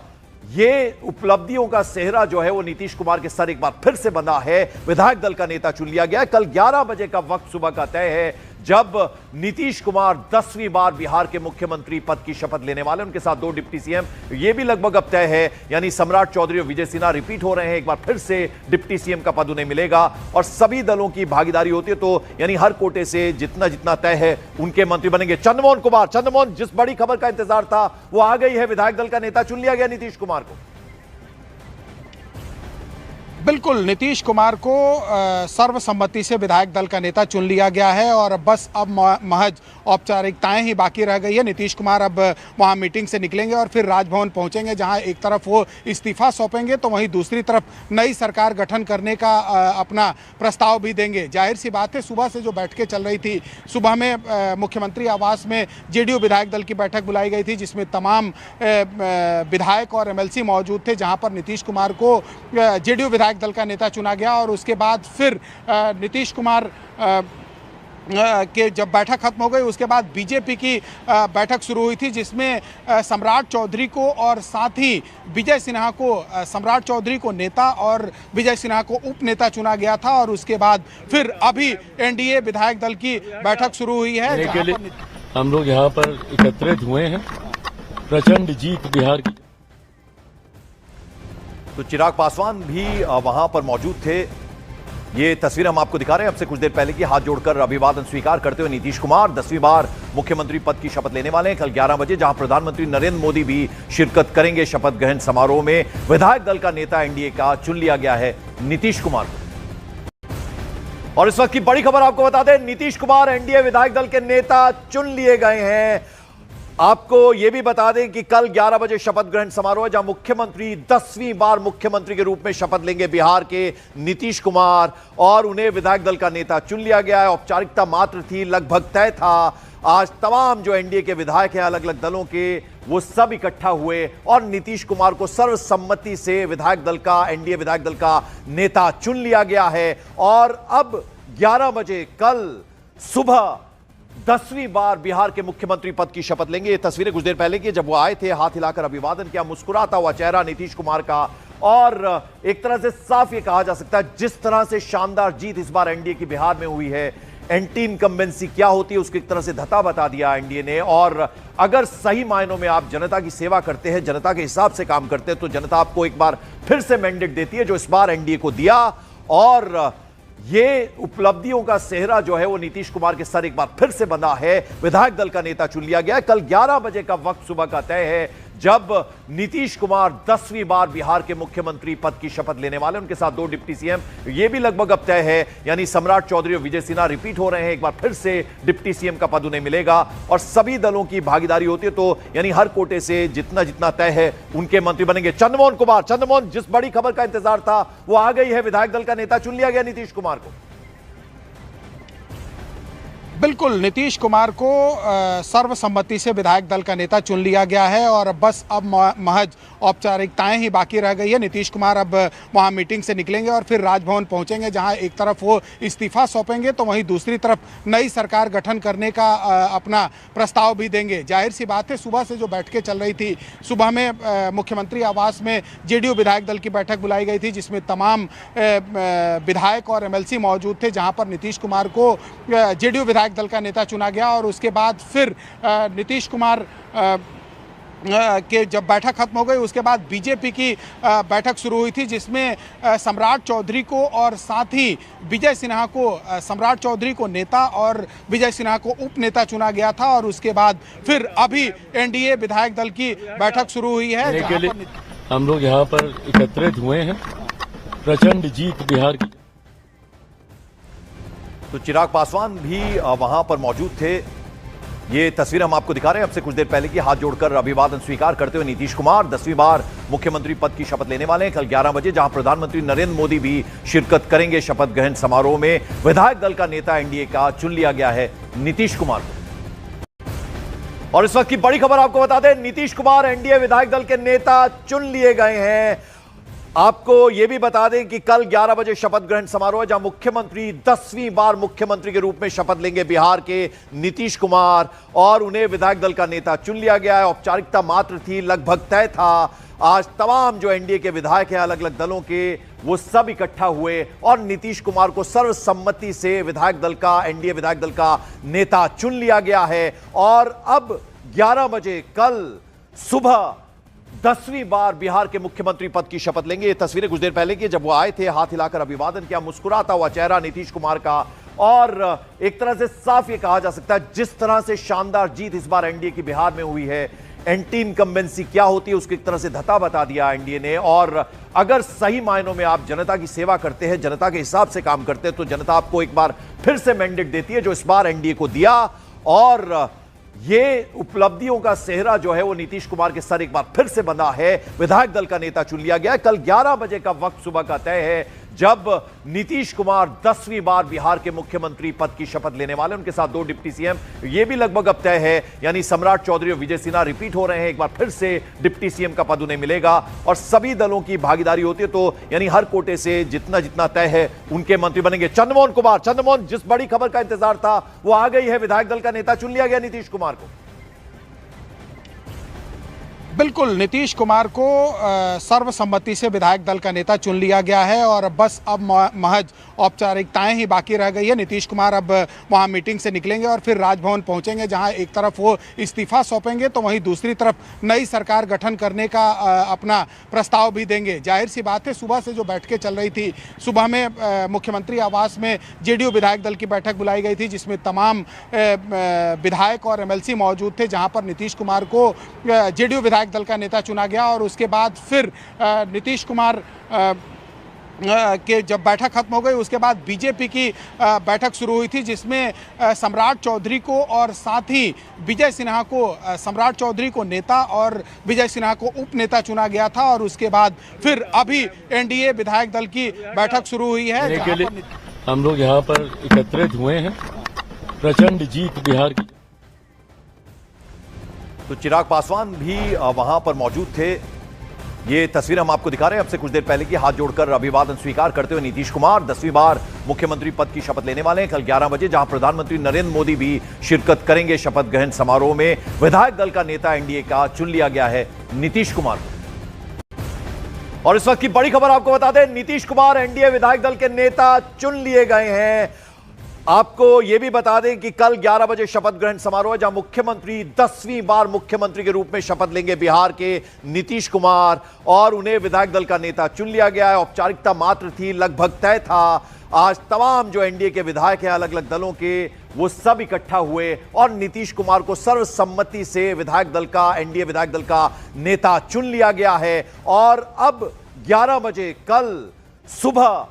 ये उपलब्धियों का सेहरा जो है वो नीतीश कुमार के सर एक बार फिर से बंधा है। विधायक दल का नेता चुन लिया गया है। कल 11 बजे का वक्त सुबह का तय है, जब नीतीश कुमार 10वीं बार बिहार के मुख्यमंत्री पद की शपथ लेने वाले, उनके साथ 2 डिप्टी सीएम, ये भी लगभग अब तय है। यानी सम्राट चौधरी और विजय सिन्हा रिपीट हो रहे हैं, एक बार फिर से डिप्टी सीएम का पद उन्हें मिलेगा। और सभी दलों की भागीदारी होती है, तो यानी हर कोटे से जितना जितना तय है उनके मंत्री बनेंगे। चंद्रमोहन कुमार, चंद्रमोहन, जिस बड़ी खबर का इंतजार था वो आ गई है, विधायक दल का नेता चुन लिया गया नीतीश कुमार को। बिल्कुल, नीतीश कुमार को सर्वसम्मति से विधायक दल का नेता चुन लिया गया है और बस अब महज औपचारिकताएं ही बाकी रह गई है। नीतीश कुमार अब वहां मीटिंग से निकलेंगे और फिर राजभवन पहुंचेंगे, जहां एक तरफ वो इस्तीफा सौंपेंगे तो वहीं दूसरी तरफ नई सरकार गठन करने का अपना प्रस्ताव भी देंगे। जाहिर सी बात है, सुबह से जो बैठकें चल रही थी, सुबह में मुख्यमंत्री आवास में जेडीयू विधायक दल की बैठक बुलाई गई थी, जिसमें तमाम विधायक और एमएलसी मौजूद थे, जहां पर नीतीश कुमार को जेडीयू विधायक दल का नेता चुना गया। और उसके बाद फिर नीतीश कुमार के जब बैठक खत्म हो गई, उसके बाद बीजेपी की बैठक शुरू हुई थी, जिसमें सम्राट चौधरी को और साथ ही विजय सिन्हा को, सम्राट चौधरी को नेता और विजय सिन्हा को उप नेता चुना गया था। और उसके बाद फिर अभी एनडीए विधायक दल की बैठक शुरू हुई है। के लिए हम लोग यहाँ पर एकत्रित हुए हैं, प्रचंड जीत बिहार की। तो चिराग पासवान भी वहां पर मौजूद थे। ये तस्वीर हम आपको दिखा रहे हैं अब से कुछ देर पहले की। हाथ जोड़कर अभिवादन स्वीकार करते हुए नीतीश कुमार 10वीं बार मुख्यमंत्री पद की शपथ लेने वाले हैं कल 11 बजे, जहां प्रधानमंत्री नरेंद्र मोदी भी शिरकत करेंगे शपथ ग्रहण समारोह में। विधायक दल का नेता एनडीए का चुन लिया गया है नीतीश कुमार को। और इस वक्त की बड़ी खबर आपको बता दें, नीतीश कुमार एनडीए विधायक दल के नेता चुन लिए गए हैं। आपको यह भी बता दें कि कल 11 बजे शपथ ग्रहण समारोह है, जहां मुख्यमंत्री 10वीं बार मुख्यमंत्री के रूप में शपथ लेंगे बिहार के नीतीश कुमार, और उन्हें विधायक दल का नेता चुन लिया गया है। औपचारिकता मात्र थी, लगभग तय था। आज तमाम जो एनडीए के विधायक हैं अलग अलग दलों के, वो सब इकट्ठा हुए और नीतीश कुमार को सर्वसम्मति से विधायक दल का, एनडीए विधायक दल का नेता चुन लिया गया है। और अब 11 बजे कल सुबह 10वीं बार बिहार के मुख्यमंत्री पद की शपथ लेंगे। ये तस्वीरें कुछ देर पहले की, जब वो आए थे, हाथ हिलाकर अभिवादन किया, मुस्कुराता हुआ चेहरा नीतीश कुमार का। और एक तरह से साफ ये कहा जा सकता है, जिस तरह से शानदार जीत इस बार एनडीए की बिहार में हुई है, एंटी इनकम्बेंसी क्या होती है उसको एक तरह से धता बता दिया एनडीए ने। और अगर सही मायनों में आप जनता की सेवा करते हैं, जनता के हिसाब से काम करते हैं, तो जनता आपको एक बार फिर से मैंडेट देती है, जो इस बार एनडीए को दिया। और ये उपलब्धियों का सेहरा जो है वो नीतीश कुमार के सर एक बार फिर से बंधा है। विधायक दल का नेता चुन लिया गया है। कल 11 बजे का वक्त सुबह का तय है, जब नीतीश कुमार 10वीं बार बिहार के मुख्यमंत्री पद की शपथ लेने वाले, उनके साथ 2 डिप्टी सीएम, ये भी लगभग अब तय है। यानी सम्राट चौधरी और विजय सिन्हा रिपीट हो रहे हैं, एक बार फिर से डिप्टी सीएम का पद उन्हें मिलेगा। और सभी दलों की भागीदारी होती है, तो यानी हर कोटे से जितना जितना तय है उनके मंत्री बनेंगे। चंद्रमोहन कुमार, चंद्रमोहन, जिस बड़ी खबर का इंतजार था वो आ गई है, विधायक दल का नेता चुन लिया गया नीतीश कुमार को। बिल्कुल, नीतीश कुमार को सर्वसम्मति से विधायक दल का नेता चुन लिया गया है और बस अब महज औपचारिकताएं ही बाकी रह गई है। नीतीश कुमार अब वहां मीटिंग से निकलेंगे और फिर राजभवन पहुंचेंगे, जहां एक तरफ वो इस्तीफा सौंपेंगे तो वहीं दूसरी तरफ नई सरकार गठन करने का अपना प्रस्ताव भी देंगे। जाहिर सी बात है, सुबह से जो बैठकें चल रही थी, सुबह में मुख्यमंत्री आवास में जेडीयू विधायक दल की बैठक बुलाई गई थी, जिसमें तमाम विधायक और एमएलसी मौजूद थे, जहां पर नीतीश कुमार को जेडीयू विधायक दल का नेता चुना गया। और उसके बाद फिर नीतीश कुमार कि जब बैठक खत्म हो गई उसके बाद बीजेपी की बैठक शुरू हुई थी, जिसमें सम्राट चौधरी को और साथ ही विजय सिन्हा को, सम्राट चौधरी को नेता और विजय सिन्हा को उप नेता चुना गया था। और उसके बाद फिर अभी एनडीए विधायक दल की बैठक शुरू हुई है। हम लोग यहाँ पर एकत्रित हुए हैं, प्रचंड जीत बिहार की। तो चिराग पासवान भी वहां पर मौजूद थे। ये तस्वीर हम आपको दिखा रहे हैं अब से कुछ देर पहले की। हाथ जोड़कर अभिवादन स्वीकार करते हुए नीतीश कुमार 10वीं बार मुख्यमंत्री पद की शपथ लेने वाले हैं कल 11 बजे, जहां प्रधानमंत्री नरेंद्र मोदी भी शिरकत करेंगे शपथ ग्रहण समारोह में। विधायक दल का नेता एनडीए का चुन लिया गया है नीतीश कुमार को। और इस वक्त की बड़ी खबर आपको बता दें, नीतीश कुमार एनडीए विधायक दल के नेता चुन लिए गए हैं। आपको यह भी बता दें कि कल 11 बजे शपथ ग्रहण समारोह है, जहां मुख्यमंत्री 10वीं बार मुख्यमंत्री के रूप में शपथ लेंगे बिहार के नीतीश कुमार, और उन्हें विधायक दल का नेता चुन लिया गया है। औपचारिकता मात्र थी, लगभग तय था। आज तमाम जो एनडीए के विधायक हैं अलग अलग दलों के, वो सब इकट्ठा हुए और नीतीश कुमार को सर्वसम्मति से विधायक दल का, एनडीए विधायक दल का नेता चुन लिया गया है। और अब 11 बजे कल सुबह 10वीं बार बिहार के मुख्यमंत्री पद की शपथ लेंगे। ये तस्वीरें कुछ देर पहले की, जब वो आए थे, हाथ हिलाकर अभिवादन किया, मुस्कुराता हुआ चेहरा नीतीश कुमार का। और एक तरह से साफ ये कहा जा सकता है, जिस तरह से शानदार जीत इस बार एनडीए की बिहार में हुई है, एंटी इनकम्बेंसी क्या होती है उसको एक तरह से धता बता दिया एनडीए ने। और अगर सही मायनों में आप जनता की सेवा करते हैं, जनता के हिसाब से काम करते हैं, तो जनता आपको एक बार फिर से मैंडेट देती है, जो इस बार एनडीए को दिया। और ये उपलब्धियों का सेहरा जो है वो नीतीश कुमार के सर एक बार फिर से बंधा है। विधायक दल का नेता चुन लिया गया है। कल 11 बजे का वक्त सुबह का तय है, जब नीतीश कुमार 10वीं बार बिहार के मुख्यमंत्री पद की शपथ लेने वाले। उनके साथ 2 डिप्टी सीएम, ये भी लगभग अब तय है, यानी सम्राट चौधरी और विजय सिन्हा रिपीट हो रहे हैं। एक बार फिर से डिप्टी सीएम का पद उन्हें मिलेगा और सभी दलों की भागीदारी होती है, तो यानी हर कोटे से जितना जितना तय है उनके मंत्री बनेंगे। चंद्रमोहन कुमार, चंद्रमोहन, जिस बड़ी खबर का इंतजार था वो आ गई है, विधायक दल का नेता चुन लिया गया नीतीश कुमार को। बिल्कुल, नीतीश कुमार को सर्वसम्मति से विधायक दल का नेता चुन लिया गया है और बस अब महज औपचारिकताएं ही बाकी रह गई है। नीतीश कुमार अब वहां मीटिंग से निकलेंगे और फिर राजभवन पहुंचेंगे, जहां एक तरफ वो इस्तीफा सौंपेंगे तो वहीं दूसरी तरफ नई सरकार गठन करने का अपना प्रस्ताव भी देंगे। जाहिर सी बात है, सुबह से जो बैठकें चल रही थी, सुबह में मुख्यमंत्री आवास में जेडीयू विधायक दल की बैठक बुलाई गई थी, जिसमें तमाम विधायक और एमएलसी मौजूद थे, जहां पर नीतीश कुमार को जेडीयू विधायक दल का नेता चुना गया। और उसके बाद फिर नीतीश कुमार के जब बैठक खत्म हो गई उसके बाद बीजेपी की बैठक शुरू हुई थी, जिसमें सम्राट चौधरी को और साथ ही विजय सिन्हा को, सम्राट चौधरी को नेता और विजय सिन्हा को उप नेता चुना गया था। और उसके बाद फिर अभी एनडीए विधायक दल की बैठक शुरू हुई है। हम लोग यहाँ पर एकत्रित हुए हैं, प्रचंड जीत बिहार की। तो चिराग पासवान भी वहां पर मौजूद थे। ये तस्वीर हम आपको दिखा रहे हैं अब से कुछ देर पहले की। हाथ जोड़कर अभिवादन स्वीकार करते हुए नीतीश कुमार 10वीं बार मुख्यमंत्री पद की शपथ लेने वाले हैं कल 11 बजे, जहां प्रधानमंत्री नरेंद्र मोदी भी शिरकत करेंगे शपथ ग्रहण समारोह में। विधायक दल का नेता एनडीए का चुन लिया गया है नीतीश कुमार। और इस वक्त की बड़ी खबर आपको बता दें, नीतीश कुमार एनडीए विधायक दल के नेता चुन लिए गए हैं। आपको यह भी बता दें कि कल 11 बजे शपथ ग्रहण समारोह है, जहां मुख्यमंत्री 10वीं बार मुख्यमंत्री के रूप में शपथ लेंगे बिहार के नीतीश कुमार, और उन्हें विधायक दल का नेता चुन लिया गया है। औपचारिकता मात्र थी, लगभग तय था। आज तमाम जो एनडीए के विधायक हैं अलग अलग दलों के, वो सब इकट्ठा हुए और नीतीश कुमार को सर्वसम्मति से विधायक दल का, एनडीए विधायक दल का नेता चुन लिया गया है। और अब 11 बजे कल सुबह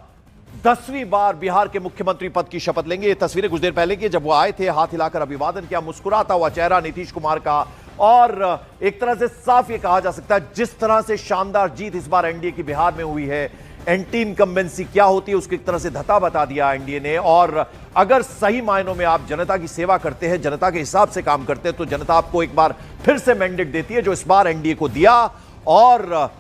10वीं बार बिहार के मुख्यमंत्री पद की शपथ लेंगे। ये तस्वीरें कुछ देर पहले की, जब वो आए थे, हाथ हिलाकर अभिवादन किया, मुस्कुराता हुआ चेहरा नीतीश कुमार का। और एक तरह से साफ ये कहा जा सकता है, जिस तरह से शानदार जीत इस बार एनडीए की बिहार में हुई है, एंटी इनकम्बेंसी क्या होती है उसको एक तरह से धता बता दिया एनडीए ने। और अगर सही मायनों में आप जनता की सेवा करते हैं, जनता के हिसाब से काम करते हैं, तो जनता आपको एक बार फिर से मैंडेट देती है, जो इस बार एनडीए को दिया। और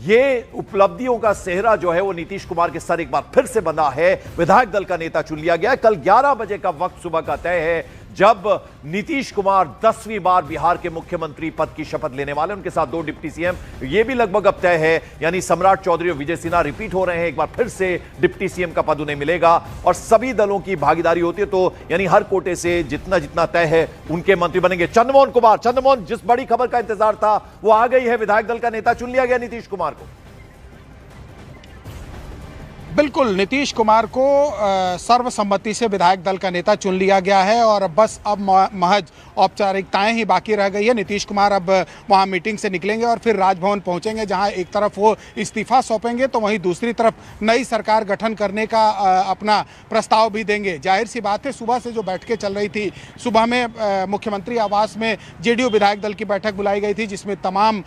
ये उपलब्धियों का सेहरा जो है वो नीतीश कुमार के सर एक बार फिर से बंधा है। विधायक दल का नेता चुन लिया गया है। कल 11 बजे का वक्त सुबह का तय है, जब नीतीश कुमार 10वीं बार बिहार के मुख्यमंत्री पद की शपथ लेने वाले, उनके साथ 2 डिप्टी सीएम, ये भी लगभग अब तय है। यानी सम्राट चौधरी और विजय सिन्हा रिपीट हो रहे हैं, एक बार फिर से डिप्टी सीएम का पद उन्हें मिलेगा और सभी दलों की भागीदारी होती है, तो यानी हर कोटे से जितना जितना तय है उनके मंत्री बनेंगे। चंद्रमोहन कुमार, चंद्रमोहन, जिस बड़ी खबर का इंतजार था वो आ गई है, विधायक दल का नेता चुन लिया गया नीतीश कुमार को। बिल्कुल, नीतीश कुमार को सर्वसम्मति से विधायक दल का नेता चुन लिया गया है और बस अब महज औपचारिकताएं ही बाकी रह गई है। नीतीश कुमार अब वहां मीटिंग से निकलेंगे और फिर राजभवन पहुंचेंगे, जहां एक तरफ वो इस्तीफा सौंपेंगे तो वहीं दूसरी तरफ नई सरकार गठन करने का अपना प्रस्ताव भी देंगे। जाहिर सी बात है, सुबह से जो बैठकें चल रही थी, सुबह में मुख्यमंत्री आवास में जेडीयू विधायक दल की बैठक बुलाई गई थी, जिसमें तमाम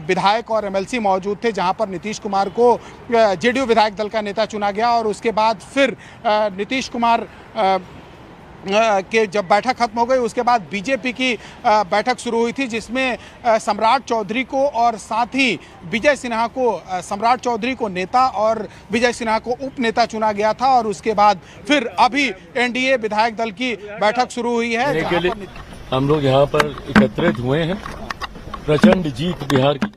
विधायक और एमएलसी मौजूद थे, जहां पर नीतीश कुमार को जेडीयू विधायक दल का नेता चुना गया। और उसके बाद फिर नीतीश कुमार के जब बैठक खत्म हो गई, उसके बाद बीजेपी की बैठक शुरू हुई थी, जिसमें सम्राट चौधरी को और साथ ही विजय सिन्हा को, सम्राट चौधरी को नेता और विजय सिन्हा को उप नेता चुना गया था। और उसके बाद फिर अभी एनडीए विधायक दल की बैठक शुरू हुई है। के लिए हम लोग यहाँ पर एकत्रित हुए हैं, प्रचंड जीत बिहार की।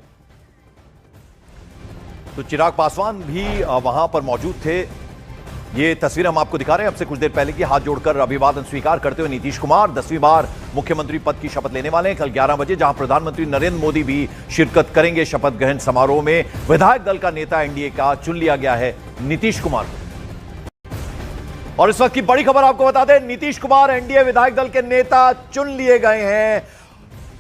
तो चिराग पासवान भी वहां पर मौजूद थे। ये तस्वीर हम आपको दिखा रहे हैं अब से कुछ देर पहले की। हाथ जोड़कर अभिवादन स्वीकार करते हुए नीतीश कुमार 10वीं बार मुख्यमंत्री पद की शपथ लेने वाले हैं कल 11 बजे, जहां प्रधानमंत्री नरेंद्र मोदी भी शिरकत करेंगे शपथ ग्रहण समारोह में। विधायक दल का नेता एनडीए का चुन लिया गया है नीतीश कुमार को। और इस वक्त की बड़ी खबर आपको बता दें, नीतीश कुमार एनडीए विधायक दल के नेता चुन लिए गए हैं।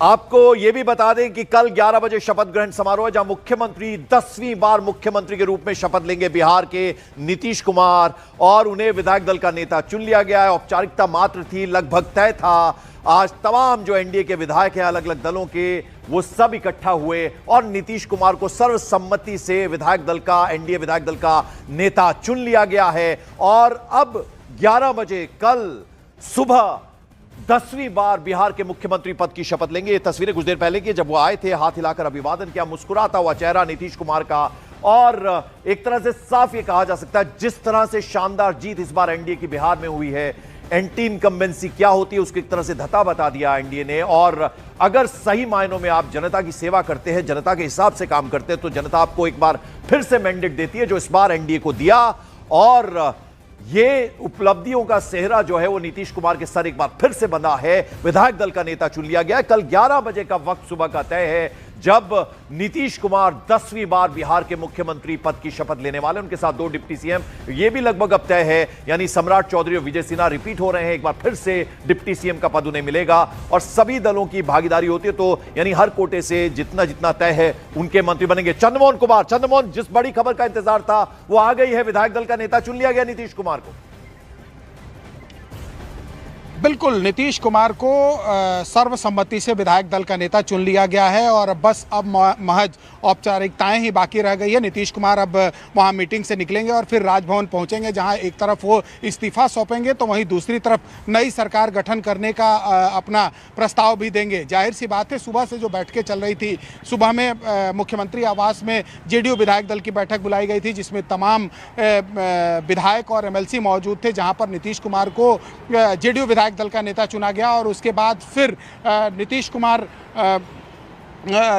आपको यह भी बता दें कि कल 11 बजे शपथ ग्रहण समारोह है, जहां मुख्यमंत्री 10वीं बार मुख्यमंत्री के रूप में शपथ लेंगे बिहार के नीतीश कुमार, और उन्हें विधायक दल का नेता चुन लिया गया है। औपचारिकता मात्र थी, लगभग तय था। आज तमाम जो एनडीए के विधायक हैं अलग अलग दलों के, वो सब इकट्ठा हुए और नीतीश कुमार को सर्वसम्मति से विधायक दल का, एनडीए विधायक दल का नेता चुन लिया गया है। और अब 11 बजे कल सुबह 10वीं बार बिहार के मुख्यमंत्री पद की शपथ लेंगे। ये तस्वीरें कुछ देर पहले की, जब वो आए थे, हाथ हिलाकर अभिवादन किया, मुस्कुराता हुआ चेहरा नीतीश कुमार का। और एक तरह से साफ ये कहा जा सकता है, जिस तरह से शानदार जीत इस बार एनडीए की बिहार में हुई है, एंटी इनकम्बेंसी क्या होती है उसको एक तरह से धता बता दिया एनडीए ने। और अगर सही मायनों में आप जनता की सेवा करते हैं, जनता के हिसाब से काम करते हैं, तो जनता आपको एक बार फिर से मैंडेट देती है, जो इस बार एनडीए को दिया। और ये उपलब्धियों का सेहरा जो है वो नीतीश कुमार के सर एक बार फिर से बंधा है। विधायक दल का नेता चुन लिया गया है। कल 11 बजे का वक्त सुबह का तय है, जब नीतीश कुमार 10वीं बार बिहार के मुख्यमंत्री पद की शपथ लेने वाले, उनके साथ 2 डिप्टी सीएम, ये भी लगभग अब तय है। यानी सम्राट चौधरी और विजय सिन्हा रिपीट हो रहे हैं, एक बार फिर से डिप्टी सीएम का पद उन्हें मिलेगा और सभी दलों की भागीदारी होती है, तो यानी हर कोटे से जितना जितना तय है उनके मंत्री बनेंगे। चंद्रमोहन कुमार, चंद्रमोहन, जिस बड़ी खबर का इंतजार था वो आ गई है, विधायक दल का नेता चुन लिया गया नीतीश कुमार को। बिल्कुल, नीतीश कुमार को सर्वसम्मति से विधायक दल का नेता चुन लिया गया है और बस अब महज औपचारिकताएं ही बाकी रह गई है। नीतीश कुमार अब वहां मीटिंग से निकलेंगे और फिर राजभवन पहुंचेंगे, जहां एक तरफ वो इस्तीफा सौंपेंगे तो वहीं दूसरी तरफ नई सरकार गठन करने का अपना प्रस्ताव भी देंगे। जाहिर सी बात है, सुबह से जो बैठकें चल रही थी, सुबह में मुख्यमंत्री आवास में जेडीयू विधायक दल की बैठक बुलाई गई थी, जिसमें तमाम विधायक और एमएलसी मौजूद थे, जहां पर नीतीश कुमार को जेडीयू विधायक दल का नेता चुना गया। और उसके बाद फिर नीतीश कुमार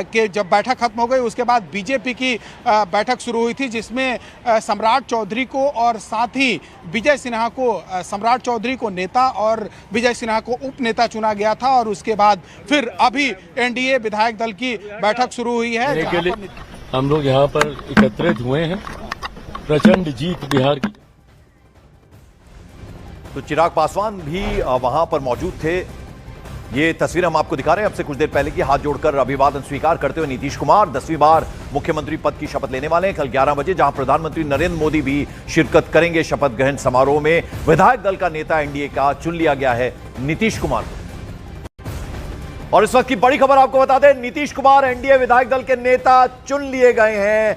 के जब बैठक खत्म हो गई, उसके बाद बीजेपी की बैठक शुरू हुई थी, जिसमें सम्राट चौधरी को और साथ ही विजय सिन्हा को, सम्राट चौधरी को नेता और विजय सिन्हा को उप नेता चुना गया था। और उसके बाद फिर अभी एनडीए विधायक दल की बैठक शुरू हुई है। के लिए हम लोग यहाँ पर एकत्रित हुए हैं, प्रचंड जीत बिहार की। तो चिराग पासवान भी वहां पर मौजूद थे। ये तस्वीर हम आपको दिखा रहे हैं अब से कुछ देर पहले की। हाथ जोड़कर अभिवादन स्वीकार करते हुए नीतीश कुमार 10वीं बार मुख्यमंत्री पद की शपथ लेने वाले हैं कल 11 बजे, जहां प्रधानमंत्री नरेंद्र मोदी भी शिरकत करेंगे शपथ ग्रहण समारोह में। विधायक दल का नेता एनडीए का चुन लिया गया है नीतीश कुमार को। और इस वक्त की बड़ी खबर आपको बता दें, नीतीश कुमार एनडीए विधायक दल के नेता चुन लिए गए हैं।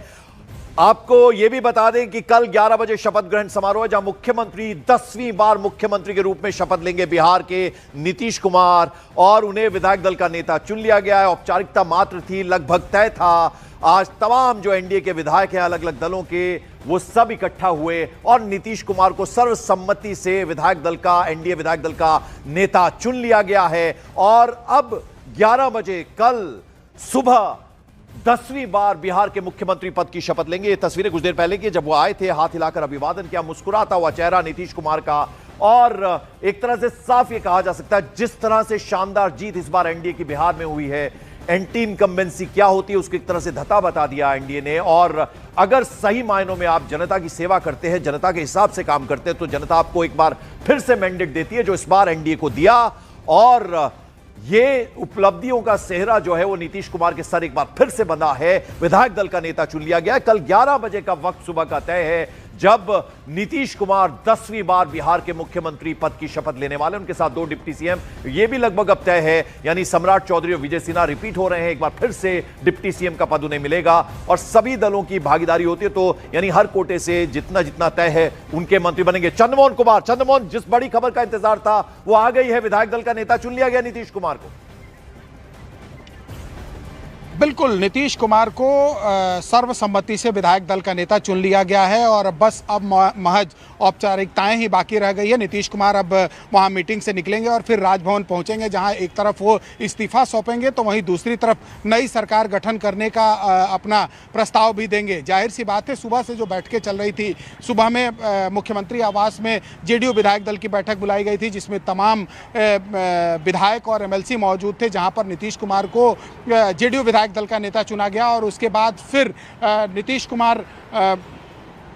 आपको यह भी बता दें कि कल 11 बजे शपथ ग्रहण समारोह है, जहां मुख्यमंत्री 10वीं बार मुख्यमंत्री के रूप में शपथ लेंगे बिहार के नीतीश कुमार, और उन्हें विधायक दल का नेता चुन लिया गया है। औपचारिकता मात्र थी, लगभग तय था। आज तमाम जो एनडीए के विधायक हैं अलग अलग दलों के, वो सब इकट्ठा हुए और नीतीश कुमार को सर्वसम्मति से विधायक दल का, एनडीए विधायक दल का नेता चुन लिया गया है। और अब 11 बजे कल सुबह 10वीं बार बिहार के मुख्यमंत्री पद की शपथ लेंगे। ये तस्वीरें कुछ देर पहले की, जब वो आए थे, हाथ हिलाकर अभिवादन किया, मुस्कुराता हुआ चेहरा नीतीश कुमार का। और एक तरह से साफ ये कहा जा सकता है, जिस तरह से शानदार जीत इस बार एनडीए की बिहार में हुई है, एंटी इनकम्बेंसी क्या होती है उसकी एक तरह से धता बता दिया एनडीए ने। और अगर सही मायनों में आप जनता की सेवा करते हैं, जनता के हिसाब से काम करते हैं, तो जनता आपको एक बार फिर से मैंडेट देती है, जो इस बार एनडीए को दिया। और ये उपलब्धियों का सेहरा जो है वो नीतीश कुमार के सर एक बार फिर से बंधा है। विधायक दल का नेता चुन लिया गया। कल 11 बजे का वक्त सुबह का तय है, जब नीतीश कुमार 10वीं बार बिहार के मुख्यमंत्री पद की शपथ लेने वाले। उनके साथ 2 डिप्टी सीएम, ये भी लगभग अब तय है, यानी सम्राट चौधरी और विजय सिन्हा रिपीट हो रहे हैं। एक बार फिर से डिप्टी सीएम का पद उन्हें मिलेगा और सभी दलों की भागीदारी होती है, तो यानी हर कोटे से जितना जितना तय है उनके मंत्री बनेंगे। चंद्रमोहन कुमार, चंद्रमोहन, जिस बड़ी खबर का इंतजार था वो आ गई है, विधायक दल का नेता चुन लिया गया नीतीश कुमार को। बिल्कुल, नीतीश कुमार को सर्वसम्मति से विधायक दल का नेता चुन लिया गया है और बस अब महज औपचारिकताएं ही बाकी रह गई है। नीतीश कुमार अब वहां मीटिंग से निकलेंगे और फिर राजभवन पहुंचेंगे, जहां एक तरफ वो इस्तीफा सौंपेंगे तो वहीं दूसरी तरफ नई सरकार गठन करने का अपना प्रस्ताव भी देंगे। जाहिर सी बात है, सुबह से जो बैठकें चल रही थी, सुबह में मुख्यमंत्री आवास में जेडीयू विधायक दल की बैठक बुलाई गई थी, जिसमें तमाम विधायक और एमएलसी मौजूद थे, जहां पर नीतीश कुमार को जेडीयू विधायक दल का नेता चुना गया। और उसके बाद फिर नीतीश कुमार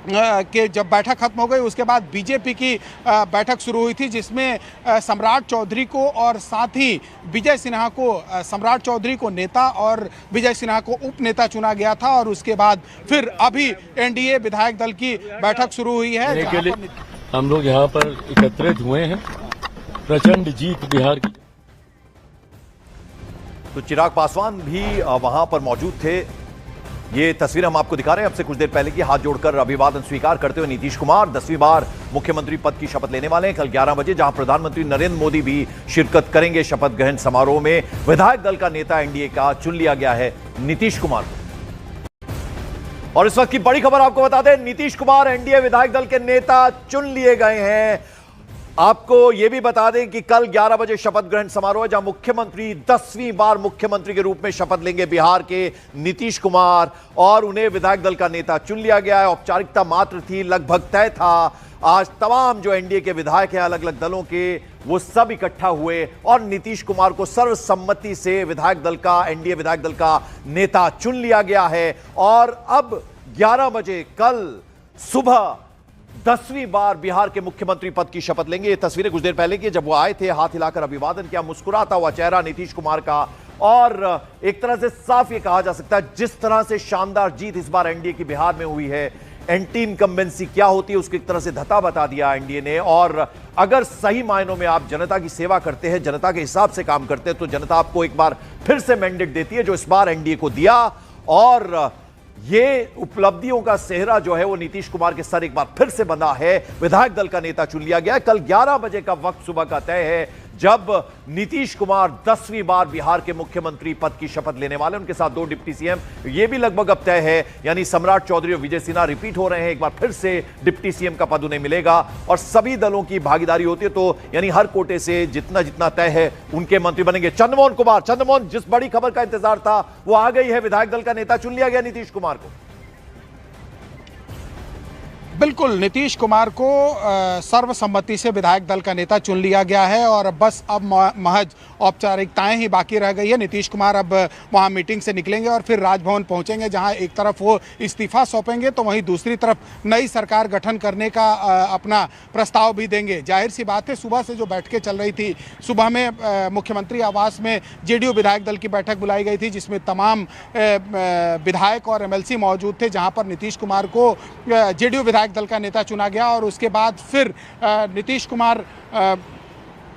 के जब बैठक खत्म हो गई, उसके बाद बीजेपी की बैठक शुरू हुई थी, जिसमें सम्राट चौधरी को और साथ ही विजय सिन्हा को, सम्राट चौधरी को नेता और विजय सिन्हा को उप नेता चुना गया था। और उसके बाद फिर अभी एनडीए विधायक दल की बैठक शुरू हुई है। के लिए हम लोग यहाँ पर एकत्रित हुए हैं, प्रचंड जीत बिहार की। तो चिराग पासवान भी वहां पर मौजूद थे। ये तस्वीर हम आपको दिखा रहे हैं अब से कुछ देर पहले की। हाथ जोड़कर अभिवादन स्वीकार करते हुए नीतीश कुमार 10वीं बार मुख्यमंत्री पद की शपथ लेने वाले हैं कल 11 बजे, जहां प्रधानमंत्री नरेंद्र मोदी भी शिरकत करेंगे शपथ ग्रहण समारोह में। विधायक दल का नेता एनडीए का चुन लिया गया है नीतीश कुमार को। और इस वक्त की बड़ी खबर आपको बता दें, नीतीश कुमार एनडीए विधायक दल के नेता चुन लिए गए हैं। आपको यह भी बता दें कि कल 11 बजे शपथ ग्रहण समारोह है, जहां मुख्यमंत्री 10वीं बार मुख्यमंत्री के रूप में शपथ लेंगे बिहार के नीतीश कुमार, और उन्हें विधायक दल का नेता चुन लिया गया है। औपचारिकता मात्र थी, लगभग तय था। आज तमाम जो एनडीए के विधायक हैं अलग अलग दलों के, वो सब इकट्ठा हुए और नीतीश कुमार को सर्वसम्मति से विधायक दल का, एनडीए विधायक दल का नेता चुन लिया गया है। और अब 11 बजे कल सुबह 10वीं बार बिहार के मुख्यमंत्री पद की शपथ लेंगे। ये तस्वीरें कुछ देर पहले की, जब वो आए थे, हाथ हिलाकर अभिवादन किया, मुस्कुराता हुआ चेहरा नीतीश कुमार का। और एक तरह से साफ ये कहा जा सकता है, जिस तरह से शानदार जीत इस बार एनडीए की बिहार में हुई है, एंटी इनकम्बेंसी क्या होती है उसकी एक तरह से धता बता दिया एनडीए ने। और अगर सही मायनों में आप जनता की सेवा करते हैं, जनता के हिसाब से काम करते हैं, तो जनता आपको एक बार फिर से मैंडेट देती है, जो इस बार एनडीए को दिया। और ये उपलब्धियों का सेहरा जो है वो नीतीश कुमार के सर एक बार फिर से बंधा है। विधायक दल का नेता चुन लिया गया। कल 11 बजे का वक्त सुबह का तय है, जब नीतीश कुमार 10वीं बार बिहार के मुख्यमंत्री पद की शपथ लेने वाले। उनके साथ 2 डिप्टी सीएम, ये भी लगभग अब तय है, यानी सम्राट चौधरी और विजय सिन्हा रिपीट हो रहे हैं। एक बार फिर से डिप्टी सीएम का पद उन्हें मिलेगा और सभी दलों की भागीदारी होती है, तो यानी हर कोटे से जितना जितना तय है उनके मंत्री बनेंगे। चंद्रमोहन कुमार, चंद्रमोहन, जिस बड़ी खबर का इंतजार था वो आ गई है, विधायक दल का नेता चुन लिया गया नीतीश कुमार को। बिल्कुल, नीतीश कुमार को सर्वसम्मति से विधायक दल का नेता चुन लिया गया है और बस अब महज औपचारिकताएं ही बाकी रह गई है। नीतीश कुमार अब वहां मीटिंग से निकलेंगे और फिर राजभवन पहुंचेंगे, जहां एक तरफ वो इस्तीफा सौंपेंगे तो वहीं दूसरी तरफ नई सरकार गठन करने का अपना प्रस्ताव भी देंगे। जाहिर सी बात है, सुबह से जो बैठकें चल रही थी, सुबह में मुख्यमंत्री आवास में जेडीयू विधायक दल की बैठक बुलाई गई थी, जिसमें तमाम विधायक और एमएलसी मौजूद थे, जहां पर नीतीश कुमार को जेडीयू विधायक दल का नेता चुना गया। और उसके बाद फिर नीतीश कुमार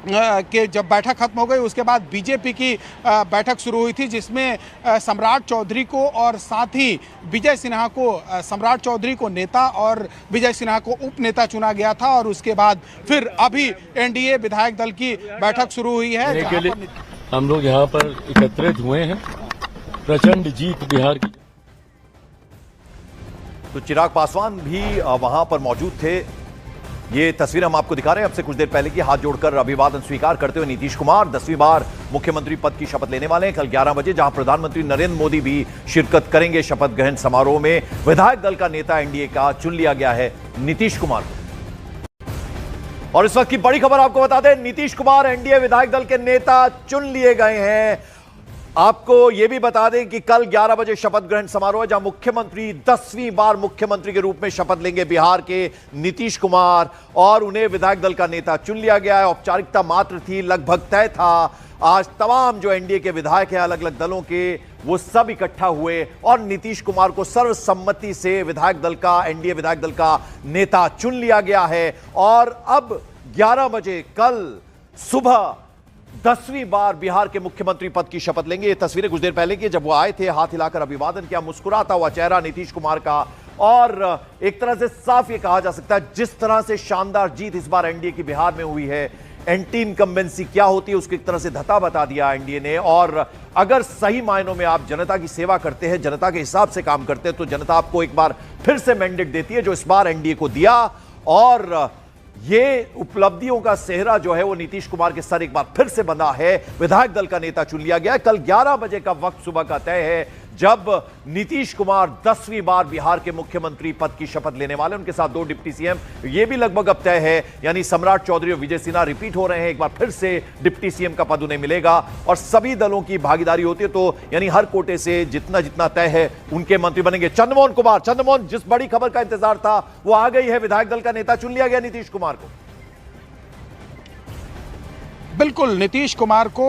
कि जब बैठक खत्म हो गई उसके बाद बीजेपी की बैठक शुरू हुई थी, जिसमें सम्राट चौधरी को और साथ ही विजय सिन्हा को, सम्राट चौधरी को नेता और विजय सिन्हा को उप नेता चुना गया था। और उसके बाद फिर अभी एनडीए विधायक दल की बैठक शुरू हुई है। के लिए हम लोग यहाँ पर एकत्रित हुए हैं, प्रचंड जीत बिहार की। तो चिराग पासवान भी वहां पर मौजूद थे। ये तस्वीर हम आपको दिखा रहे हैं अब से कुछ देर पहले की। हाथ जोड़कर अभिवादन स्वीकार करते हुए नीतीश कुमार 10वीं बार मुख्यमंत्री पद की शपथ लेने वाले हैं कल 11 बजे, जहां प्रधानमंत्री नरेंद्र मोदी भी शिरकत करेंगे शपथ ग्रहण समारोह में। विधायक दल का नेता एनडीए का चुन लिया गया है नीतीश कुमार को। और इस वक्त की बड़ी खबर आपको बता दें, नीतीश कुमार एनडीए विधायक दल के नेता चुन लिए गए हैं। आपको यह भी बता दें कि कल 11 बजे शपथ ग्रहण समारोह है, जहां मुख्यमंत्री 10वीं बार मुख्यमंत्री के रूप में शपथ लेंगे बिहार के नीतीश कुमार, और उन्हें विधायक दल का नेता चुन लिया गया है। औपचारिकता मात्र थी, लगभग तय था। आज तमाम जो एनडीए के विधायक हैं अलग अलग दलों के, वो सब इकट्ठा हुए और नीतीश कुमार को सर्वसम्मति से विधायक दल का, एनडीए विधायक दल का नेता चुन लिया गया है। और अब 11 बजे कल सुबह 10वीं बार बिहार के मुख्यमंत्री पद की शपथ लेंगे। ये तस्वीरें कुछ देर पहले की, जब वो आए थे, हाथ हिलाकर अभिवादन किया, मुस्कुराता हुआ चेहरा नीतीश कुमार का। और एक तरह से साफ ये कहा जा सकता है, जिस तरह से शानदार जीत इस बार एनडीए की बिहार में हुई है, एंटी इनकम्बेंसी क्या होती है उसकी एक तरह से धता बता दिया एनडीए ने। और अगर सही मायनों में आप जनता की सेवा करते हैं, जनता के हिसाब से काम करते हैं, तो जनता आपको एक बार फिर से मैंडेट देती है, जो इस बार एनडीए को दिया। और ये उपलब्धियों का सेहरा जो है वो नीतीश कुमार के सर एक बार फिर से बंधा है। विधायक दल का नेता चुन लिया गया। कल 11 बजे का वक्त सुबह का तय है, जब नीतीश कुमार 10वीं बार बिहार के मुख्यमंत्री पद की शपथ लेने वाले। उनके साथ 2 डिप्टी सीएम, ये भी लगभग अब तय है, यानी सम्राट चौधरी और विजय सिन्हा रिपीट हो रहे हैं। एक बार फिर से डिप्टी सीएम का पद उन्हें मिलेगा और सभी दलों की भागीदारी होती है, तो यानी हर कोटे से जितना जितना तय है उनके मंत्री बनेंगे। चंद्रमोहन कुमार, चंद्रमोहन, जिस बड़ी खबर का इंतजार था वो आ गई है, विधायक दल का नेता चुन लिया गया नीतीश कुमार को। बिल्कुल, नीतीश कुमार को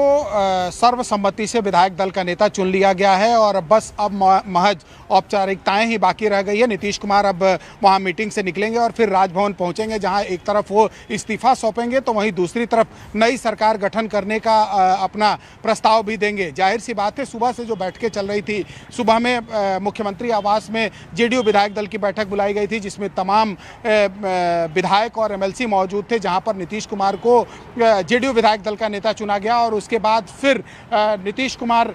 सर्वसम्मति से विधायक दल का नेता चुन लिया गया है और बस अब महज औपचारिकताएं ही बाकी रह गई है। नीतीश कुमार अब वहां मीटिंग से निकलेंगे और फिर राजभवन पहुंचेंगे, जहां एक तरफ वो इस्तीफा सौंपेंगे तो वहीं दूसरी तरफ नई सरकार गठन करने का अपना प्रस्ताव भी देंगे। जाहिर सी बात है, सुबह से जो बैठकें चल रही थी, सुबह में मुख्यमंत्री आवास में जेडीयू विधायक दल की बैठक बुलाई गई थी, जिसमें तमाम विधायक और एमएलसी मौजूद थे, जहाँ पर नीतीश कुमार को जेडीयू विधायक दल का नेता चुना गया। और उसके बाद फिर नीतीश कुमार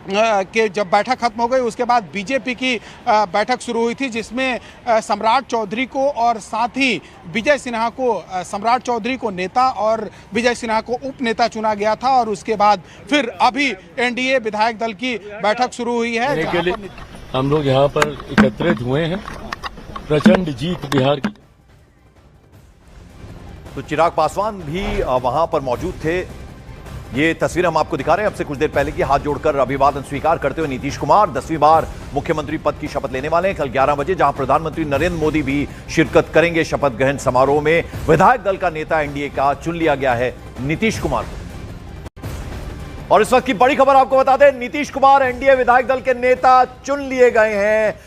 के जब बैठक खत्म हो गई उसके बाद बीजेपी की बैठक शुरू हुई थी, जिसमें सम्राट चौधरी को और साथ ही विजय सिन्हा को, सम्राट चौधरी को नेता और विजय सिन्हा को उप नेता चुना गया था। और उसके बाद फिर अभी एनडीए विधायक दल की बैठक शुरू हुई है। के लिए हम लोग यहाँ पर एकत्रित हुए हैं, प्रचंड जीत बिहार की। तो चिराग पासवान भी वहां पर मौजूद थे। ये तस्वीर हम आपको दिखा रहे हैं अब से कुछ देर पहले की। हाथ जोड़कर अभिवादन स्वीकार करते हुए नीतीश कुमार 10वीं बार मुख्यमंत्री पद की शपथ लेने वाले हैं कल 11 बजे, जहां प्रधानमंत्री नरेंद्र मोदी भी शिरकत करेंगे शपथ ग्रहण समारोह में। विधायक दल का नेता एनडीए का चुन लिया गया है नीतीश कुमार को। और इस वक्त की बड़ी खबर आपको बता दें, नीतीश कुमार एनडीए विधायक दल के नेता चुन लिए गए हैं।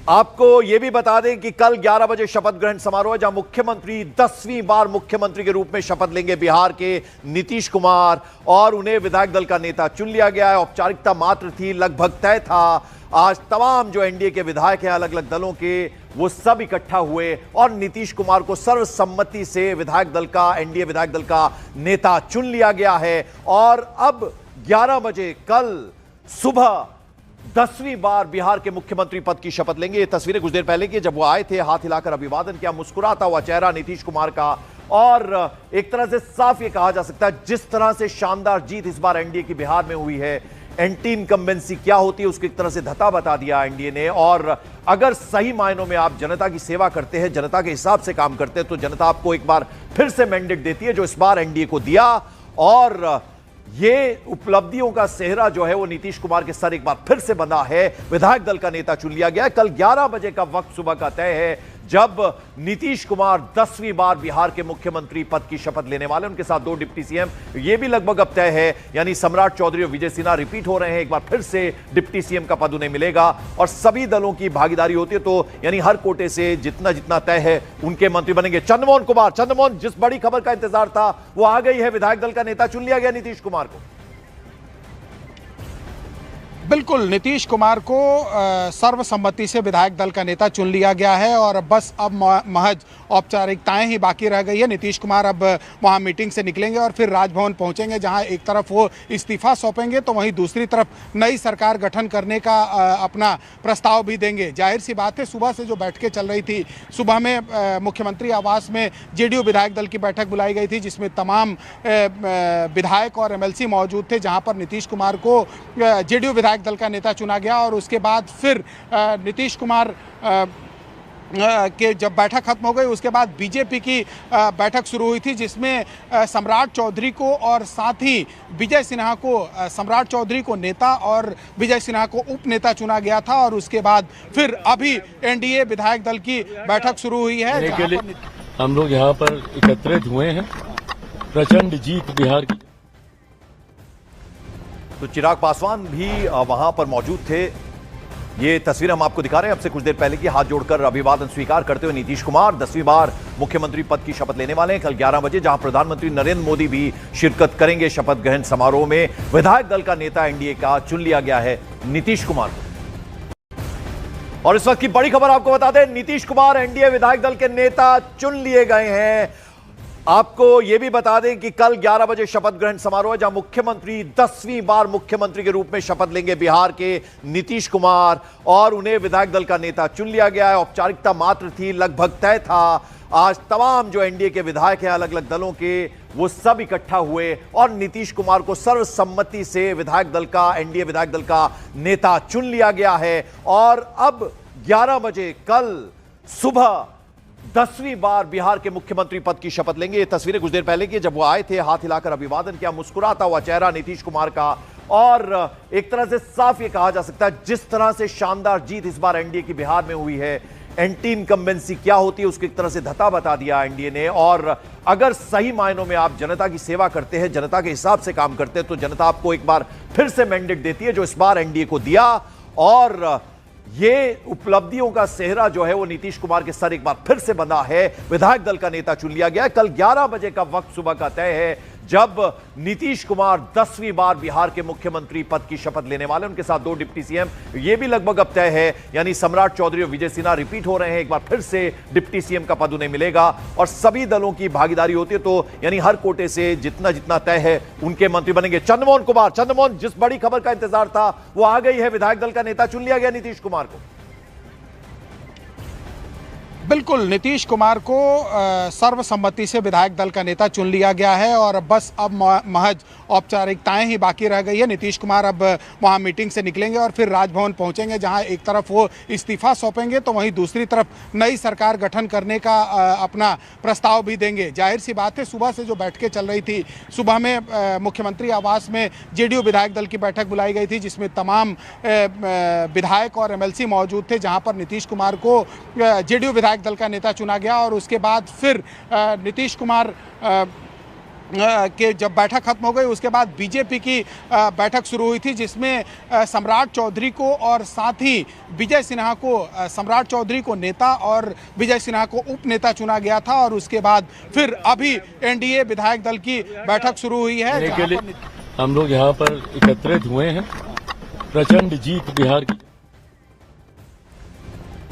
आपको यह भी बता दें कि कल 11 बजे शपथ ग्रहण समारोह है, जहां मुख्यमंत्री 10वीं बार मुख्यमंत्री के रूप में शपथ लेंगे बिहार के नीतीश कुमार, और उन्हें विधायक दल का नेता चुन लिया गया है। औपचारिकता मात्र थी, लगभग तय था। आज तमाम जो एनडीए के विधायक हैं अलग अलग दलों के, वो सब इकट्ठा हुए और नीतीश कुमार को सर्वसम्मति से विधायक दल का, एनडीए विधायक दल का नेता चुन लिया गया है। और अब 11 बजे कल सुबह 10वीं बार बिहार के मुख्यमंत्री पद की शपथ लेंगे। ये तस्वीरें कुछ देर पहले की, जब वो आए थे, हाथ हिलाकर अभिवादन किया, मुस्कुराता हुआ चेहरा नीतीश कुमार का। और एक तरह से साफ ये कहा जा सकता है, जिस तरह से शानदार जीत इस बार एनडीए की बिहार में हुई है, एंटी इनकम्बेंसी क्या होती है उसकी एक तरह से धता बता दिया एनडीए ने। और अगर सही मायनों में आप जनता की सेवा करते हैं, जनता के हिसाब से काम करते हैं, तो जनता आपको एक बार फिर से मैंडेट देती है, जो इस बार एनडीए को दिया। और ये उपलब्धियों का सेहरा जो है वो नीतीश कुमार के सर एक बार फिर से बंधा है। विधायक दल का नेता चुन लिया गया। कल 11 बजे का वक्त सुबह का तय है, जब नीतीश कुमार 10वीं बार बिहार के मुख्यमंत्री पद की शपथ लेने वाले, उनके साथ 2 डिप्टी सीएम, यह भी लगभग अब तय है, यानी सम्राट चौधरी और विजय सिन्हा रिपीट हो रहे हैं। एक बार फिर से डिप्टी सीएम का पद उन्हें मिलेगा और सभी दलों की भागीदारी होती है, तो यानी हर कोटे से जितना जितना तय है उनके मंत्री बनेंगे। चंद्रमोहन कुमार, चंद्रमोहन, जिस बड़ी खबर का इंतजार था वो आ गई है, विधायक दल का नेता चुन लिया गया नीतीश कुमार को। बिल्कुल, नीतीश कुमार को सर्वसम्मति से विधायक दल का नेता चुन लिया गया है और बस अब महज औपचारिकताएं ही बाकी रह गई है। नीतीश कुमार अब वहां मीटिंग से निकलेंगे और फिर राजभवन पहुंचेंगे, जहां एक तरफ वो इस्तीफा सौंपेंगे तो वहीं दूसरी तरफ नई सरकार गठन करने का अपना प्रस्ताव भी देंगे। जाहिर सी बात है, सुबह से जो बैठकें चल रही थी, सुबह में मुख्यमंत्री आवास में जेडीयू विधायक दल की बैठक बुलाई गई थी, जिसमें तमाम विधायक और एमएलसी मौजूद थे, जहाँ पर नीतीश कुमार को जेडीयू विधायक दल का नेता चुना गया। और उसके बाद फिर नीतीश कुमार के जब बैठक खत्म हो गई, उसके बाद बीजेपी की बैठक शुरू हुई थी, जिसमें सम्राट चौधरी को और साथ ही विजय सिन्हा को, सम्राट चौधरी को नेता और विजय सिन्हा को उप नेता चुना गया था। और उसके बाद फिर अभी एनडीए विधायक दल की बैठक शुरू हुई है। हम लोग यहाँ पर एकत्रित हुए हैं, प्रचंड जीत बिहार की। तो चिराग पासवान भी वहां पर मौजूद थे। ये तस्वीर हम आपको दिखा रहे हैं अब से कुछ देर पहले की। हाथ जोड़कर अभिवादन स्वीकार करते हुए नीतीश कुमार 10वीं बार मुख्यमंत्री पद की शपथ लेने वाले हैं कल 11 बजे, जहां प्रधानमंत्री नरेंद्र मोदी भी शिरकत करेंगे शपथ ग्रहण समारोह में। विधायक दल का नेता एनडीए का चुन लिया गया है नीतीश कुमार को। और इस वक्त की बड़ी खबर आपको बता दें, नीतीश कुमार एनडीए विधायक दल के नेता चुन लिए गए हैं। आपको यह भी बता दें कि कल 11 बजे शपथ ग्रहण समारोह है, जहां मुख्यमंत्री 10वीं बार मुख्यमंत्री के रूप में शपथ लेंगे बिहार के नीतीश कुमार, और उन्हें विधायक दल का नेता चुन लिया गया है। औपचारिकता मात्र थी, लगभग तय था। आज तमाम जो एनडीए के विधायक हैं अलग अलग दलों के, वो सब इकट्ठा हुए और नीतीश कुमार को सर्वसम्मति से विधायक दल का, एनडीए विधायक दल का नेता चुन लिया गया है। और अब 11 बजे कल सुबह 10वीं बार बिहार के मुख्यमंत्री पद की शपथ लेंगे। ये तस्वीरें कुछ देर पहले की, जब वो आए थे, हाथ हिलाकर अभिवादन किया, मुस्कुराता हुआ चेहरा नीतीश कुमार का। और एक तरह से साफ ये कहा जा सकता है, जिस तरह से शानदार जीत इस बार एनडीए की बिहार में हुई है, एंटी इनकम्बेंसी क्या होती है उसकी एक तरह से धता बता दिया एनडीए ने। और अगर सही मायनों में आप जनता की सेवा करते हैं, जनता के हिसाब से काम करते हैं, तो जनता आपको एक बार फिर से मैंडेट देती है, जो इस बार एनडीए को दिया। और ये उपलब्धियों का सेहरा जो है वो नीतीश कुमार के सर एक बार फिर से बंधा है। विधायक दल का नेता चुन लिया गया। कल 11 बजे का वक्त सुबह का तय है, जब नीतीश कुमार 10वीं बार बिहार के मुख्यमंत्री पद की शपथ लेने वाले, उनके साथ 2 डिप्टी सीएम, यह भी लगभग अब तय है, यानी सम्राट चौधरी और विजय सिन्हा रिपीट हो रहे हैं। एक बार फिर से डिप्टी सीएम का पद उन्हें मिलेगा और सभी दलों की भागीदारी होती है, तो यानी हर कोटे से जितना जितना तय है उनके मंत्री बनेंगे। चंद्रमोहन कुमार, चंद्रमोहन, जिस बड़ी खबर का इंतजार था वो आ गई है, विधायक दल का नेता चुन लिया गया नीतीश कुमार को। बिल्कुल, नीतीश कुमार को सर्वसम्मति से विधायक दल का नेता चुन लिया गया है और बस अब महज औपचारिकताएं ही बाकी रह गई है। नीतीश कुमार अब वहां मीटिंग से निकलेंगे और फिर राजभवन पहुंचेंगे, जहां एक तरफ वो इस्तीफा सौंपेंगे तो वहीं दूसरी तरफ नई सरकार गठन करने का अपना प्रस्ताव भी देंगे। जाहिर सी बात है, सुबह से जो बैठकें चल रही थी, सुबह में मुख्यमंत्री आवास में जेडीयू विधायक दल की बैठक बुलाई गई थी, जिसमें तमाम विधायक और एमएलसी मौजूद थे, जहाँ पर नीतीश कुमार को जेडीयू विधायक दल का नेता चुना गया। और उसके बाद फिर नीतीश कुमार के जब बैठक खत्म हो गई, उसके बाद बीजेपी की बैठक शुरू हुई थी, जिसमें सम्राट चौधरी को और साथ ही विजय सिन्हा को, सम्राट चौधरी को नेता और विजय सिन्हा को उप नेता चुना गया था। और उसके बाद फिर अभी एनडीए विधायक दल की बैठक शुरू हुई है। हम लोग यहाँ पर एकत्रित हुए हैं, प्रचंड जीत बिहार की।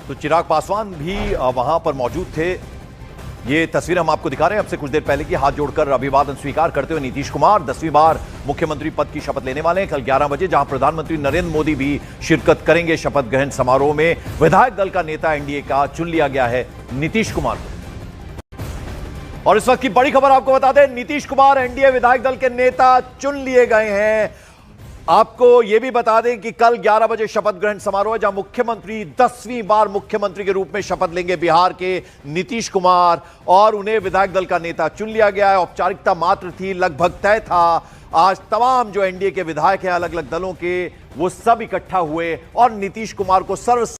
तो चिराग पासवान भी वहां पर मौजूद थे। ये तस्वीर हम आपको दिखा रहे हैं अब से कुछ देर पहले की। हाथ जोड़कर अभिवादन स्वीकार करते हुए नीतीश कुमार 10वीं बार मुख्यमंत्री पद की शपथ लेने वाले हैं कल 11 बजे, जहां प्रधानमंत्री नरेंद्र मोदी भी शिरकत करेंगे शपथ ग्रहण समारोह में। विधायक दल का नेता एनडीए का चुन लिया गया है नीतीश कुमार को। और इस वक्त की बड़ी खबर आपको बता दें, नीतीश कुमार एनडीए विधायक दल के नेता चुन लिए गए हैं। आपको यह भी बता दें कि कल 11 बजे शपथ ग्रहण समारोह है, जहां मुख्यमंत्री 10वीं बार मुख्यमंत्री के रूप में शपथ लेंगे बिहार के नीतीश कुमार, और उन्हें विधायक दल का नेता चुन लिया गया है। औपचारिकता मात्र थी, लगभग तय था। आज तमाम जो एनडीए के विधायक हैं अलग अलग दलों के, वो सब इकट्ठा हुए और नीतीश कुमार को सर्व